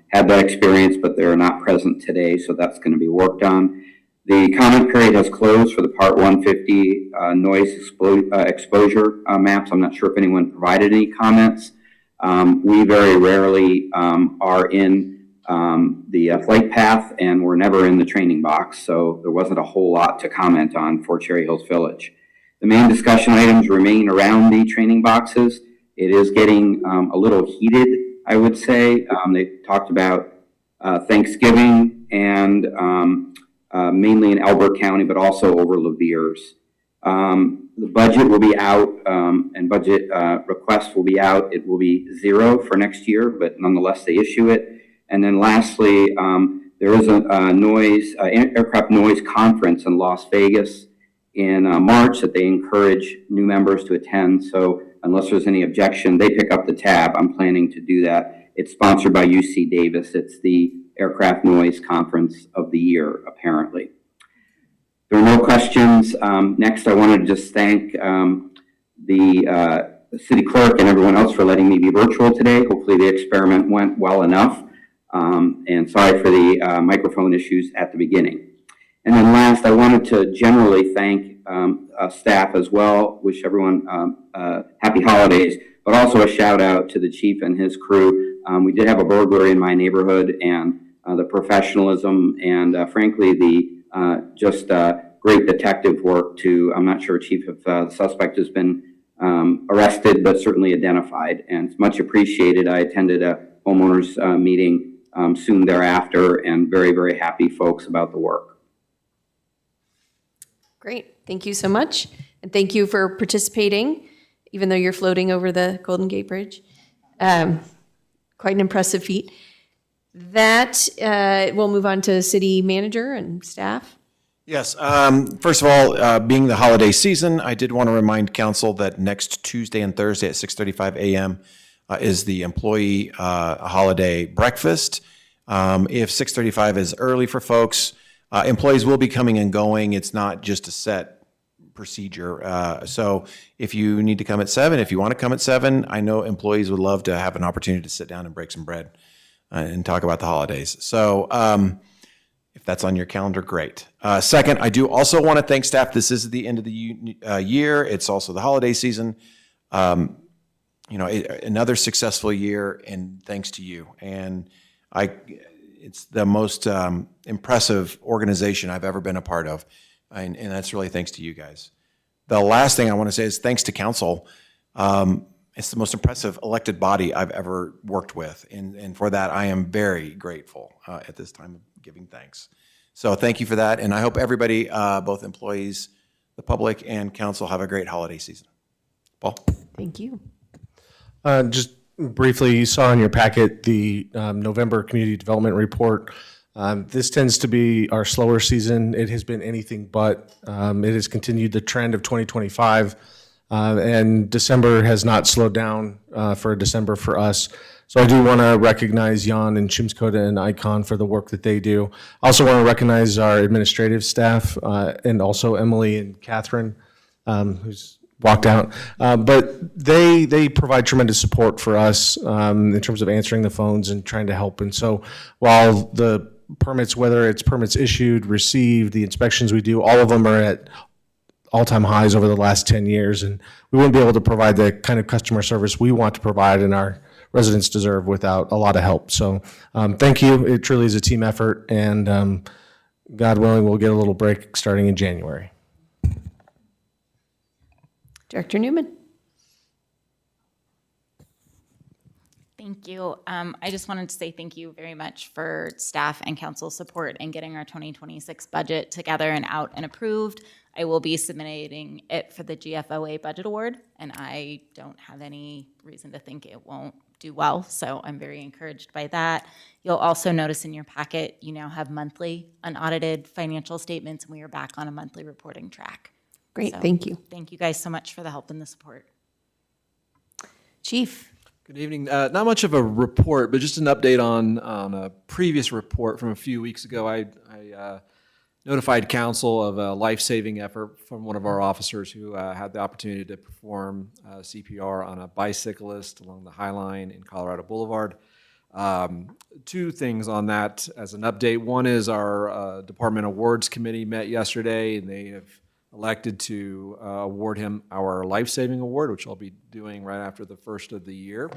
had that experience, but they're not present today, so that's going to be worked on. The comment period has closed for the Part 150 noise exposure maps. I'm not sure if anyone provided any comments. We very rarely are in the flight path, and we're never in the training box, so there wasn't a whole lot to comment on for Cherry Hills Village. The main discussion items remain around the training boxes. It is getting a little heated, I would say. They talked about Thanksgiving and mainly in Elbert County, but also over Laviers. The budget will be out and budget requests will be out. It will be 0 for next year, but nonetheless they issue it. And then lastly, there is a aircraft noise conference in Las Vegas in March that they encourage new members to attend. So unless there's any objection, they pick up the tab. I'm planning to do that. It's sponsored by UC Davis. It's the Aircraft Noise Conference of the year, apparently. There are no questions. Next, I wanted to just thank the city clerk and everyone else for letting me be virtual today. Hopefully the experiment went well enough. And sorry for the microphone issues at the beginning. And then last, I wanted to generally thank staff as well, wish everyone happy holidays, but also a shout out to the chief and his crew. We did have a burglary in my neighborhood, and the professionalism and frankly, the just great detective work to, I'm not sure, chief, if the suspect has been arrested, but certainly identified, and it's much appreciated. I attended a homeowners meeting soon thereafter, and very, very happy folks about the work. Great, thank you so much. And thank you for participating, even though you're floating over the Golden Gate Bridge. Quite an impressive feat. That, we'll move on to city manager and staff. Yes, first of all, being the holiday season, I did want to remind council that next Tuesday and Thursday at 6:35 a.m. Is the employee holiday breakfast. If 6:35 is early for folks, employees will be coming and going. It's not just a set procedure. So if you need to come at 7, if you want to come at 7, I know employees would love to have an opportunity to sit down and break some bread and talk about the holidays. So if that's on your calendar, great. Second, I do also want to thank staff. This is the end of the year. It's also the holiday season. another successful year, and thanks to you. And it's the most impressive organization I've ever been a part of, and that's really thanks to you guys. The last thing I want to say is thanks to council. It's the most impressive elected body I've ever worked with, and for that I am very grateful at this time of giving thanks. So thank you for that, and I hope everybody, both employees, the public, and council have a great holiday season. Paul? Thank you. Just briefly, you saw in your packet the November Community Development Report. This tends to be our slower season. It has been anything but. It has continued the trend of 2025, and December has not slowed down for December for us. So I do want to recognize Jan and Chimskota and Icon for the work that they do. I also want to recognize our administrative staff and also Emily and Catherine, who's walked out. But they provide tremendous support for us in terms of answering the phones and trying to help. And so while the permits, whether it's permits issued, received, the inspections we do, all of them are at all-time highs over the last 10 years. And we wouldn't be able to provide the kind of customer service we want to provide and our residents deserve without a lot of help. So thank you. It truly is a team effort. And God willing, we'll get a little break starting in January. Director Newman. Thank you. I just wanted to say thank you very much for staff and council support in getting our 2026 budget together and out and approved. I will be submitting it for the GFOA budget award, and I don't have any reason to think it won't do well, so I'm very encouraged by that. You'll also notice in your packet, you now have monthly unaudited financial statements, and we are back on a monthly reporting track. Great, So, thank you. Thank you guys so much for the help and the support. Chief. Good evening. Not much of a report, but just an update on a previous report from a few weeks ago. I notified council of a life-saving effort from one of our officers who had the opportunity to perform CPR on a bicyclist along the High Line in Colorado Boulevard. Two things on that as an update. One is our Department Awards Committee met yesterday, and they have elected to award him our life-saving award, which I'll be doing right after the first of the year.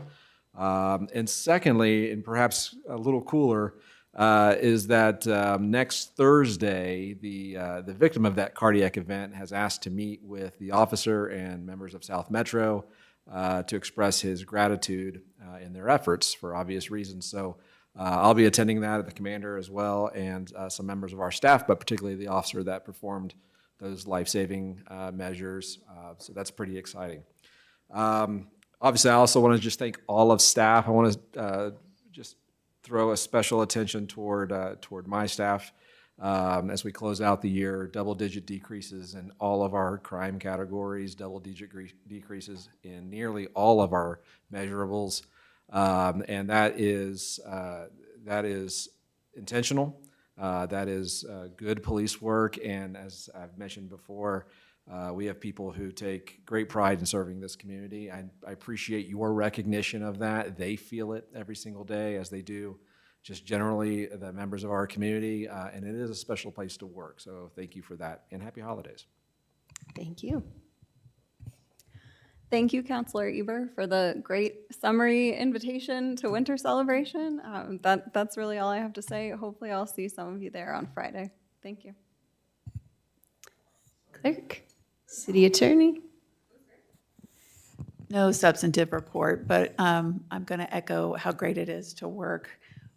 And secondly, and perhaps a little cooler, is that next Thursday, the victim of that cardiac event has asked to meet with the officer and members of South Metro to express his gratitude in their efforts for obvious reasons. So I'll be attending that, the commander as well, and some members of our staff, but particularly the officer that performed those life-saving measures. So that's pretty exciting. Obviously, I also want to just thank all of staff. I want to just throw a special attention toward my staff as we close out the year. Double-digit decreases in all of our crime categories, double-digit decreases in nearly all of our measurables, and that is intentional. That is good police work, and as I've mentioned before, we have people who take great pride in serving this community. I appreciate your recognition of that. They feel it every single day, as they do just generally the members of our community, and it is a special place to work. So thank you for that, and happy holidays. Thank you. Thank you, Councilor Eber, for the great summary invitation to winter celebration. That's really all I have to say. Hopefully I'll see some of you there on Friday. Thank you. Clerk, City Attorney. No substantive report, but I'm going to echo how great it is to work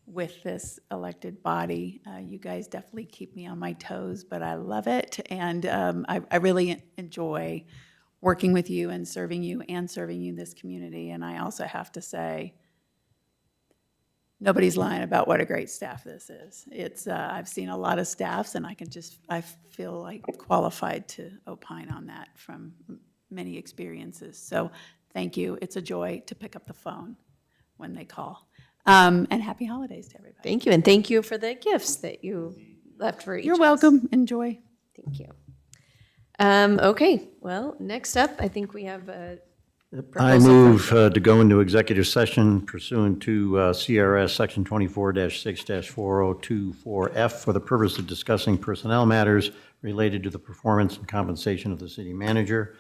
with this elected body. You guys definitely keep me on my toes, but I love it, and I really enjoy working with you and serving you this community. And I also have to say, nobody's lying about what a great staff this is. It's I've seen a lot of staffs, and I feel like qualified to opine on that from many experiences. So thank you. It's a joy to pick up the phone when they call. And happy holidays to everybody. Thank you, and thank you for the gifts that you left for each You're of welcome. us. Enjoy. Thank you. Okay, well, next up, I think we have a proposal. I move to go into executive session pursuant to CRS Section 24-6-4024F for the purpose of discussing personnel matters related to the performance and compensation of the city manager,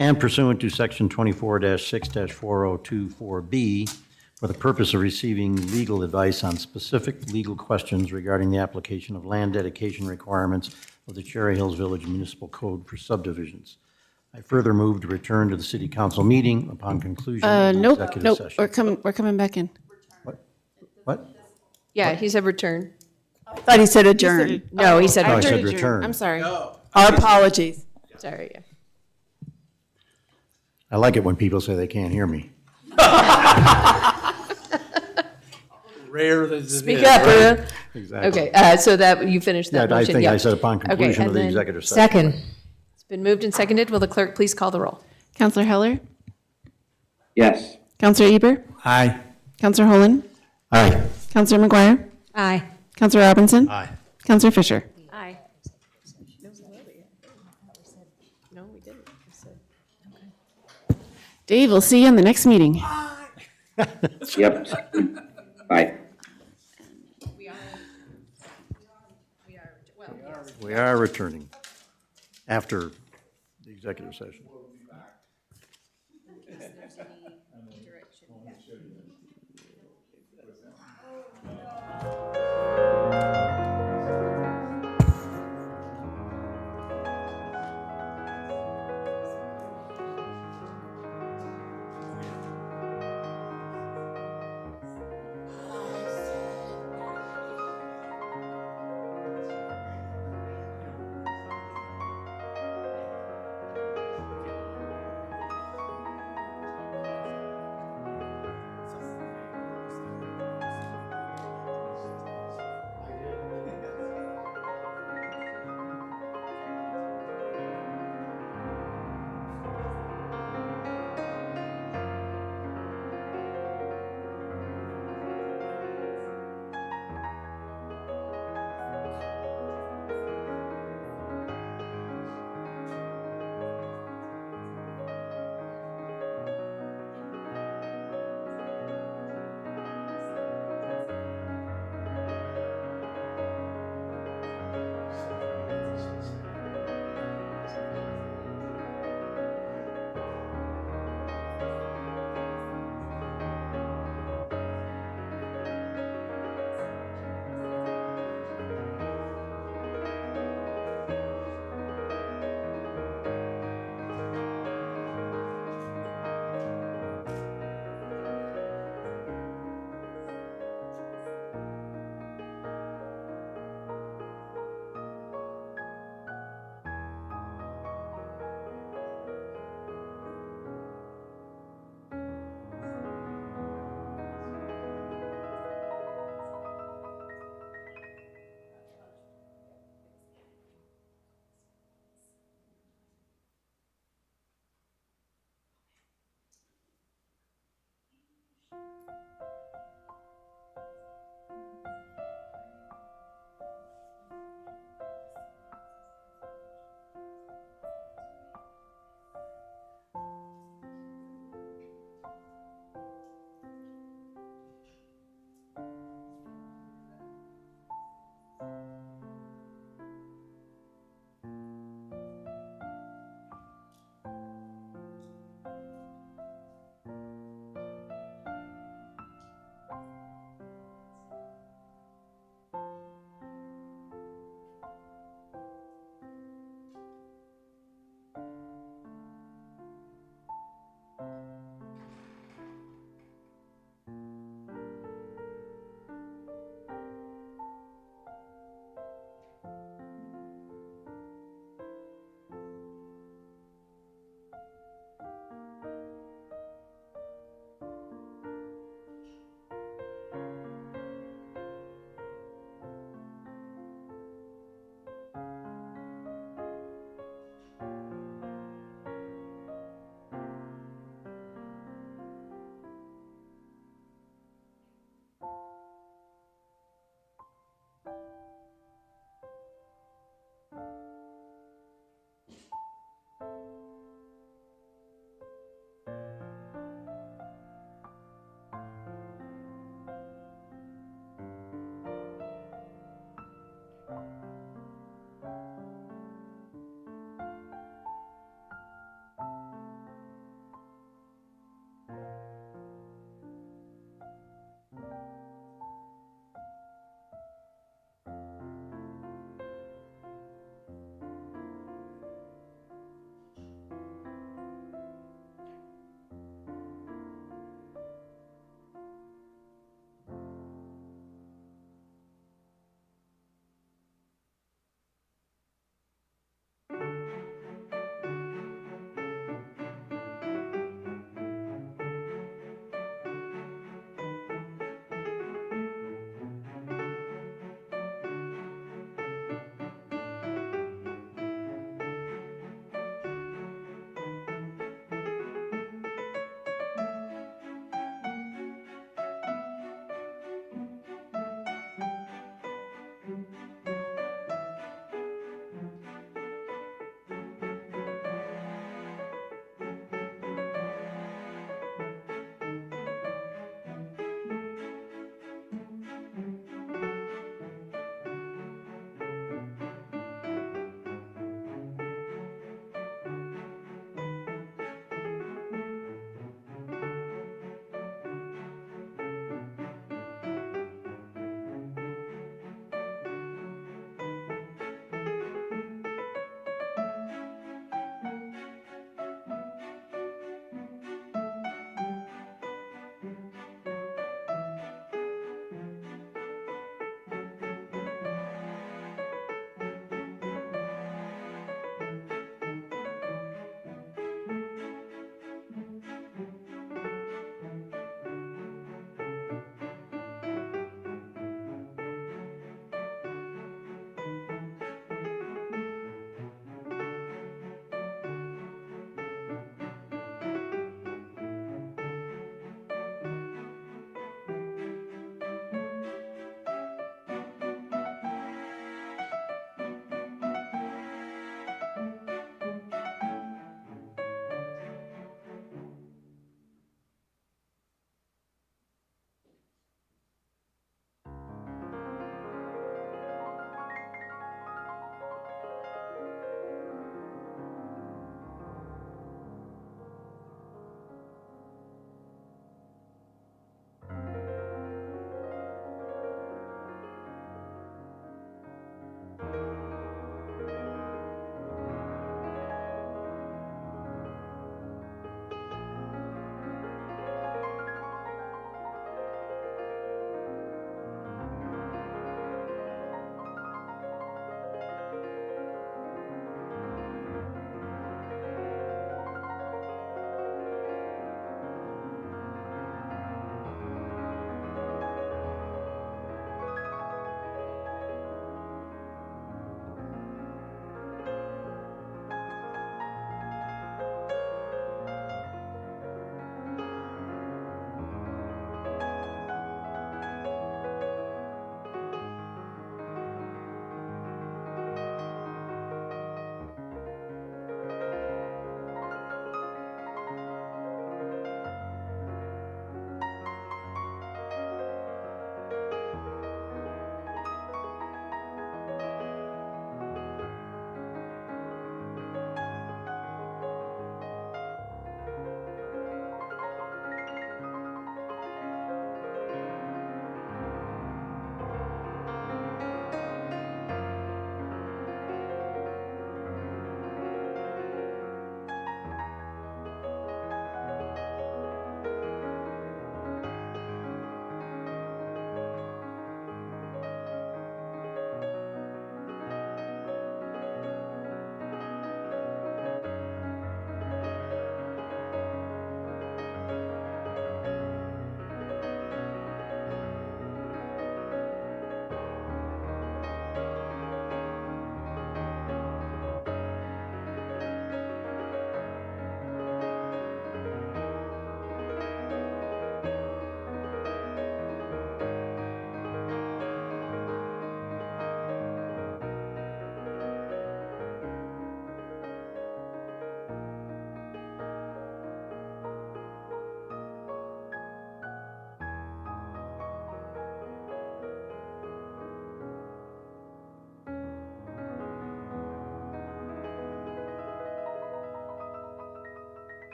and pursuant to Section 24-6-4024B, for the purpose of receiving legal advice on specific legal questions regarding the application of land dedication requirements of the Cherry Hills Village Municipal Code for subdivisions. I further move to return to the city council meeting upon conclusion of the executive session. We're coming back in. What? Yeah, he said return. I thought he said adjourn. No, he said Oh, I return. said return. I'm sorry. Our apologies. Sorry, yeah. I like it when people say they can't hear me. Rare that it is. Speak up, Rhea. Exactly. Okay, so that, you finished that Yeah, I motion? think Yeah. I said upon Okay, conclusion of and the then- executive session. Second. It's been moved and seconded. Will the clerk please call the roll? Counselor Heller? Yes. Counselor Eber? Aye. Counselor Holland? Aye. Counselor McGuire? Aye. Counselor Robinson? Aye. Counselor Fisher? Aye. No, we didn't. Dave, we'll see you in the next meeting. Yep. Bye. We are returning after the executive session.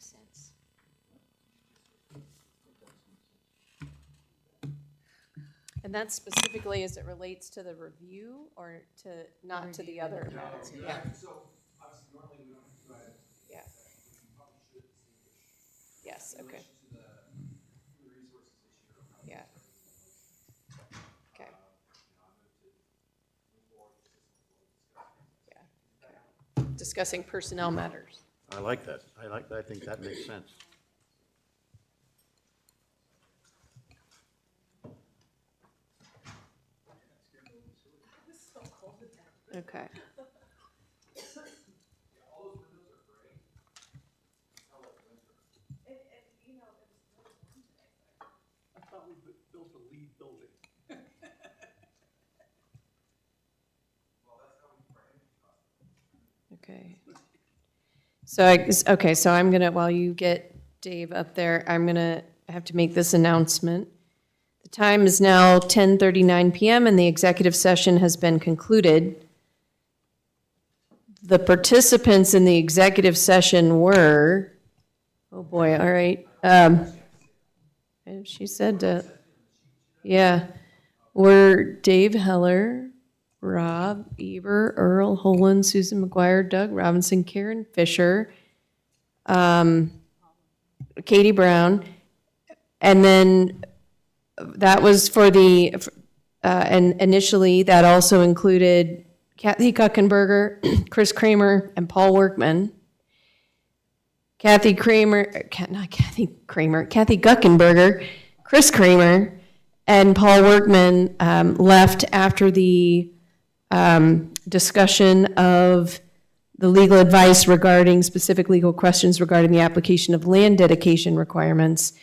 makes sense. And that's specifically as it relates to the review or to, not to the other matters? Yeah. Yeah. Yes, okay. Yeah. Okay. Yeah. Okay. Discussing personnel matters. I like that. I think that makes sense. Okay. I thought we built a LEED building. Okay. So I'm gonna, while you get Dave up there, I'm gonna have to make this announcement. The time is now 10:39 PM and the executive session has been concluded. The participants in the executive session were, oh boy, all right. And she said, yeah, were Dave Heller, Rob Eber, Earl Holland, Susan McGuire, Doug Robinson, Karen Fisher, Katie Brown, and then that was for the, and initially that also included Kathy Guckenberger, Chris Kramer, and Paul Workman. Kathy Guckenberger, Chris Kramer, and Paul Workman left after the discussion of the legal advice regarding specific legal questions regarding the application of land dedication requirements,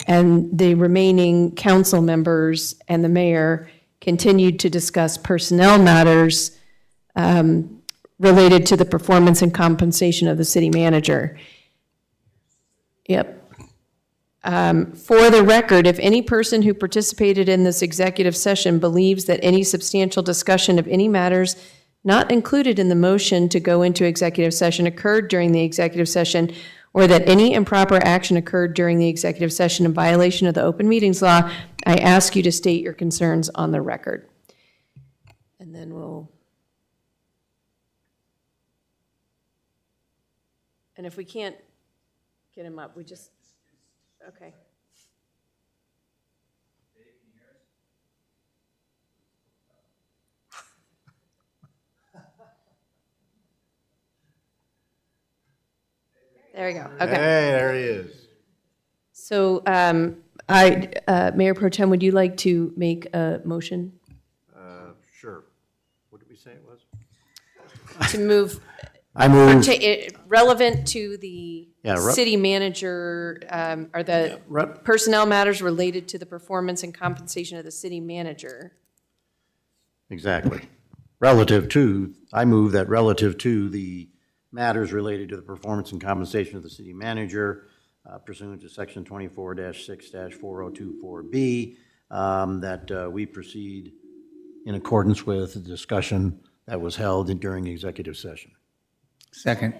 and the remaining council members and the mayor continued to discuss personnel matters related to the performance and compensation of the city manager. Yep. For the record, if any person who participated in this executive session believes that any substantial discussion of any matters not included in the motion to go into executive session occurred during the executive session, or that any improper action occurred during the executive session in violation of the open meetings law, I ask you to state your concerns on the record. And then we'll, and if we can't get him up, we just, okay. There we go, okay. Hey, there he is. So, Mayor Pro Tem, would you like to make a motion Sure. What did we say it was? to move? I move. Relevant to the Yeah, city manager, or the personnel matters related to the performance and compensation of the city manager. Exactly. I move that relative to the matters related to the performance and compensation of the city manager pursuant to section 24-6-4024B, that we proceed in accordance with the discussion that was held during the executive session. Second.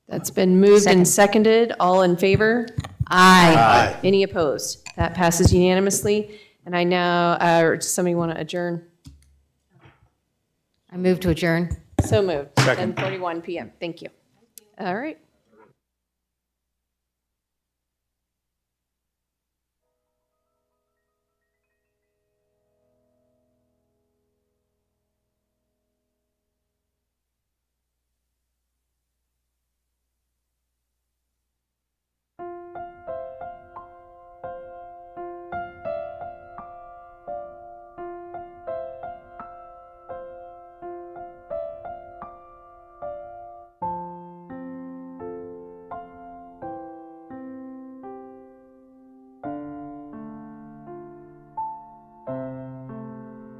That's been moved and seconded. All in favor? Aye. Any opposed? That passes unanimously. And I now, does somebody want to adjourn? I move to adjourn. So moved. Second. 10:41 PM. Thank you. All right.